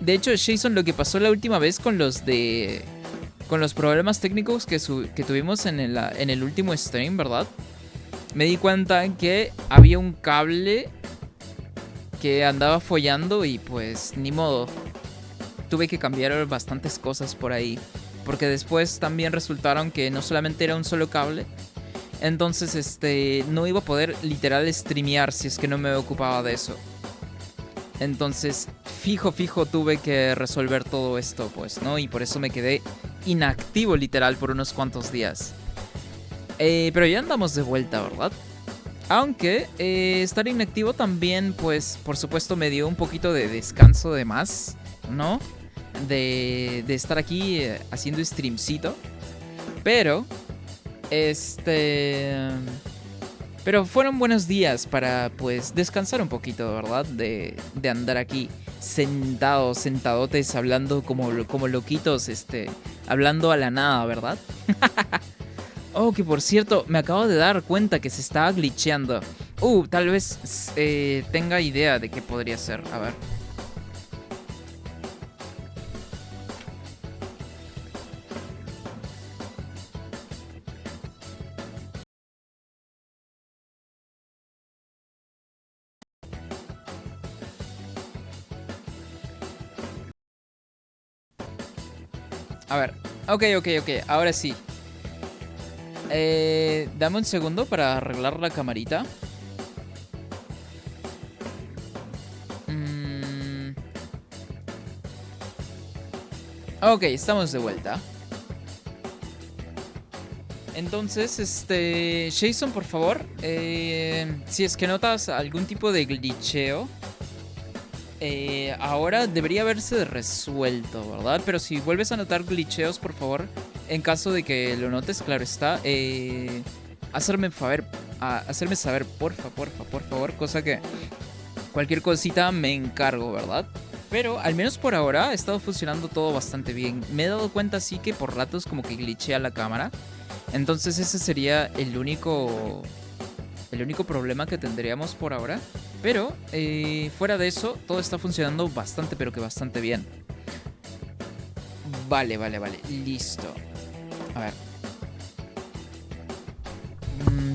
hecho, Jason, lo que pasó la última vez con los problemas técnicos que tuvimos en el último stream, ¿verdad? Me di cuenta que había un cable que andaba follando y pues ni modo. Tuve que cambiar bastantes cosas por ahí. Porque después también resultaron que no solamente era un solo cable. Entonces, no iba a poder literal streamear si es que no me ocupaba de eso. Entonces, fijo tuve que resolver todo esto, pues, ¿no? Y por eso me quedé inactivo literal por unos cuantos días. Pero ya andamos de vuelta, ¿verdad? Aunque estar inactivo también, pues, por supuesto me dio un poquito de descanso de más, ¿no? De estar aquí haciendo streamcito. Pero, pero fueron buenos días para, pues, descansar un poquito, ¿verdad? De andar aquí sentadotes, hablando como loquitos, hablando a la nada, ¿verdad? Oh, que por cierto, me acabo de dar cuenta que se estaba glitcheando. Tal vez tenga idea de qué podría ser. A ver. A ver. Ok. Ahora sí. Dame un segundo para arreglar la camarita. Ok, estamos de vuelta. Entonces, Jason, por favor, si es que notas algún tipo de glitcheo, ahora debería haberse resuelto, ¿verdad? Pero si vuelves a notar glitcheos, por favor, en caso de que lo notes, claro está, hacerme saber, por favor, cosa que cualquier cosita me encargo, ¿verdad? Pero al menos por ahora ha estado funcionando todo bastante bien. Me he dado cuenta sí que por ratos como que glitchea la cámara. Entonces ese sería el único problema que tendríamos por ahora. Pero fuera de eso, todo está funcionando bastante, pero que bastante bien. Vale, listo. A ver.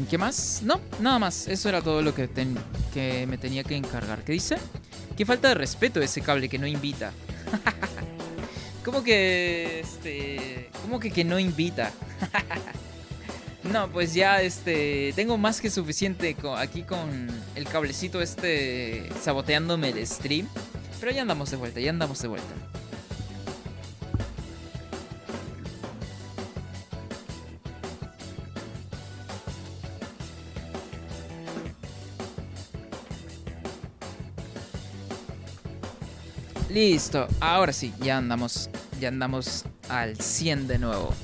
¿Qué más? No, nada más. Eso era todo lo que me tenía que encargar. ¿Qué dice? Qué falta de respeto ese cable que no invita. ¿Cómo que que no invita? No, pues ya tengo más que suficiente aquí con el cablecito saboteándome el stream. Pero ya andamos de vuelta. Listo, ahora sí, ya andamos al 100 de nuevo.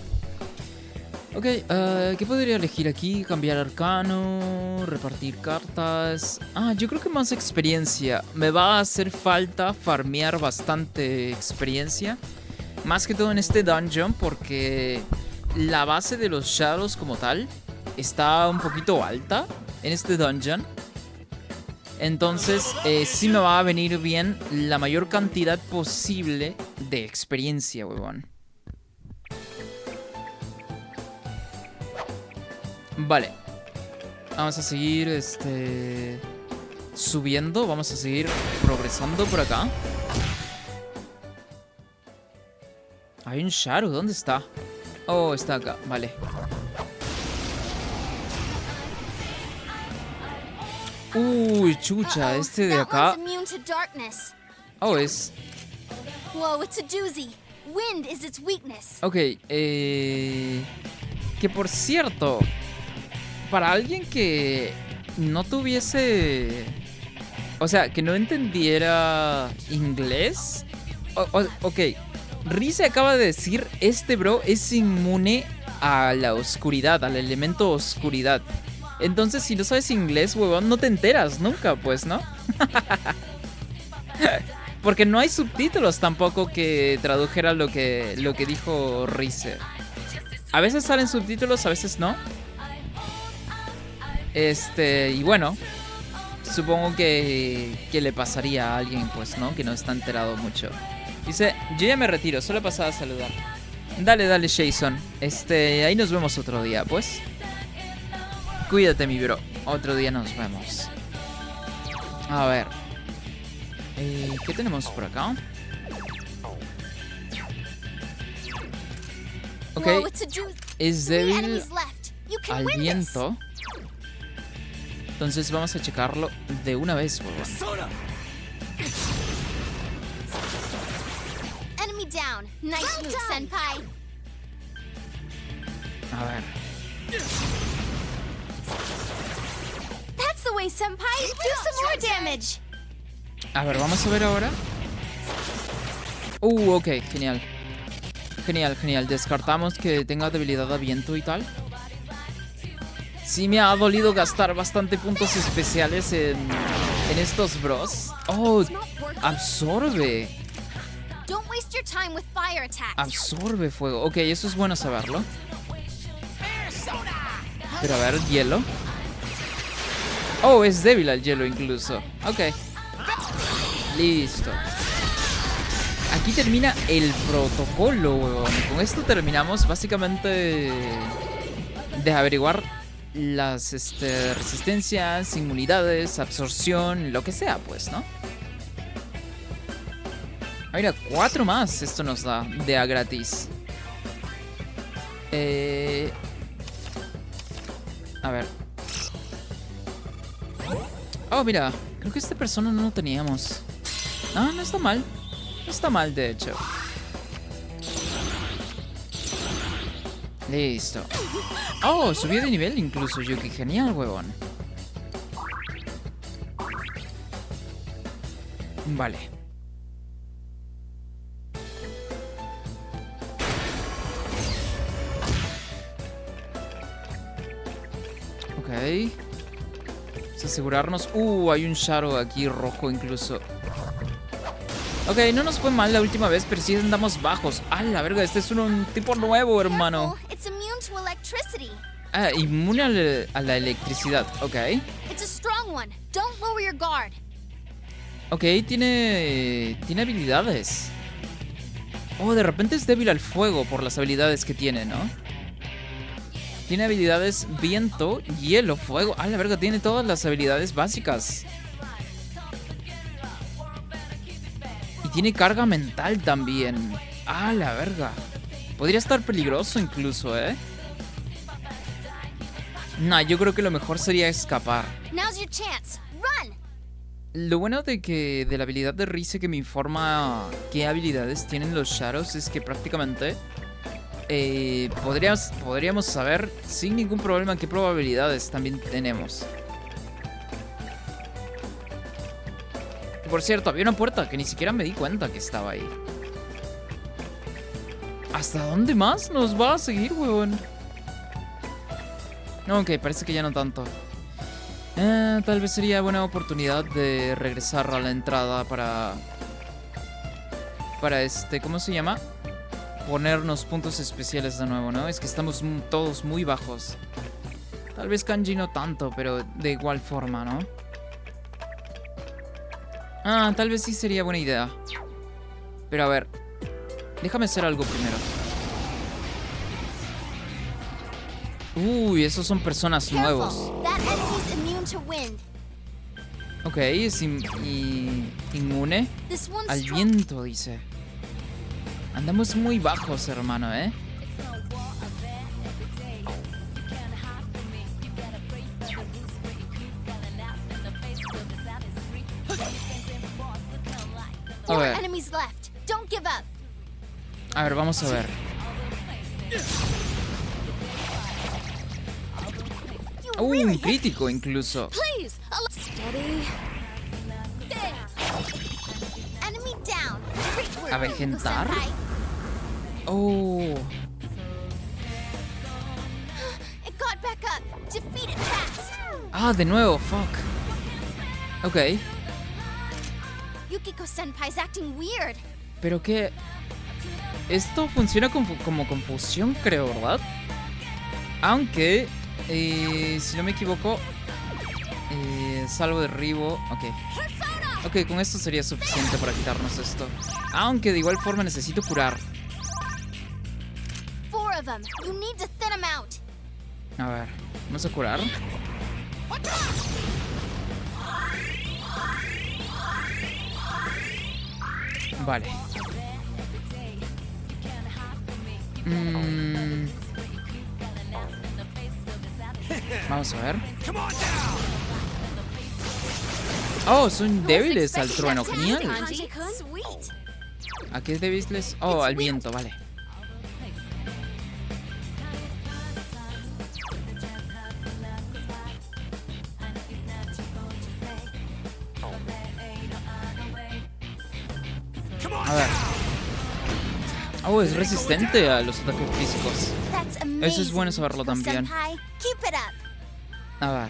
Ok, ¿qué podría elegir aquí? Cambiar arcano, repartir cartas. Ah, yo creo que más experiencia. Me va a hacer falta farmear bastante experiencia. Más que todo en este dungeon, porque la base de los Shadows como tal está un poquito alta en este dungeon. Entonces, sí me va a venir bien la mayor cantidad posible de experiencia, huevón. Vale. Vamos a seguir, subiendo. Vamos a seguir progresando por acá. Hay un Shadow, ¿dónde está? Oh, está acá, vale. Uy, chucha, este de
That
acá.
one's immune to darkness.
Oh, es...
Whoa, it's a doozy. Wind is its weakness.
Ok, que por cierto, para alguien que no tuviese... O sea, que no entendiera inglés... Ok, Rize acaba de decir, este bro es inmune a la oscuridad, al elemento oscuridad. Entonces, si no sabes inglés, huevón, no te enteras nunca, pues, ¿no? Porque no hay subtítulos tampoco que tradujera lo que dijo Rize. A veces salen subtítulos, a veces no. Y bueno, supongo que le pasaría a alguien, pues, ¿no? Que no está enterado mucho. Dice, yo ya me retiro, solo pasaba a saludar. Dale, Jason. Ahí nos vemos otro día, pues. Cuídate, mi bro. Otro día nos vemos. A ver. ¿Qué tenemos por acá? Ok.
Whoa, it's a doozy.
Es
3
débil
enemies left. You can
al
win this.
viento. Entonces vamos a checarlo de una vez, huevón.
Enemy down. Nice move, senpai.
A ver.
That's the way, senpai. Do some more damage.
A ver, vamos a ver ahora. Ok, genial. Genial. Descartamos que tenga debilidad a viento y tal. Sí me ha dolido gastar bastante puntos especiales en estos bros. Oh, absorbe.
Don't waste your time with fire attacks.
Absorbe fuego. Ok, eso es bueno saberlo. Pero a ver, hielo. Oh, es débil al hielo incluso. Ok. Listo. Aquí termina el protocolo, huevón. Con esto terminamos básicamente de averiguar las resistencias, inmunidades, absorción, lo que sea, pues, ¿no? Mira, 4 más esto nos da de a gratis. A ver. Oh, mira. Creo que esta persona no lo teníamos. No está mal. No está mal, de hecho. Listo. Oh, subió de nivel incluso, Yuki. Genial, huevón. Vale. Ok. Vamos a asegurarnos. Hay un Shadow aquí rojo incluso. Ok, no nos fue mal la última vez, pero sí andamos bajos. ¡Ah, la verga! Este es un tipo nuevo, hermano.
Careful, it's immune to electricity.
Ah, inmune a la electricidad. Ok.
It's a strong one. Don't lower your guard.
Ok, tiene habilidades. Oh, de repente es débil al fuego por las habilidades que tiene, ¿no? Tiene habilidades viento, hielo, fuego. ¡Ah, la verga! Tiene todas las habilidades básicas. Y tiene carga mental también. ¡Ah, la verga! Podría estar peligroso incluso, ¿eh? Nah, yo creo que lo mejor sería escapar.
Now's your chance. Run.
Lo bueno de la habilidad de Rize que me informa qué habilidades tienen los Shadows es que prácticamente podríamos saber sin ningún problema qué probabilidades también tenemos. por cierto, había una puerta que ni siquiera me di cuenta que estaba ahí. ¿Hasta dónde más nos va a seguir, huevón? Ok, parece que ya no tanto. Tal vez sería buena oportunidad de regresar a la entrada para ¿cómo se llama? Ponernos puntos especiales de nuevo, ¿no? Es que estamos todos muy bajos. Tal vez Kanji no tanto, pero de igual forma, ¿no? Tal vez sí sería buena idea. Pero a ver, déjame hacer algo primero. Uy, esos son personas nuevos.
Careful. That enemy's immune to wind.
Ok, es inmune
This one's
al
strong.
viento, dice. Andamos muy bajos, hermano, ¿eh? A
4
ver,
enemies left. Don't give up.
vamos a ver.
You
Un
really hit.
crítico incluso.
Please. Steady. There. Enemy down. Great work,
¿Avejentar?
Senpai.
Oh,
It got back up. Defeat it fast.
de nuevo, fuck. Ok,
Yukiko Senpai's acting weird.
pero que... Esto funciona como confusión, creo, ¿verdad? Aunque, si no me equivoco, salvo derribo... Ok. Ok, con esto sería suficiente para quitarnos esto. Aunque de igual forma necesito curar.
4 of them. You need to thin them out.
A ver, vamos a curar. Vale. Vamos a ver. Oh, son débiles al trueno. Genial.
Kanji-kun? Sweet.
¿A qué débiles? Oh, al viento, vale. A ver. Oh, es resistente a los ataques físicos.
That's amazing.
Eso es bueno saberlo
Yukiko
también.
Senpai. Keep it up.
A ver.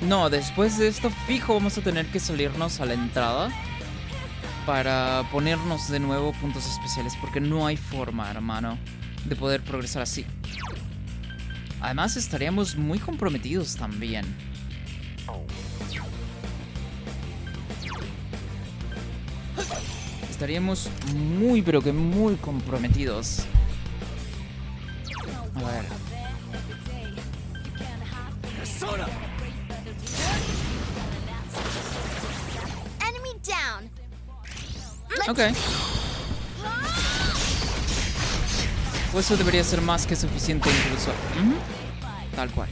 No, después de esto fijo vamos a tener que salirnos a la entrada para ponernos de nuevo puntos especiales, porque no hay forma, hermano, de poder progresar así. Además estaríamos muy comprometidos también. Estaríamos muy, pero que muy comprometidos. A ver.
Enemy down.
Ok. Pues eso debería ser más que suficiente incluso. Ujú. Tal cual.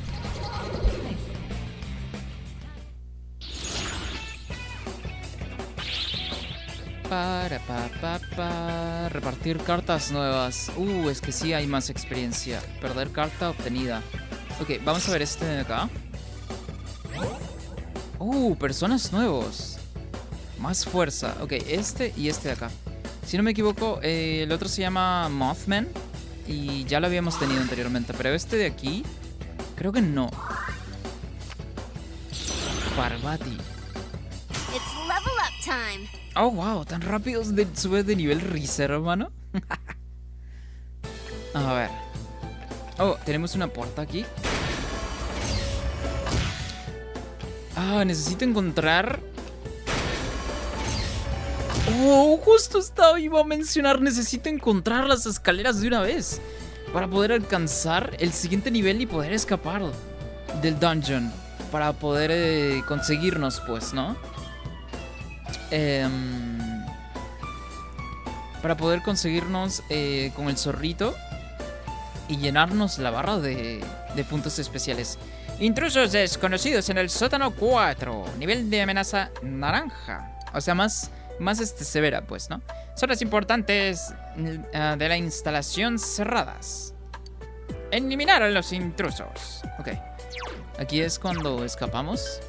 Repartir cartas nuevas. Es que sí hay más experiencia. Perder carta obtenida. Ok, vamos a ver este de acá. Personas nuevos. Más fuerza. Ok, este y este de acá. Si no me equivoco, el otro se llama Mothman. Y ya lo habíamos tenido anteriormente. Pero este de aquí, creo que no. Parvati.
It's level up time.
Oh, wow, tan rápido sube de nivel Rizer, hermano. A ver. Tenemos una puerta aquí. Necesito encontrar... justo iba a mencionar, necesito encontrar las escaleras de una vez para poder alcanzar el siguiente nivel y poder escapar del dungeon. Para poder conseguirnos, pues, ¿no? Para poder conseguirnos con el zorrito y llenarnos la barra de puntos especiales. Intrusos desconocidos en el sótano 4. Nivel de amenaza naranja. O sea, más severa, pues, ¿no? Zonas importantes de la instalación cerradas. Eliminar a los intrusos. Ok. Aquí es cuando escapamos.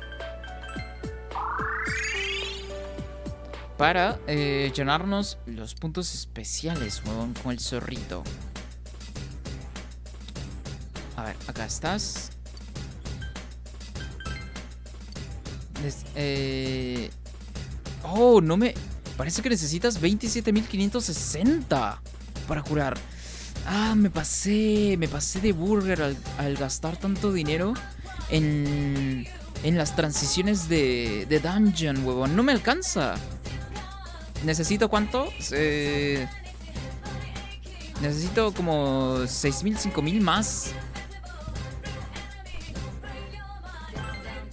Para llenarnos los puntos especiales, huevón, con el zorrito. A ver, acá estás. Oh, no me... Parece que necesitas 27.560 para curar. Ah, me pasé de burger al gastar tanto dinero en las transiciones de dungeon, huevón. No me alcanza. ¿Necesito cuánto? Necesito como 6.000, 5.000 más.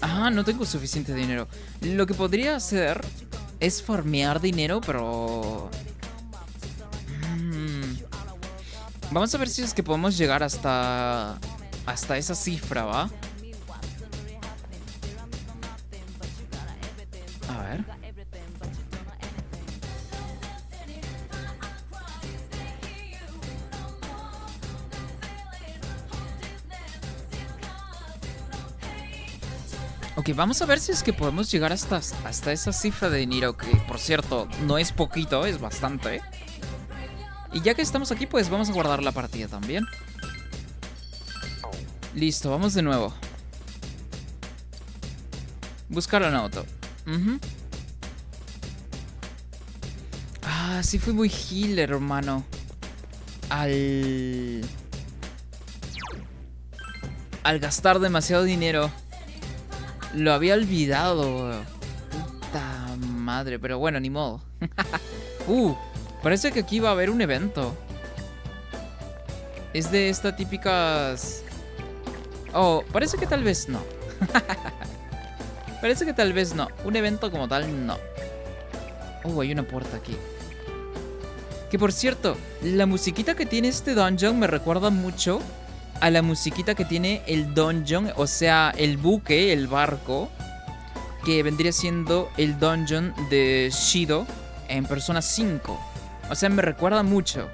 Ajá, no tengo suficiente dinero. Lo que podría hacer es farmear dinero, pero... Vamos a ver si es que podemos llegar hasta esa cifra, ¿va? A ver. Ok, vamos a ver si es que podemos llegar hasta esa cifra de dinero, que por cierto, no es poquito, es bastante. Y ya que estamos aquí, pues vamos a guardar la partida también. Listo, vamos de nuevo. Buscar un auto. Ah, sí fui muy healer, hermano. Al gastar demasiado dinero. Lo había olvidado. Puta madre, pero bueno, ni modo. Parece que aquí va a haber un evento. Es de estas típicas... Oh, parece que tal vez no. Parece que tal vez no. Un evento como tal, no. Hay una puerta aquí. Que por cierto, la musiquita que tiene este dungeon me recuerda mucho a la musiquita que tiene el dungeon, o sea, el buque, el barco, que vendría siendo el dungeon de Shido en Persona 5. O sea, me recuerda mucho.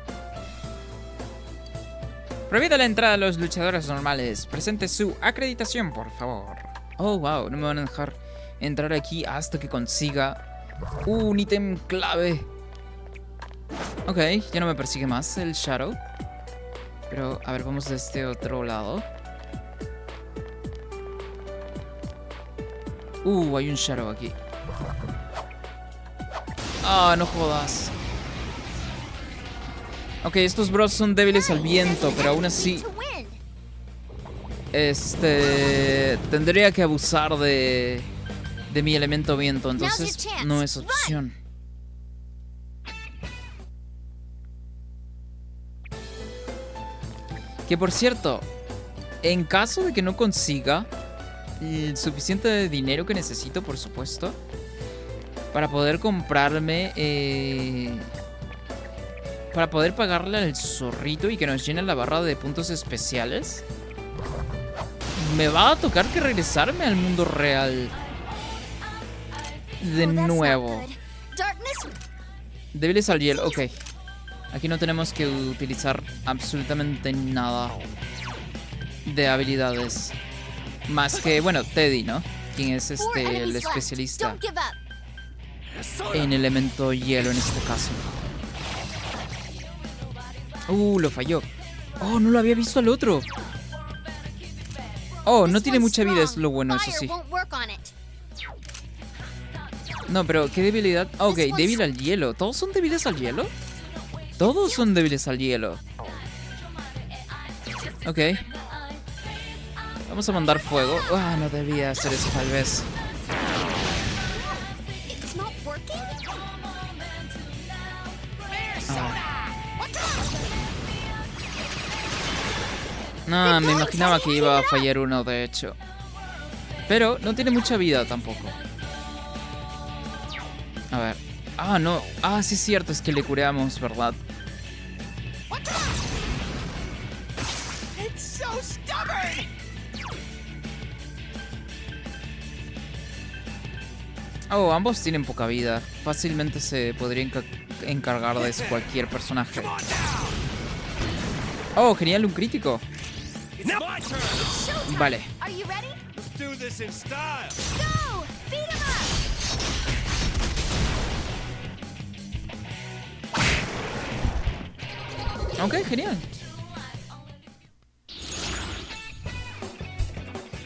Prohibida la entrada a los luchadores normales. Presente su acreditación, por favor. Oh, wow, no me van a dejar entrar aquí hasta que consiga un ítem clave. Ok, ya no me persigue más el Shadow. Pero, a ver, vamos de este otro lado. Hay un Shadow aquí. Ah, no jodas. Ok, estos bros son débiles al viento, pero aún así... Tendría que abusar de mi elemento viento, entonces no es opción. Que por cierto, en caso de que no consiga el suficiente dinero que necesito, por supuesto, para poder comprarme... para poder pagarle al zorrito y que nos llene la barra de puntos especiales, me va a tocar que regresarme al mundo real de nuevo. Débiles al hielo, ok. Aquí no tenemos que utilizar absolutamente nada de habilidades. Más que, bueno, Teddy, ¿no? Quien es el especialista en elemento hielo en este caso. Lo falló. Oh, no lo había visto al otro. Oh, no tiene mucha vida, es lo bueno, eso sí. No, pero qué debilidad. Ok, débil al hielo. ¿Todos son débiles al hielo? Todos son débiles al hielo. Ok. Vamos a mandar fuego. No debía hacer eso tal vez. No, me imaginaba que iba a fallar uno, de hecho. Pero no tiene mucha vida tampoco. A ver. No. Sí es cierto, es que le cureamos, ¿verdad? Ambos tienen poca vida. Fácilmente se podría encargar de eso cualquier personaje. Genial, un crítico.
Showtime.
Vale.
Are you ready?
Let's do this in style.
Go! Beat 'em up!
Ok, genial.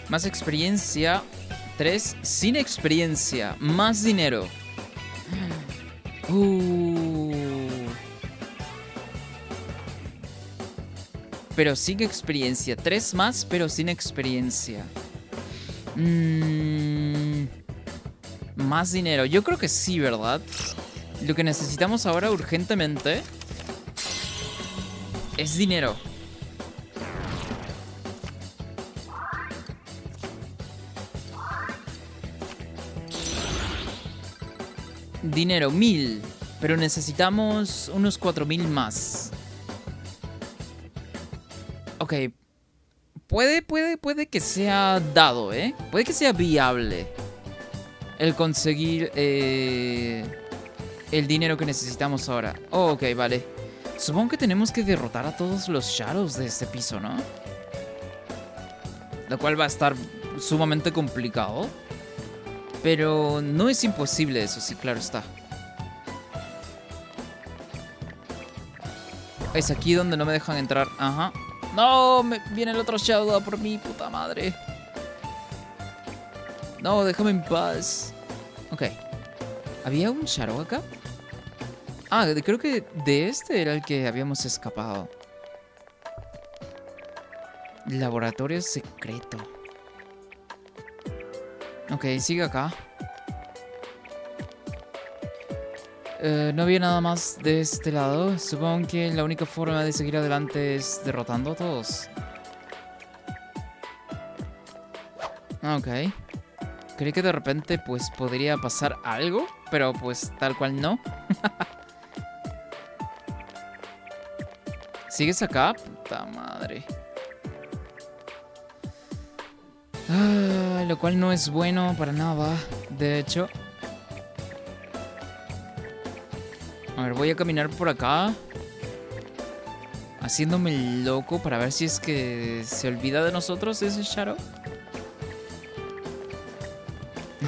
Más experiencia. 3 sin experiencia. Más dinero. Pero sin experiencia. 3 más, pero sin experiencia. Más dinero. Yo creo que sí, ¿verdad? Lo que necesitamos ahora urgentemente es dinero. Dinero, 1000. Pero necesitamos unos 4000 más. Ok. Puede que sea dado, ¿eh? Puede que sea viable el conseguir el dinero que necesitamos ahora. Oh, ok, vale. Supongo que tenemos que derrotar a todos los Shadows de este piso, ¿no? Lo cual va a estar sumamente complicado. Pero no es imposible, eso sí, claro está. Es aquí donde no me dejan entrar. Ajá. No, viene el otro Shadow a por mí, puta madre. No, déjame en paz. Ok. ¿Había un Shadow acá? Ah, creo que de este era el que habíamos escapado. Laboratorio secreto. Ok, sigue acá. No había nada más de este lado. Supongo que la única forma de seguir adelante es derrotando a todos. Ok. Creí que de repente pues podría pasar algo, pero pues tal cual no. ¿Sigues acá? Puta madre. Lo cual no es bueno para nada, de hecho. A ver, voy a caminar por acá, haciéndome el loco para ver si es que se olvida de nosotros ese Shadow.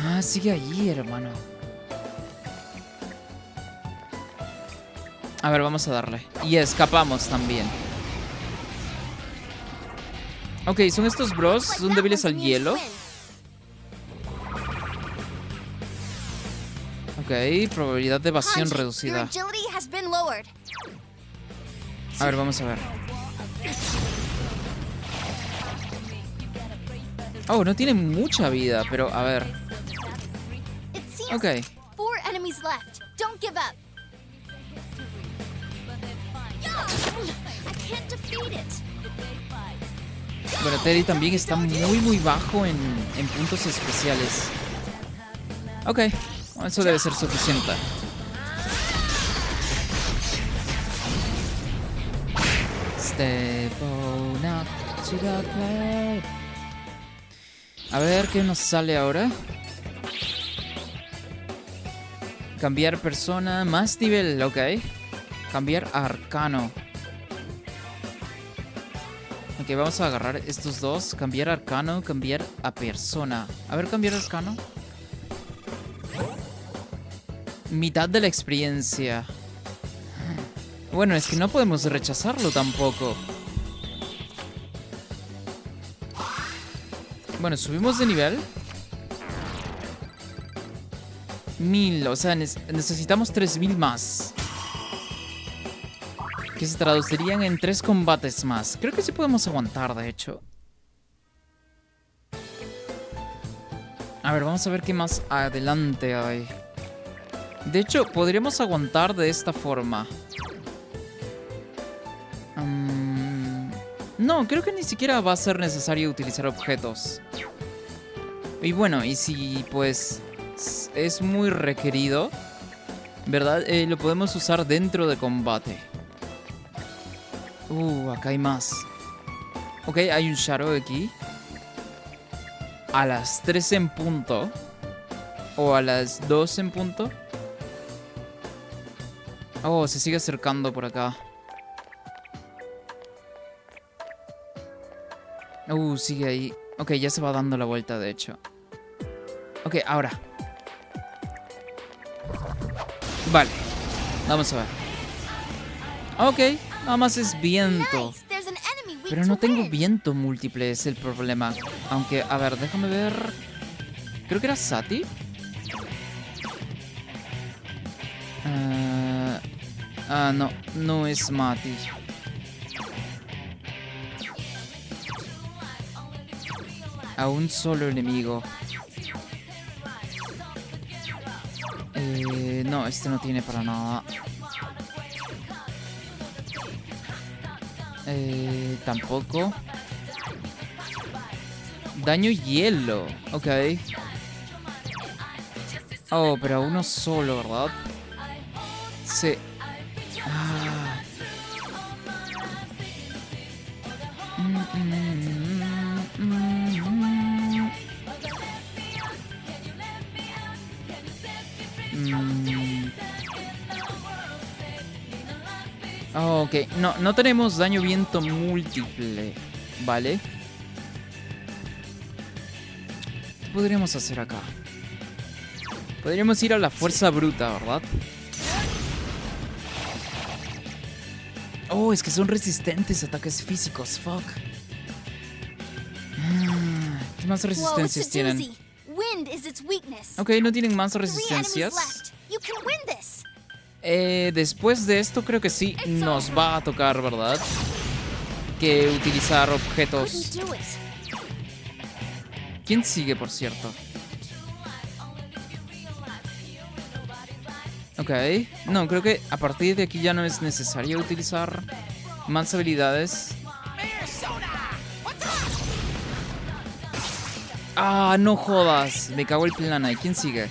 Ah, sigue allí, hermano. A ver, vamos a darle. Y escapamos también. Ok, son estos bros, son débiles al hielo. Ok, probabilidad de evasión
Hanji, your
reducida.
agility has been lowered.
A ver, vamos a ver. Oh, no tiene mucha vida, pero a ver.
It seems
Ok.
4 enemies left. Don't give up. I can't defeat it.
Bueno, Teddy también está muy bajo en puntos especiales. Ok, eso debe ser suficiente. Step on up to the plate. A ver qué nos sale ahora. Cambiar persona, más nivel, ok. Cambiar a arcano. Ok, vamos a agarrar estos dos. Cambiar arcano, cambiar a persona. A ver, cambiar arcano. Mitad de la experiencia. Bueno, es que no podemos rechazarlo tampoco. Bueno, subimos de nivel. 1000, o sea, necesitamos 3000 más. Que se traducirían en 3 combates más. Creo que sí podemos aguantar, de hecho. A ver, vamos a ver qué más adelante hay. De hecho, podríamos aguantar de esta forma. No, creo que ni siquiera va a ser necesario utilizar objetos. Y bueno, y si pues es muy requerido, ¿verdad? Lo podemos usar dentro de combate. Acá hay más. Ok, hay un Shadow aquí. A las 3 en punto. O a las 2 en punto. Oh, se sigue acercando por acá. Sigue ahí. Ok, ya se va dando la vuelta, de hecho. Ok, ahora. Vale. Vamos a ver. Ok, nada más es viento.
Nice. There's an enemy weak
Pero no
to
tengo
wind.
viento múltiple, es el problema. Aunque, a ver, déjame ver. Creo que era Sati. No, no es Mati. A un solo enemigo. No, este no tiene para nada. Tampoco. Daño hielo. Ok. Oh, pero a uno solo, ¿verdad? Sí. Ah. Oh, ok. No tenemos daño viento múltiple. ¿Vale? ¿Qué podríamos hacer acá? Podríamos ir a la fuerza bruta, ¿verdad? Oh, es que son resistentes a ataques físicos. Fuck. ¿Qué más
Whoa, it's a
resistencias tienen?
doozy. Wind is its weakness.
Ok, no tienen más
3 enemies
resistencias.
left. You can win this.
Después de esto creo que sí nos va a tocar, ¿verdad? Que utilizar objetos.
Couldn't do it.
¿Quién sigue, por cierto? Ok. No, creo que a partir de aquí ya no es necesario utilizar más habilidades. Ah, no jodas. Me cago el plan ahí. ¿Quién sigue?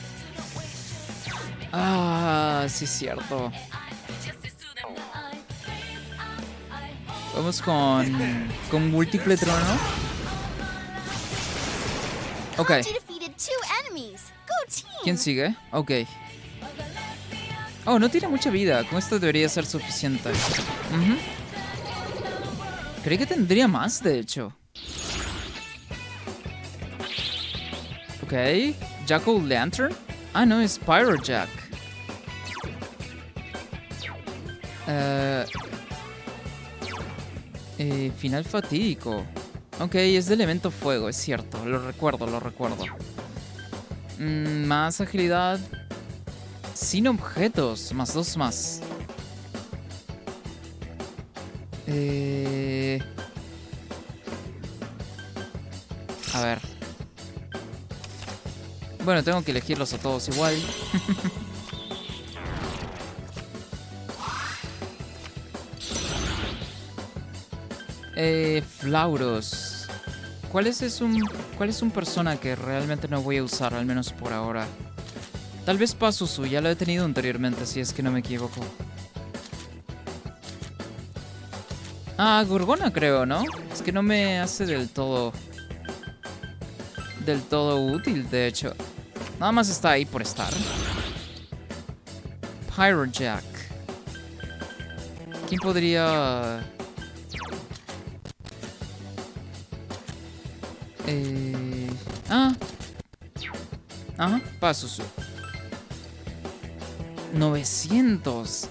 Ah, sí es cierto. Vamos con múltiple trono. Ok.
You defeated 2 enemies. Go team.
¿Quién sigue? Ok. Oh, no tiene mucha vida. Con esto debería ser suficiente. Ujú. Creí que tendría más, de hecho. Ok. Jack-o'-lantern. Ah, no, es Pyrojack. Final fatídico. Ok, es de elemento fuego, es cierto. Lo recuerdo, lo recuerdo. Más agilidad. Sin objetos. Más 2 más. A ver. Bueno, tengo que elegirlos a todos igual. Flauros. ¿Cuál es un persona que realmente no voy a usar, al menos por ahora? Tal vez Pazuzu, ya lo he tenido anteriormente, si es que no me equivoco. Ah, Gorgona creo, ¿no? Es que no me hace del todo útil, de hecho. Nada más está ahí por estar. Pyrojack. ¿Quién podría...? Ajá, Pazuzu. 900.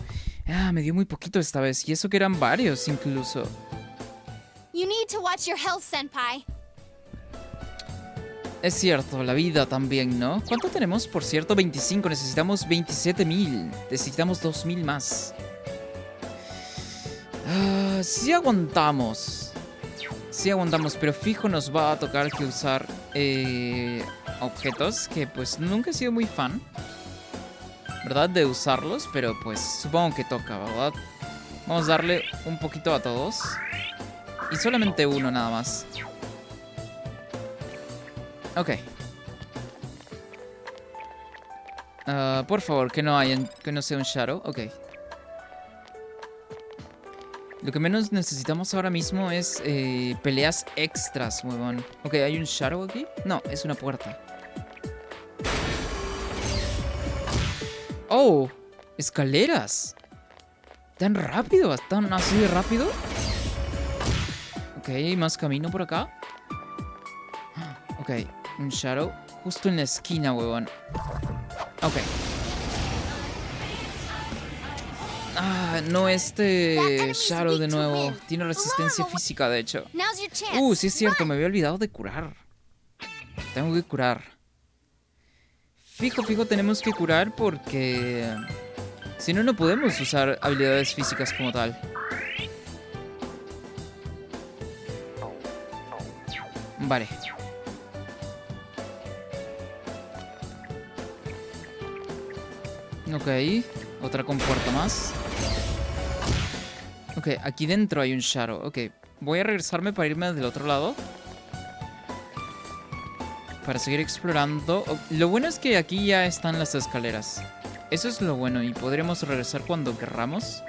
Me dio muy poquito esta vez. Y eso que eran varios, incluso.
You need to watch your health, Senpai.
Es cierto, la vida también, ¿no? ¿Cuánto tenemos? Por cierto, 25. Necesitamos 27.000. Necesitamos 2.000 más. Sí aguantamos. Sí aguantamos, pero fijo nos va a tocar que usar objetos que pues nunca he sido muy fan, ¿verdad? De usarlos, pero pues supongo que toca, ¿verdad? Vamos a darle un poquito a todos. Y solamente uno nada más. Ok. Por favor, que no sea un Shadow. Ok. Lo que menos necesitamos ahora mismo es peleas extras, huevón. Ok, ¿hay un Shadow aquí? No, es una puerta. Oh, escaleras. ¿Tan rápido? ¿Tan así de rápido? Ok, más camino por acá. Ok, un Shadow. Justo en la esquina, huevón. Ok. Ah, no, Shadow de nuevo. Tiene resistencia física, de hecho.
Now's your chance.
Sí es cierto, me había olvidado de curar. Tengo que curar. Fijo, tenemos que curar porque... si no, no podemos usar habilidades físicas como tal. Vale. Ok, otra compuerta más. Ok, aquí dentro hay un Shadow. Ok, voy a regresarme para irme del otro lado. Para seguir explorando. Lo bueno es que aquí ya están las escaleras. Eso es lo bueno y podremos regresar cuando querramos.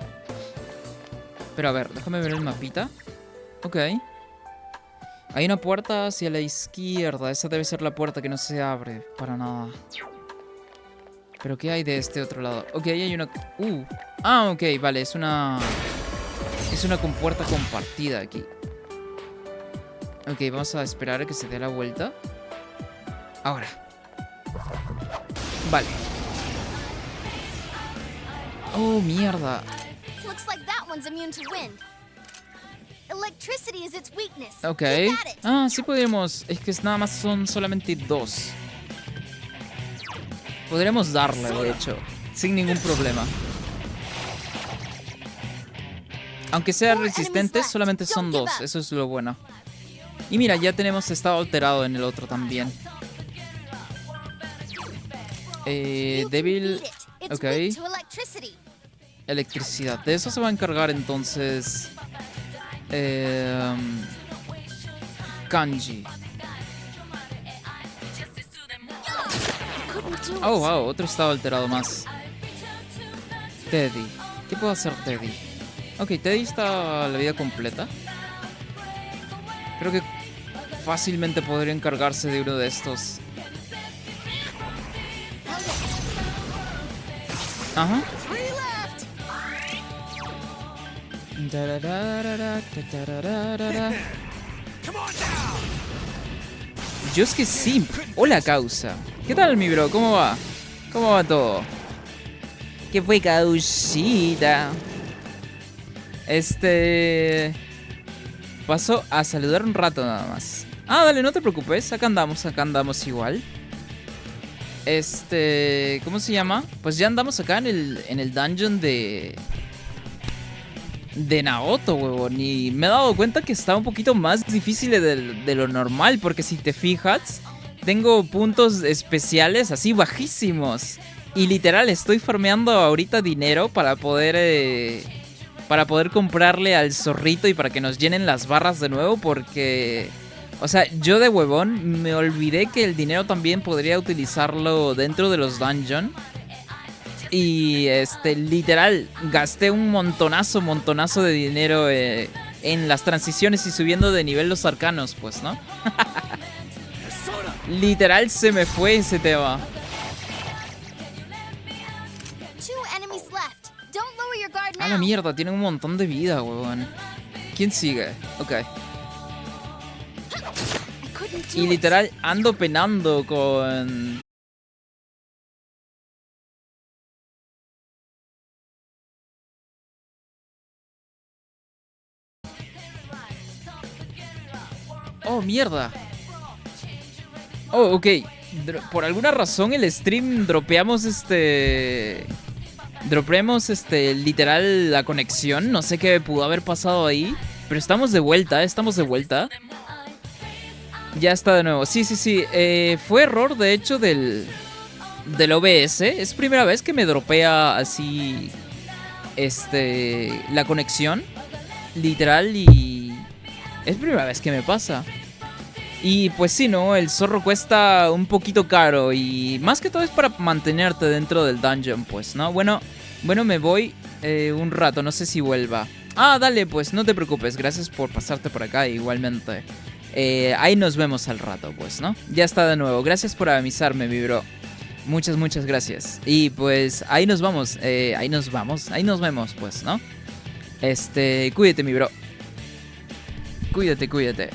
Pero a ver, déjame ver el mapita. Ok. Hay una puerta hacia la izquierda. Esa debe ser la puerta que no se abre para nada. ¿Pero qué hay de este otro lado? Ok, ahí hay una... Ah, ok, vale, es una compuerta compartida aquí. Ok, vamos a esperar a que se dé la vuelta. Ahora. Vale. Oh, mierda.
Looks like that one's immune to wind. Electricity is its weakness.
Ok.
Keep at it.
Ah, sí podríamos... Es que nada más son solamente 2. Podríamos darle, de hecho. Sin ningún problema. Aunque sean resistentes, solamente son 2. Eso es lo bueno. Y mira, ya tenemos estado alterado en el otro también.
You can
Débil...
beat it. It's
Ok.
weak to electricity.
Electricidad. De eso se va a encargar entonces... Kanji.
Couldn't do it.
Oh, wow, otro estado alterado más. Teddy. ¿Qué puedo hacer Teddy? Ok, Teddy está a la vida completa. Creo que fácilmente podría encargarse de uno de estos. Ajá.
Three left.
Come on down.
Yosuke Simp. Hola, causa. ¿Qué tal, mi bro? ¿Cómo va? ¿Cómo va todo? ¿Qué fue, causita? Paso a saludar un rato nada más. Ah, dale, no te preocupes. Acá andamos igual. ¿Cómo se llama? Pues ya andamos acá en el dungeon de Naoto, huevón. Y me he dado cuenta que está un poquito más difícil de lo normal. Porque si te fijas, tengo puntos especiales así bajísimos. Y literal, estoy farmeando ahorita dinero para poder comprarle al zorrito y para que nos llenen las barras de nuevo. Porque, o sea, yo de huevón me olvidé que el dinero también podría utilizarlo dentro de los dungeons. Y literal, gasté un montonazo de dinero en las transiciones y subiendo de nivel los arcanos, pues, ¿no? Literal se me fue ese tema.
2 enemies left. Don't lower your guard
A la
now.
mierda, tienen un montón de vida, huevón. ¿Quién sigue? Ok.
I couldn't do
Y
it.
literal ando penando con... Oh, mierda. Oh, ok. Por alguna razón el stream dropeamos dropeamos literal la conexión. No sé qué pudo haber pasado ahí. Pero estamos de vuelta, Ya está de nuevo. Sí. Fue error, de hecho, del OBS. Es primera vez que me dropea así la conexión. Literal, y es primera vez que me pasa. Y pues sí, ¿no? El zorro cuesta un poquito caro. Y más que todo es para mantenerte dentro del dungeon, pues, ¿no? Bueno, me voy un rato, no sé si vuelva. Ah, dale, pues no te preocupes. Gracias por pasarte por acá igualmente. Ahí nos vemos al rato, pues, ¿no? Ya está de nuevo. Gracias por avisarme, mi bro. Muchas gracias. Y pues ahí nos vamos. Ahí nos vemos, pues, ¿no? Cuídate, mi bro. Cuídate.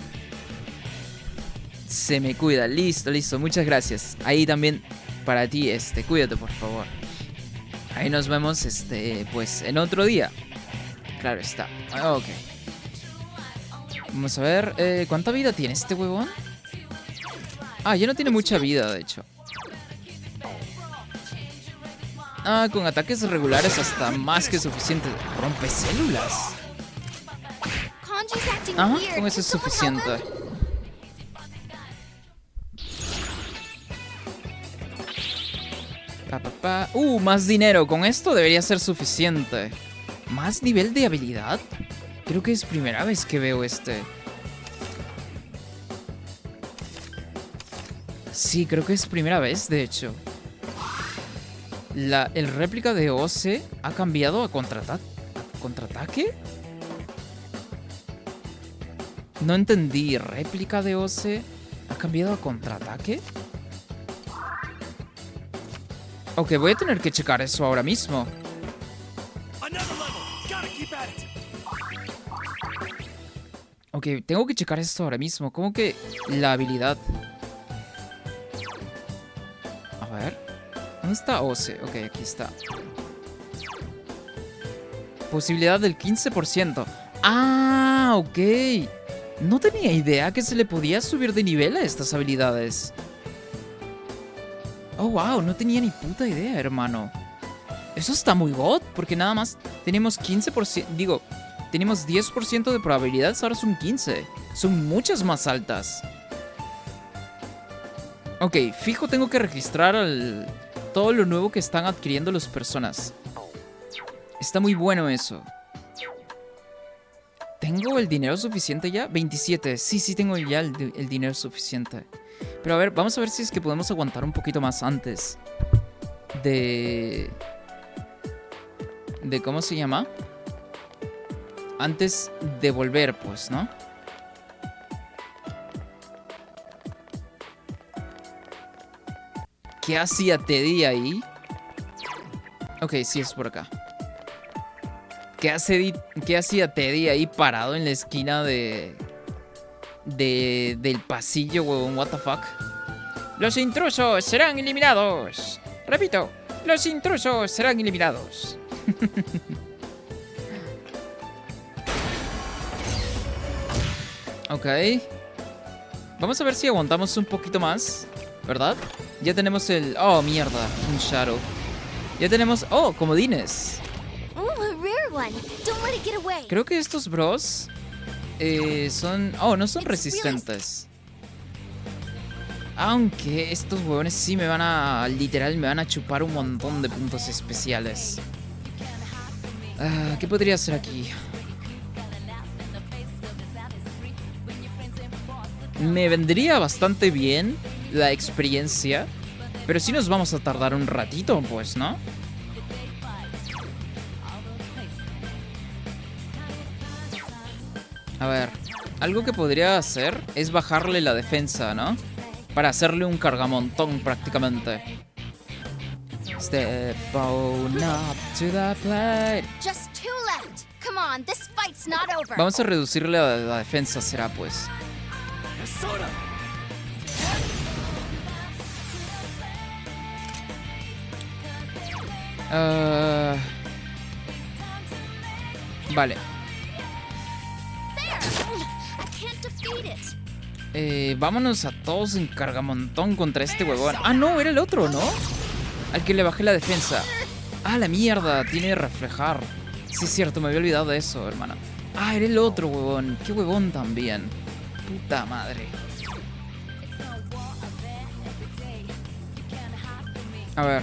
Se me cuida. Listo, listo. Muchas gracias. Ahí también para ti, cuídate, por favor. Ahí nos vemos, pues, en otro día. Claro está. Ok. Vamos a ver, ¿cuánta vida tiene este huevón? Ah, ya no tiene mucha vida, de hecho. Ah, con ataques regulares hasta más que suficiente. Rompe células.
Kanji's acting
Ajá,
weird.
con eso es
Can someone help
suficiente.
him?
Más dinero. Con esto debería ser suficiente. ¿Más nivel de habilidad? Creo que es primera vez que veo Sí, creo que es primera vez, de hecho. El réplica de OC ha cambiado a contraataque. No entendí. ¿Réplica de OC ha cambiado a contraataque? Ok, voy a tener que checar eso ahora mismo.
Another level. Gotta keep at it.
Ok, tengo que checar esto ahora mismo. ¿Cómo que la habilidad? A ver. ¿Dónde está OC? Ok, aquí está. Posibilidad del 15%. Ah, ok. No tenía idea que se le podía subir de nivel a estas habilidades. Oh, wow, no tenía ni puta idea, hermano. Eso está muy god, porque nada más tenemos 15%. Digo, tenemos 10% de probabilidades, ahora son 15. Son muchas más altas. Ok, fijo, tengo que registrar todo lo nuevo que están adquiriendo las personas. Está muy bueno eso. ¿Tengo el dinero suficiente ya? 27. Sí, tengo ya el dinero suficiente. Pero a ver, vamos a ver si es que podemos aguantar un poquito más antes de ¿cómo se llama? Antes de volver, pues, ¿no? ¿Qué hacía Teddy ahí? Ok, sí, es por acá. ¿Qué hacía Teddy ahí parado en la esquina del pasillo, huevón? What the fuck? Los intrusos serán eliminados. Repito, los intrusos serán eliminados. Ok. Vamos a ver si aguantamos un poquito más, ¿verdad? Ya tenemos oh, mierda, un Shadow. Ya tenemos... oh, comodines.
Ooh, a rare one. Don't let it get away.
Creo que estos bros son... oh, no son resistentes. Aunque estos huevones sí me van a... literal, me van a chupar un montón de puntos especiales. ¿Qué podría hacer aquí? Me vendría bastante bien la experiencia, pero sí nos vamos a tardar un ratito, pues, ¿no? A ver, algo que podría hacer es bajarle la defensa, ¿no? Para hacerle un cargamontón prácticamente. Step on up to the plate.
Just two left. Come on, this fight's not over.
Vamos a reducirle la defensa, será pues.
Persona.
Vale.
There. I can't defeat it.
Vámonos a todos en cargamontón contra este huevón. Ah, no, era el otro, ¿no? Al que le bajé la defensa. Ah, la mierda, tiene reflejar. Sí, es cierto, me había olvidado de eso, hermano. Ah, era el otro huevón. Qué huevón también. Puta madre. A ver.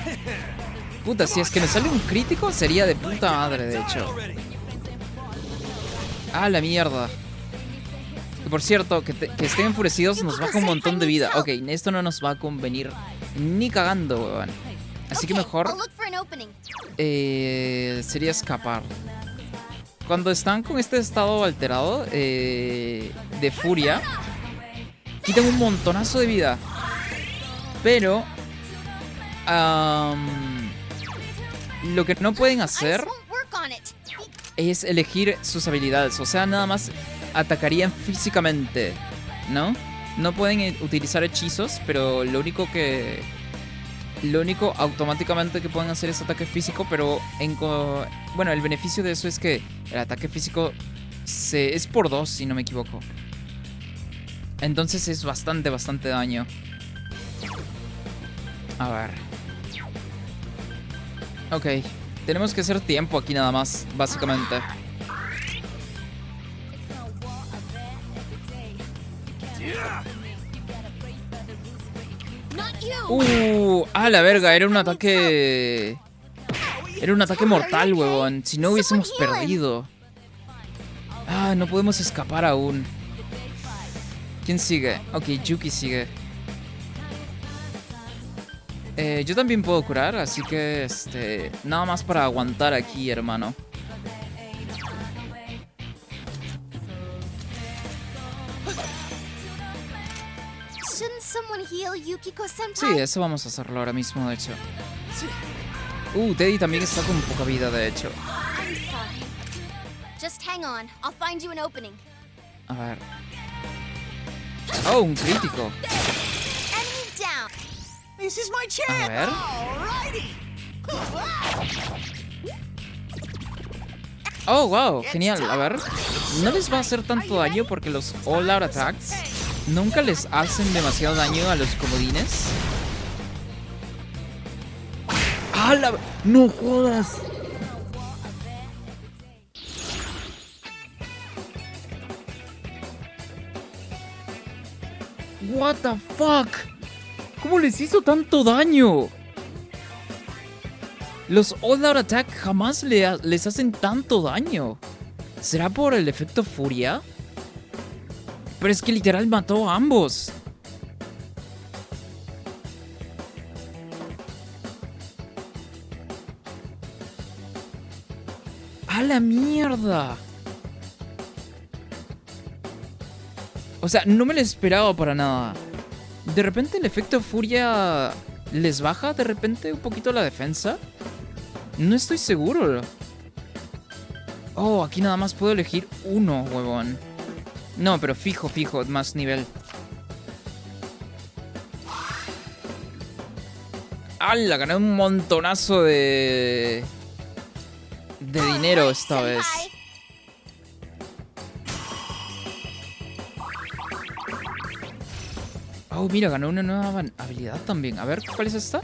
Puta, si es que me sale un crítico, sería de puta madre, de hecho. Ah, la mierda. Y por cierto, que estén enfurecidos nos baja un montón de vida. Ok, esto no nos va a convenir ni cagando, huevón. Así que mejor
I'll look for an opening.
sería escapar. Cuando están con este estado alterado de furia, quitan un montonazo de vida. Pero lo que no pueden
I
hacer
just won't work on it.
es elegir sus habilidades. O sea, nada más atacarían físicamente, ¿no? No pueden utilizar hechizos, pero lo único automáticamente que pueden hacer es ataque físico, pero bueno, el beneficio de eso es que el ataque físico es por 2, si no me equivoco. Entonces es bastante daño. A ver. Ok, tenemos que hacer tiempo aquí nada más, básicamente.
Not you!
A la verga, era un ataque... Era un ataque mortal, huevón. Si no hubiésemos perdido. Ah, no podemos escapar aún. ¿Quién sigue? Ok, Yuki sigue. Yo también puedo curar, así que nada más para aguantar aquí, hermano.
Shouldn't someone heal Yukiko-senpai?
Sí, eso vamos a hacerlo ahora mismo, de hecho. Teddy también está con poca vida, de hecho.
I'm sorry. Just hang on. I'll find you an opening.
A ver. Oh, un crítico.
Enemy down.
This is my
A
chance.
ver. Oh, wow, genial. A ver. No les va a hacer tanto daño porque los All Out Attacks nunca les hacen demasiado daño a los comodines. ¡Hala! ¡No jodas! What the fuck? ¿Cómo les hizo tanto daño? Los All Out Attack jamás les hacen tanto daño. ¿Será por el efecto furia? Pero es que literal mató a ambos. ¡A la mierda! O sea, no me lo esperaba para nada. De repente el efecto furia les baja de repente un poquito la defensa. No estoy seguro. Oh, aquí nada más puedo elegir uno, huevón. No, pero fijo, más nivel. ¡Hala! Gané un montonazo de dinero esta vez. Oh, mira, ganó una nueva habilidad también. A ver, ¿cuál es esta?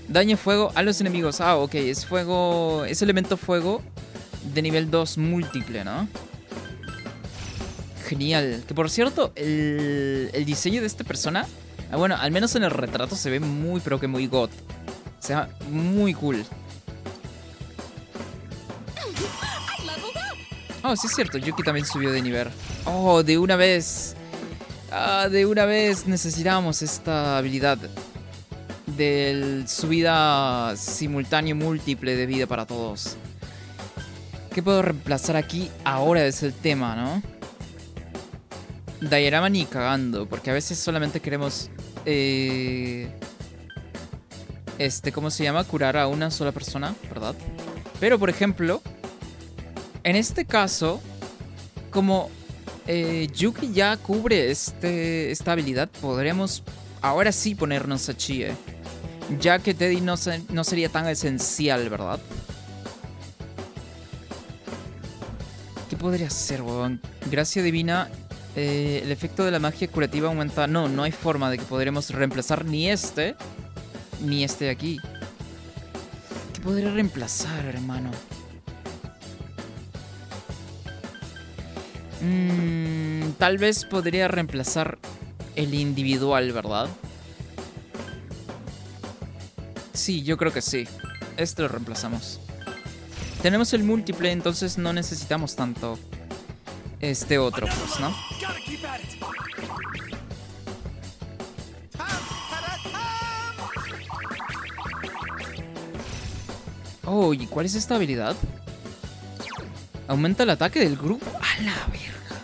Daño fuego a los enemigos. Ah, ok, es fuego. Es elemento fuego de nivel 2 múltiple, ¿no? Genial. Que por cierto, el diseño de esta persona, bueno, al menos en el retrato se ve muy, pero que muy god. O sea, muy cool. Oh, sí es cierto, Yuki también subió de nivel. Oh, de una vez. Ah, de una vez necesitamos esta habilidad del subida simultáneo múltiple de vida para todos. ¿Qué puedo reemplazar aquí? Ahora es el tema, ¿no? Diorama ni cagando, porque a veces solamente queremos ¿cómo se llama? Curar a una sola persona, ¿verdad? Pero por ejemplo, en este caso, como Yuki ya cubre esta habilidad, podremos ahora sí ponernos a Chie. Ya que Teddy no sería tan esencial, ¿verdad? ¿Qué podría ser, huevón? Gracia divina. El efecto de la magia curativa aumenta. No hay forma de que podremos reemplazar ni este de aquí. ¿Qué podría reemplazar, hermano? Tal vez podría reemplazar el individual, ¿verdad? Sí, yo creo que sí. Este lo reemplazamos. Tenemos el múltiple, entonces no necesitamos tanto este otro, pues, ¿no?
Gotta keep at it.
Oh, ¿y cuál es esta habilidad? Aumenta el ataque del grupo. ¡A la verga!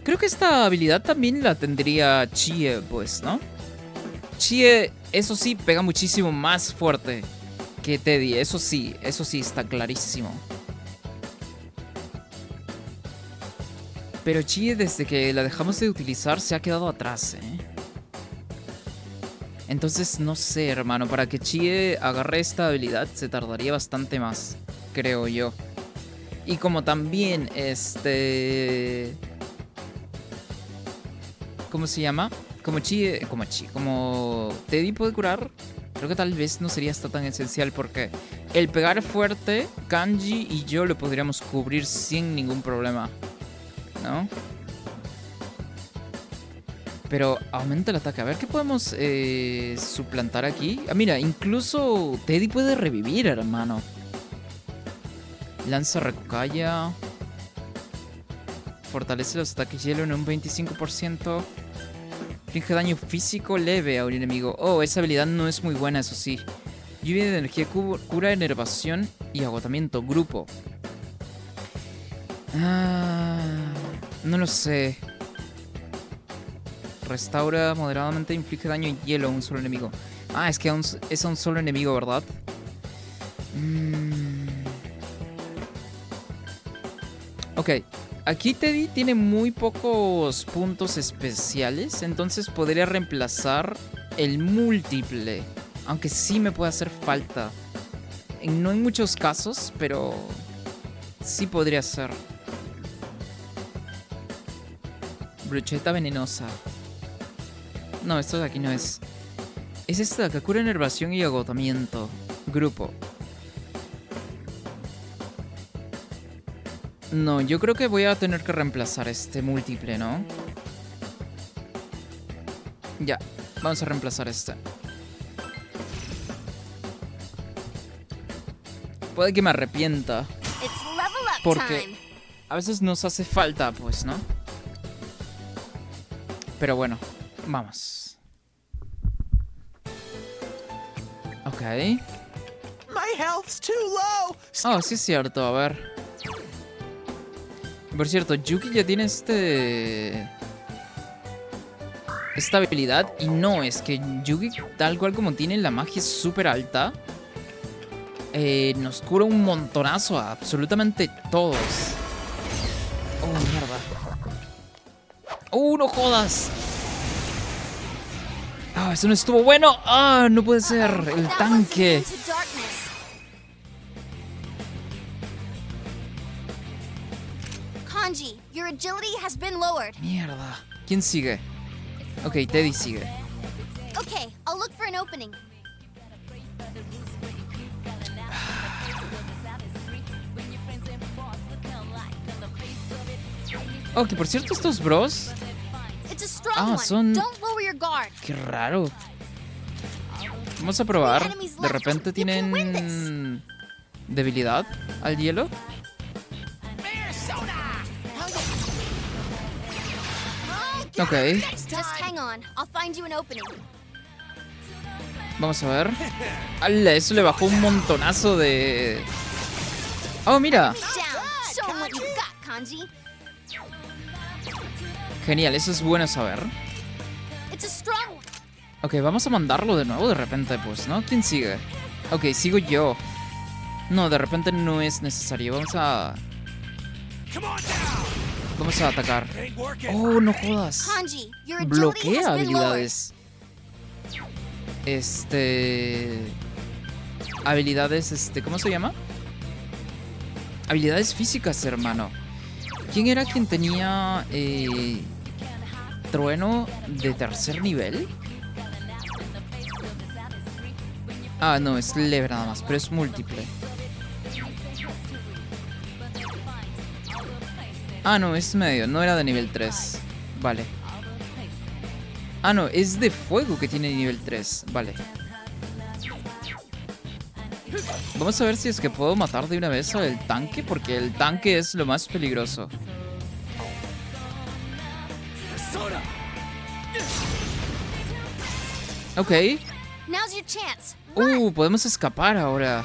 Creo que esta habilidad también la tendría Chie, pues, ¿no? Chie, eso sí, pega muchísimo más fuerte que Teddy. Eso sí está clarísimo. Pero Chie, desde que la dejamos de utilizar, se ha quedado atrás, ¿eh? Entonces, no sé, hermano. Para que Chie agarre esta habilidad se tardaría bastante más, creo yo. Y como también, ¿cómo se llama? Como Teddy puede curar, creo que tal vez no sería hasta tan esencial porque el pegar fuerte, Kanji y yo lo podríamos cubrir sin ningún problema, ¿no? Pero aumenta el ataque. A ver qué podemos suplantar aquí. Ah, mira, incluso Teddy puede revivir, hermano. Lanza Rakucaya. Fortalece los ataques hielo en un 25%. Inflige daño físico leve a un enemigo. Oh, esa habilidad no es muy buena, eso sí. Lluvia de energía, cura, enervación y agotamiento. Grupo. No lo sé. Restaura moderadamente, inflige daño hielo a un solo enemigo. Ah, es que es a un solo enemigo, ¿verdad? Ok. Aquí Teddy tiene muy pocos puntos especiales, entonces podría reemplazar el múltiple, aunque sí me puede hacer falta. No en muchos casos, pero sí podría ser. Brocheta venenosa. No, esto de aquí no es. Es esta que cura enervación y agotamiento. Grupo. No, yo creo que voy a tener que reemplazar este múltiple, ¿no? Ya, vamos a reemplazar este. Puede que me arrepienta. Porque a veces nos hace falta, pues, ¿no? Pero bueno, vamos. Ok.
My health's too low.
Oh, sí es cierto, a ver. Por cierto, Yuki ya tiene esta habilidad. Y no, es que Yuki, tal cual como tiene la magia súper alta, nos cura un montonazo a absolutamente todos. Oh, mierda. No jodas. Ah, eso no estuvo bueno. Ah, no puede ser. El tanque.
Kanji, your agility has been lowered.
Mierda. ¿Quién sigue? Ok, Teddy sigue.
Okay, I'll look for an opening.
Oh, que por cierto, estos bros.
It's a strong one.
Son...
Don't lower your guard.
Qué raro. Vamos a probar. De repente tienen debilidad al hielo. Ok.
Just hang on. I'll find you an opening.
Vamos a ver. ¡Hala! Eso le bajó un montonazo de... ¡Oh, mira!
Down. Show 'em what you got, Kanji.
Genial, eso es bueno saber.
It's a strong one.
Ok, vamos a mandarlo de nuevo de repente, pues, ¿no? ¿Quién sigue? Ok, sigo yo. No, de repente no es necesario. Vamos a atacar. Oh, no jodas.
Kanji, your agility
Bloquea
has been lowered.
habilidades. Habilidades, ¿cómo se llama? Habilidades físicas, hermano. ¿Quién era quien tenía trueno de tercer nivel? Ah, no, es leve nada más, pero es múltiple. Ah, no, es medio, no era de nivel 3. Vale. Ah, no, es de fuego que tiene nivel 3. Vale. Vamos a ver si es que puedo matar de una vez al tanque, porque el tanque es lo más peligroso. Ok.
Now's your chance.
Podemos escapar ahora.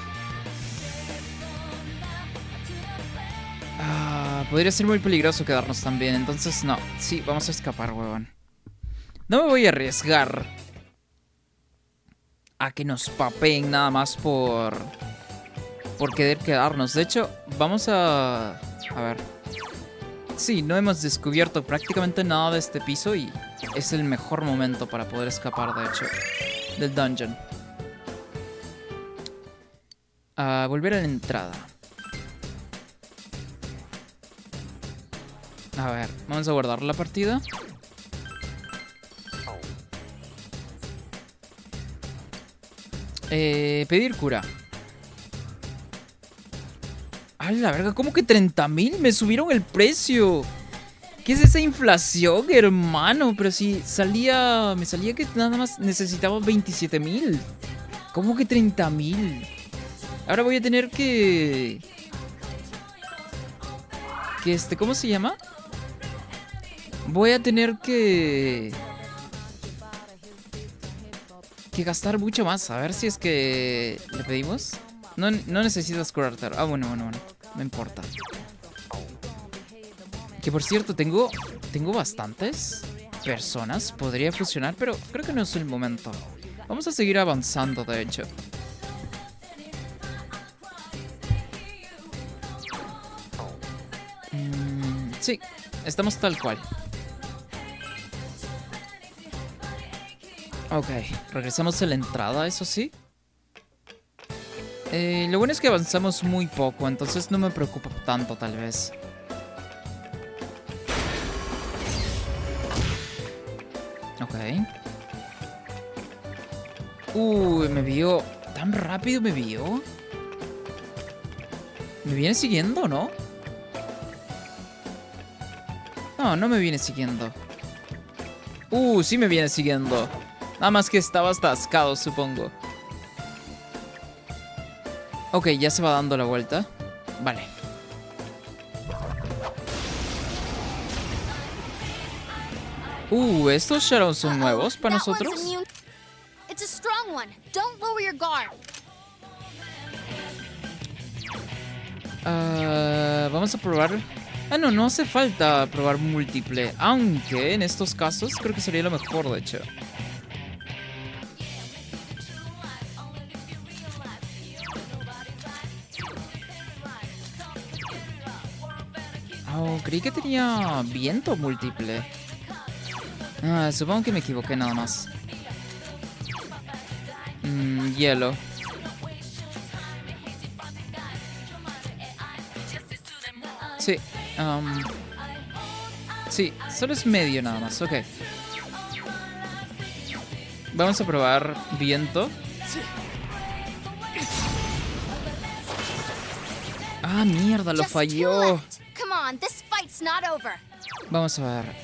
Podría ser muy peligroso quedarnos también. Entonces, no. Sí, vamos a escapar, huevón. No me voy a arriesgar a que nos papeen nada más por querer quedarnos. De hecho, vamos a ver. Sí, no hemos descubierto prácticamente nada de este piso y es el mejor momento para poder escapar, de hecho, del dungeon. A volver a la entrada. A ver, vamos a guardar la partida. Pedir cura. ¡A la verga! ¿Cómo que 30.000? Me subieron el precio. ¿Qué es esa inflación, hermano? Pero si salía... Me salía que nada más necesitaba 27.000. ¿Cómo que 30.000? Ahora voy a tener que... ¿Cómo se llama? Voy a tener que gastar mucho más. A ver si es que le pedimos. No necesitas curarte. Ah, bueno. No importa. Que por cierto, tengo bastantes personas. Podría funcionar, pero creo que no es el momento. Vamos a seguir avanzando, de hecho. Sí, estamos tal cual. Ok, regresamos a la entrada, eso sí. Lo bueno es que avanzamos muy poco, entonces no me preocupa tanto, tal vez. Ok. Uy, me vio. ¿Tan rápido me vio? ¿Me viene siguiendo, no? No me viene siguiendo. Sí me viene siguiendo. Nada más que estaba atascado, supongo. Ok, ya se va dando la vuelta. Vale. ¿Estos Shadows son nuevos para nosotros?
It's a strong one. Don't lower your guard.
Vamos a probar. No hace falta probar múltiple. Aunque en estos casos creo que sería lo mejor, de hecho. Creí que tenía viento múltiple. Supongo que me equivoqué nada más. Hielo. Sí. Sí, solo es medio nada más, ok. Vamos a probar viento. Mierda, lo falló. Vamos a ver.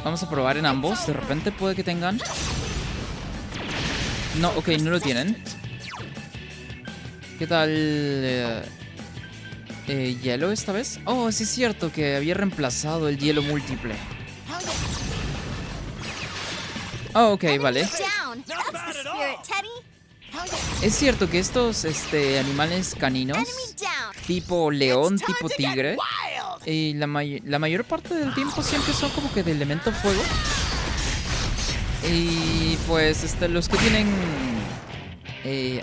Vamos a probar en ambos. De repente puede que tengan. No, ok, no lo tienen. ¿Qué tal? ¿Hielo esta vez? Sí es cierto que había reemplazado el hielo múltiple. Ok, vale. Es cierto que estos animales caninos, tipo león, tipo tigre, la mayor parte del tiempo siempre son como que de elemento fuego. Y pues los que tienen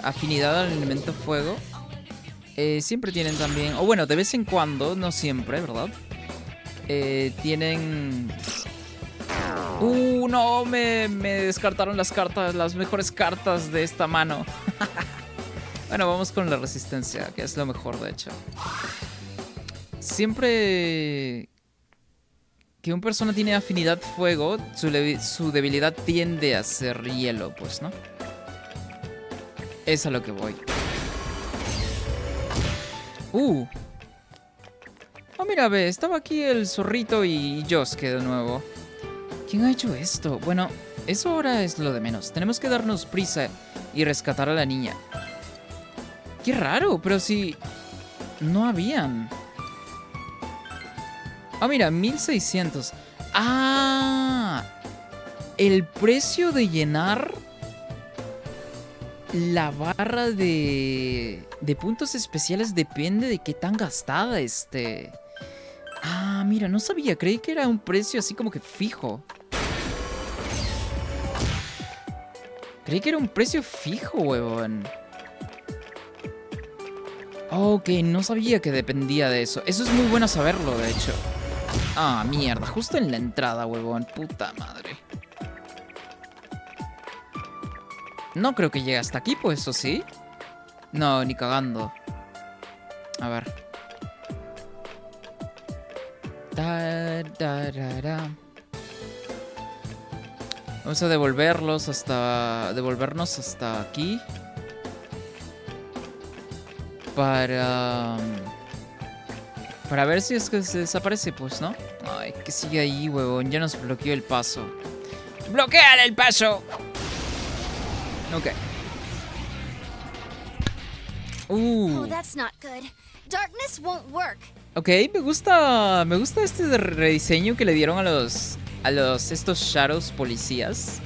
afinidad al elemento fuego siempre tienen también, o bueno, de vez en cuando, no siempre, ¿verdad? Tienen... no, me descartaron las cartas, las mejores cartas de esta mano. Bueno, vamos con la resistencia, que es lo mejor, de hecho. Siempre que una persona tiene afinidad fuego, su debilidad tiende a ser hielo, pues, ¿no? Es a lo que voy. Mira, ve, estaba aquí el zorrito y Yosuke de nuevo. ¿Quién ha hecho esto? Bueno, eso ahora es lo de menos. Tenemos que darnos prisa y rescatar a la niña. Qué raro, pero si... no habían. Mira, 1600. El precio de llenar la barra de puntos especiales depende de qué tan gastada esté. Mira, no sabía. Creí que era un precio así como que fijo. Creí que era un precio fijo, huevón. Ok, no sabía que dependía de eso. Eso es muy bueno saberlo, de hecho. Ah, mierda, justo en la entrada, huevón. Puta madre. No creo que llegue hasta aquí, pues, ¿o sí? No, ni cagando. A ver. Vamos a devolvernos hasta aquí. Para ver si es que se desaparece, pues, ¿no? Ay, que sigue ahí, huevón. Ya nos bloqueó el paso. ¡Bloqueale el paso! Ok.
Oh, that's not good. Darkness won't work.
Ok, me gusta este rediseño que le dieron a estos Shadows policías.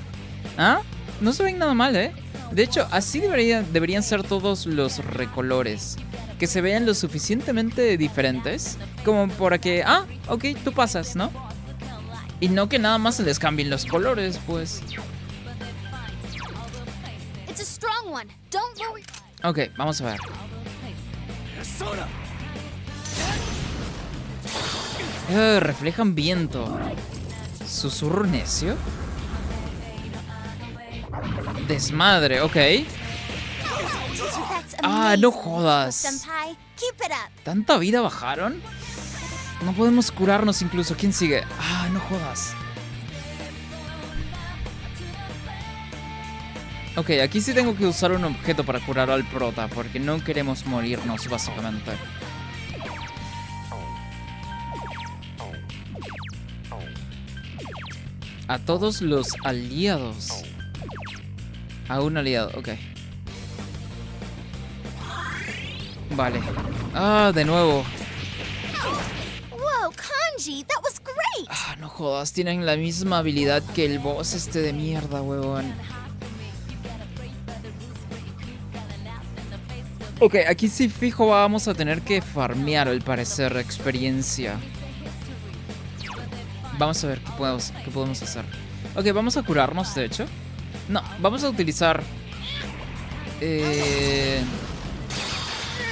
¿Ah? No se ven nada mal, ¿eh? De hecho, así deberían ser todos los recolores. Que se vean lo suficientemente diferentes como para que, ok, tú pasas, ¿no? Y no que nada más se les cambien los colores, pues.
It's a strong one. Don't worry.
Ok, vamos a ver.
Persona!
Reflejan viento. Susurro necio. Desmadre, ok.
That's
Ah, no
amazing,
jodas.
Senpai. Keep it up.
¿Tanta vida bajaron? No podemos curarnos incluso. ¿Quién sigue? Ah, no jodas. Ok, aquí sí tengo que usar un objeto para curar al prota, porque no queremos morirnos, básicamente. A todos los aliados. A un aliado, ok. Vale. Ah, de nuevo.
Whoa, Kanji, that was great.
Ah, no jodas, tienen la misma habilidad que el boss este de mierda, huevón. Ok, aquí sí fijo vamos a tener que farmear, al parecer, experiencia. Vamos a ver qué podemos hacer. Ok, vamos a curarnos, de hecho. No, vamos a utilizar...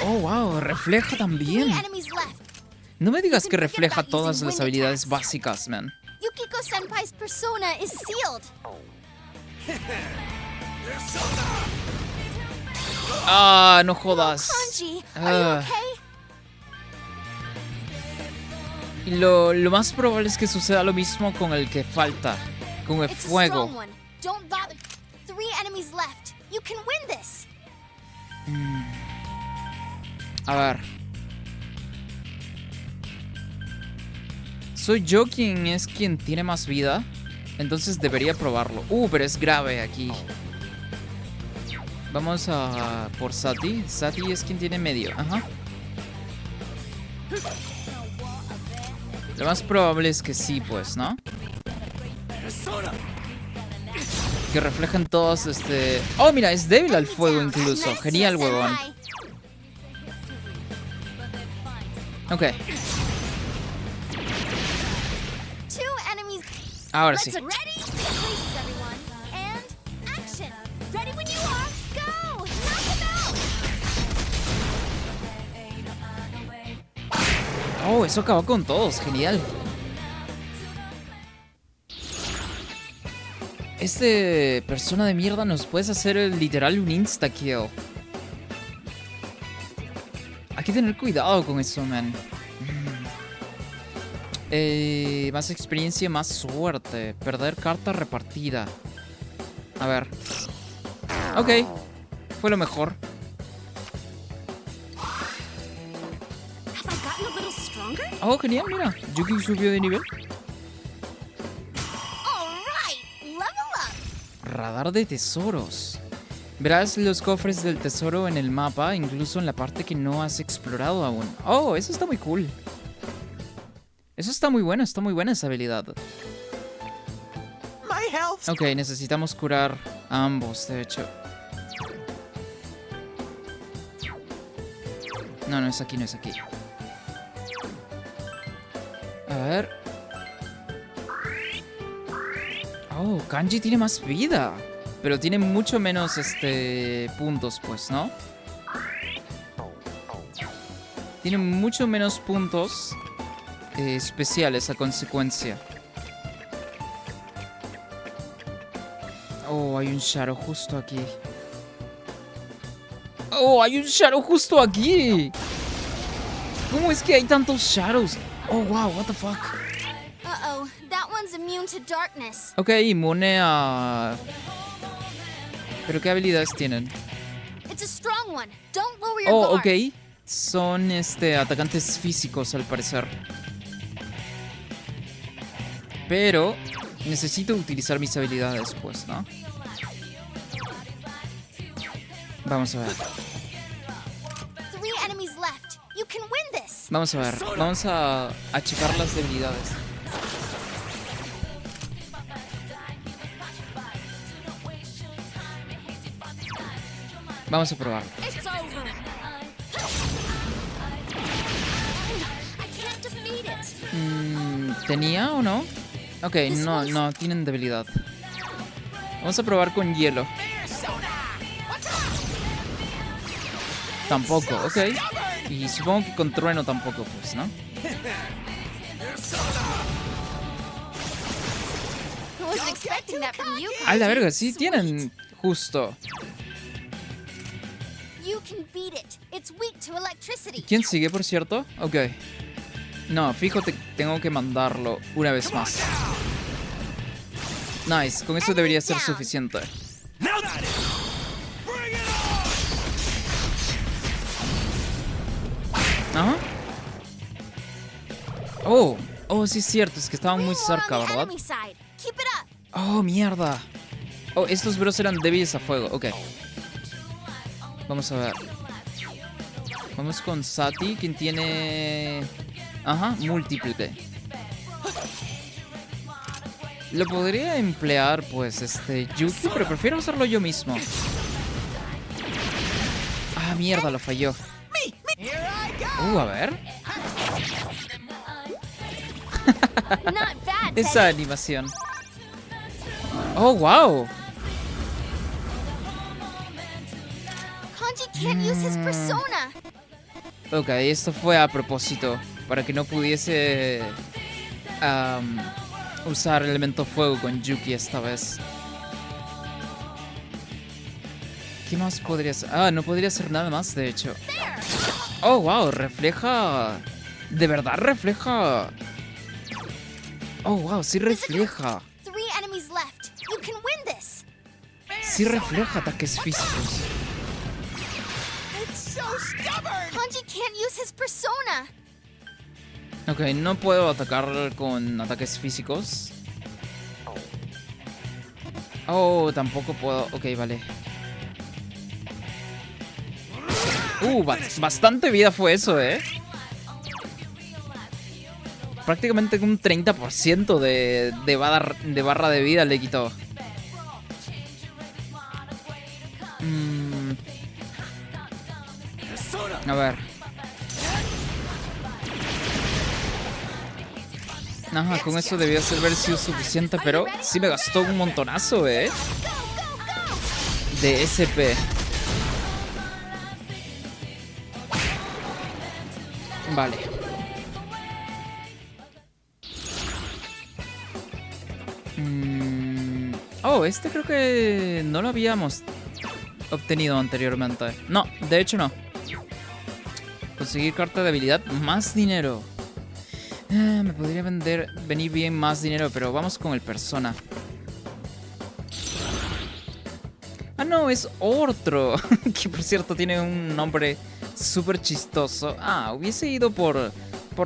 Oh, wow, refleja también.
3 enemies left.
No me digas que refleja todas las habilidades básicas, man.
Yukiko Senpai's persona is sealed.
Ah, no jodas.
Kanji, are you
Ah.
okay?
Y lo más probable es que suceda lo mismo con el que falta. Con el
It's a
fuego.
strong one. Don't bother. 3 enemies left. You can win this.
A ver. Soy yo quien tiene más vida. Entonces debería probarlo. Pero es grave aquí. Vamos a por Sati. Sati es quien tiene medio. Ajá. Lo más probable es que sí, pues, ¿no?
Persona!
Que reflejan todos Oh, mira, es débil al fuego
Down.
incluso.
Nice,
Genial, huevón.
Senpai.
Ok,
2 enemies.
ahora
Let's
sí.
ready. Places, everyone. And action. Ready when you are. Go. Knock him out.
Oh, eso acabó con todos. Genial. Persona de mierda nos puedes hacer literal un insta-kill. Hay que tener cuidado con eso, man. Más experiencia, más suerte. Perder carta repartida. A ver. Ok. Fue lo mejor.
Have I gotten a little stronger?
Oh, genial, mira. Yuki subió de nivel.
All right. Level up.
Radar de tesoros. Verás los cofres del tesoro en el mapa, incluso en la parte que no has explorado aún. Oh, eso está muy cool. Eso está muy buena esa habilidad.
My health!
Ok, necesitamos curar a ambos, de hecho. No, no es aquí, no es aquí. A ver. Oh, Kanji tiene más vida. Pero tiene mucho menos, puntos, pues, ¿no? Tiene mucho menos puntos especiales a consecuencia. Oh, hay un Shadow justo aquí. Oh, hay un Shadow justo aquí. ¿Cómo es que hay tantos Shadows? Oh, wow, what the fuck.
Uh-oh, that one's immune to darkness.
Ok, inmune a... ¿Pero qué habilidades tienen?
It's a strong one. Don't lower your
Oh,
guard.
ok. Son atacantes físicos al parecer. Pero necesito utilizar mis habilidades, pues, ¿no? Vamos a ver.
3 enemies left. You can win this.
Vamos a ver. Vamos a checar las debilidades. Vamos a probar.
It's over. I can't defeat it.
¿Tenía o no? Ok, no, tienen debilidad. Vamos a probar con hielo. Tampoco, ok. Y supongo que con trueno tampoco, pues, ¿no?
I wasn't expecting that from you.
A la verga, sí tienen justo.
You can beat it. It's weak to electricity.
¿Quién sigue, por cierto? Ok. No, fíjate, tengo que mandarlo una vez más. Nice, con eso debería ser suficiente.
Now that is. Bring it on!
Ajá. Oh, sí es cierto, es que estaban muy cerca,
We're on the
¿verdad?
enemy side. Keep it up.
Oh, mierda. Oh, estos bros eran débiles a fuego, ok. Vamos a ver. Vamos con Sati, quien tiene... Ajá, múltiple. Lo podría emplear, pues, Yuki, pero prefiero hacerlo yo mismo. Ah, mierda, lo falló. A ver.
Not bad.
Esa animación. Oh, wow.
Kanji can't use his persona.
Ok, esto fue a propósito, para que no pudiese usar elemento fuego con Yuki esta vez. ¿Qué más podría hacer? Ah, no podría hacer nada más, de hecho. Oh, wow, refleja... ¿De verdad refleja? Oh, wow, sí refleja.
3 enemies left. You can win this.
Sí refleja ataques físicos.
Kanji can't use his persona.
Ok, no puedo atacar con ataques físicos. Oh, tampoco puedo... Ok, vale. Bastante vida fue eso, Prácticamente un 30% de barra de vida le quitó. A ver. Ajá, con eso debió haber sido suficiente, pero sí me gastó un montonazo, de SP. Vale. Oh, creo que no lo habíamos obtenido anteriormente. No, de hecho no. Conseguir carta de habilidad, más dinero. Me podría venir bien más dinero, pero vamos con el persona. Ah, no, es otro. Que por cierto tiene un nombre súper chistoso. Ah, hubiese ido por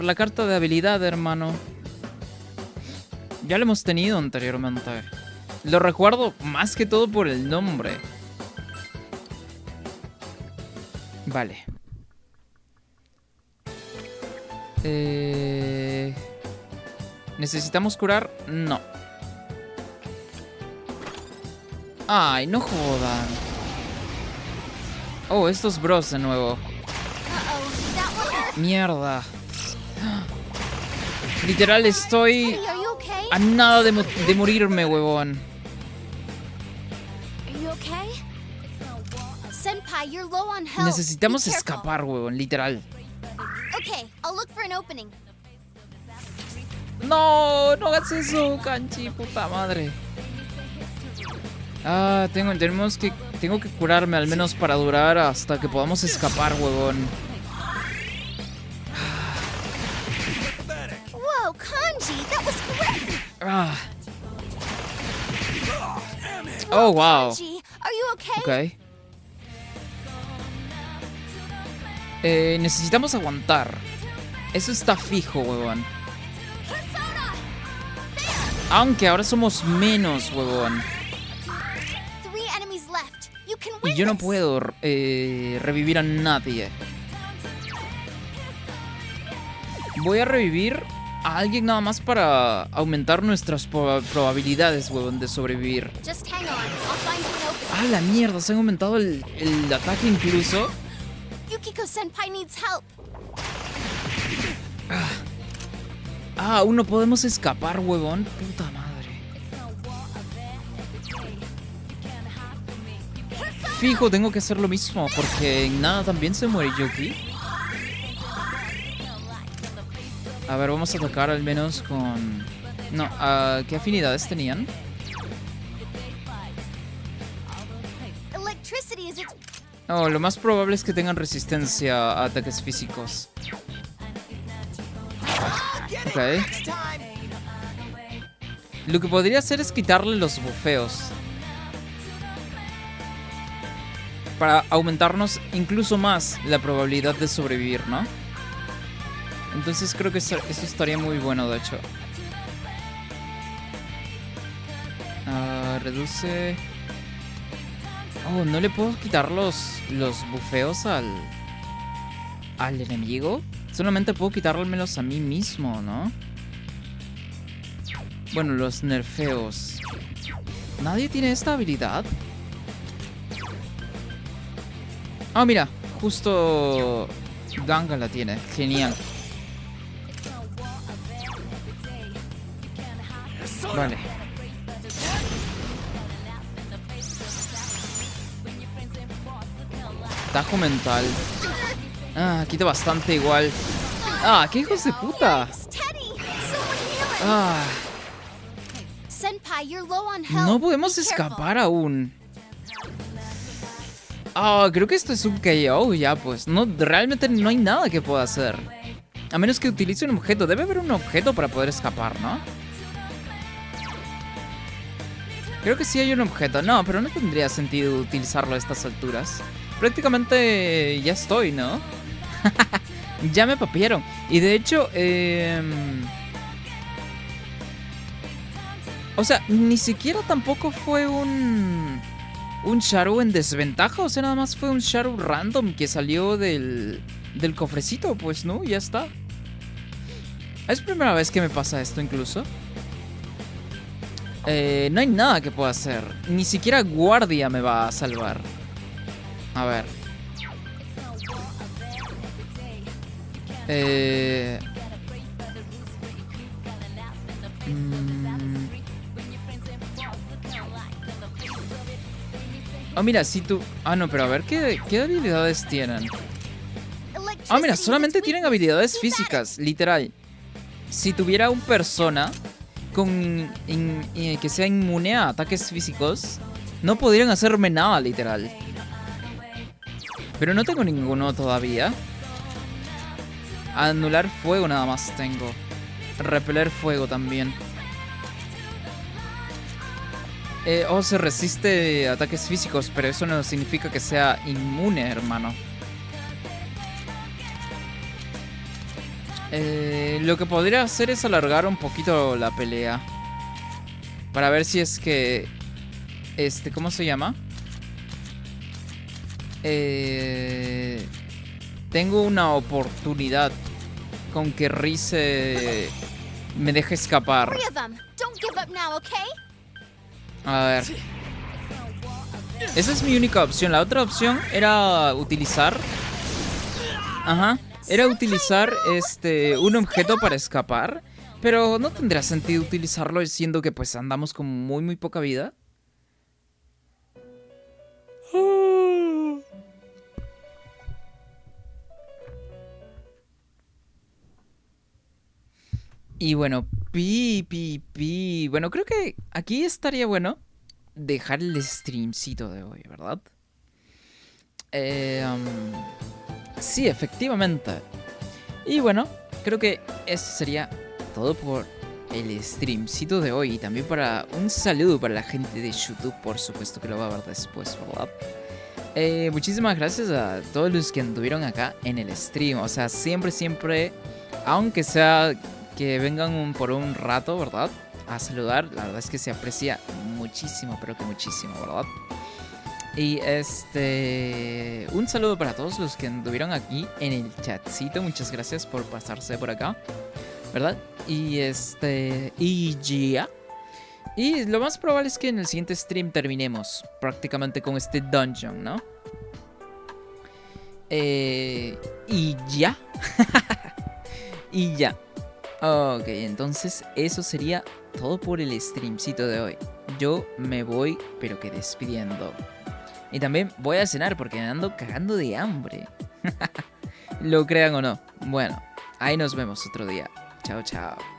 la carta de habilidad, hermano. Ya lo hemos tenido anteriormente. Lo recuerdo más que todo por el nombre. Vale. ¿Necesitamos curar? No. Ay, no jodan. Oh, estos bros de nuevo.
Uh-oh, that one hurt.
Mierda. Literal estoy
Hey, are you okay?
a nada de morirme, huevón.
Are you okay? Senpai, you're low on health.
Necesitamos
Be careful.
escapar, huevón, literal.
Okay, I'll look for an opening.
No, no hagas eso, Kanji, puta madre. Ah, tengo que curarme al menos para durar hasta que podamos escapar, huevón.
Whoa, Kanji, that was great!
Ah. Oh, wow.
Kanji, are you okay?
Ok. Necesitamos aguantar. Eso está fijo, huevón.
Persona!
Aunque ahora somos menos, huevón.
3 enemies left. You can
Y
win
yo no
this.
puedo revivir a nadie. Voy a revivir a alguien nada más para aumentar nuestras probabilidades, huevón, de sobrevivir.
Just hang on. I'll find you an opening.
Ah, la mierda, se ha aumentado el ataque incluso.
Yukiko-senpai needs help.
Ah, aún no podemos escapar, huevón. Puta madre. Fijo, tengo que hacer lo mismo, porque en nada también se muere Yuki. A ver, vamos a atacar al menos con... No, ¿qué afinidades tenían?
Electricity is its...
No, lo más probable es que tengan resistencia a ataques físicos. Ok. Lo que podría hacer es quitarle los bufeos. Para aumentarnos incluso más la probabilidad de sobrevivir, ¿no? Entonces creo que eso estaría muy bueno, de hecho. Reduce... Oh, ¿no le puedo quitar los bufeos al enemigo? Solamente puedo quitármelos a mí mismo, ¿no? Bueno, los nerfeos. ¿Nadie tiene esta habilidad? Ah, mira, justo Ganga la tiene. Genial. Vale. Tajo mental. Ah, quita bastante igual. Ah, qué hijos de puta.
Steady! Someone heal it!
Ah,
Senpai, you're low on health.
no podemos
Be careful.
escapar aún. Ah, creo que esto es un KO ya, pues. No, realmente no hay nada que pueda hacer. A menos que utilice un objeto. Debe haber un objeto para poder escapar, ¿no? Creo que sí hay un objeto. No, pero no tendría sentido utilizarlo a estas alturas. Prácticamente ya estoy, ¿no? Ya me papearon. Y de hecho, o sea, ni siquiera tampoco fue un Shadow en desventaja. O sea, nada más fue un Shadow random que salió del cofrecito. Pues no, ya está. Es primera vez que me pasa esto incluso. No hay nada que pueda hacer. Ni siquiera guardia me va a salvar. A ver. Oh, mira, si tú... Ah, no, pero a ver, ¿qué habilidades tienen? Ah, mira, solamente tienen habilidades físicas, literal. Si tuviera un persona que sea inmune a ataques físicos, no podrían hacerme nada, literal. Pero no tengo ninguno todavía. Anular fuego nada más tengo. Repeler fuego también. Se resiste a ataques físicos, pero eso no significa que sea inmune, hermano. Lo que podría hacer es alargar un poquito la pelea. Para ver si es que... ¿cómo se llama? Tengo una oportunidad con que Rize me deje escapar.
3 of them. Don't give up now, okay?
A ver. Esa es mi única opción. La otra opción era utilizar... Ajá. Era utilizar un objeto para escapar. Pero no tendría sentido utilizarlo siendo que pues andamos con muy muy poca vida. Y bueno, Bueno, creo que aquí estaría bueno dejar el streamcito de hoy, ¿verdad? Eh, um, sí, efectivamente. Y bueno, creo que eso sería todo por el streamcito de hoy. Y también para un saludo para la gente de YouTube, por supuesto que lo va a ver después, ¿verdad? Muchísimas gracias a todos los que anduvieron acá en el stream. O sea, siempre, aunque sea que vengan por un rato, ¿verdad? A saludar, la verdad es que se aprecia muchísimo, pero que muchísimo, ¿verdad? Y un saludo para todos los que anduvieron aquí en el chatcito. Muchas gracias por pasarse por acá, ¿verdad? Y ya. Y lo más probable es que en el siguiente stream terminemos prácticamente con este dungeon, ¿no? Y ya. Y ya. Ok, entonces eso sería todo por el streamcito de hoy. Yo me voy, pero que despidiendo. Y también voy a cenar porque me ando cagando de hambre. Lo crean o no. Bueno, ahí nos vemos otro día. Chao, chao.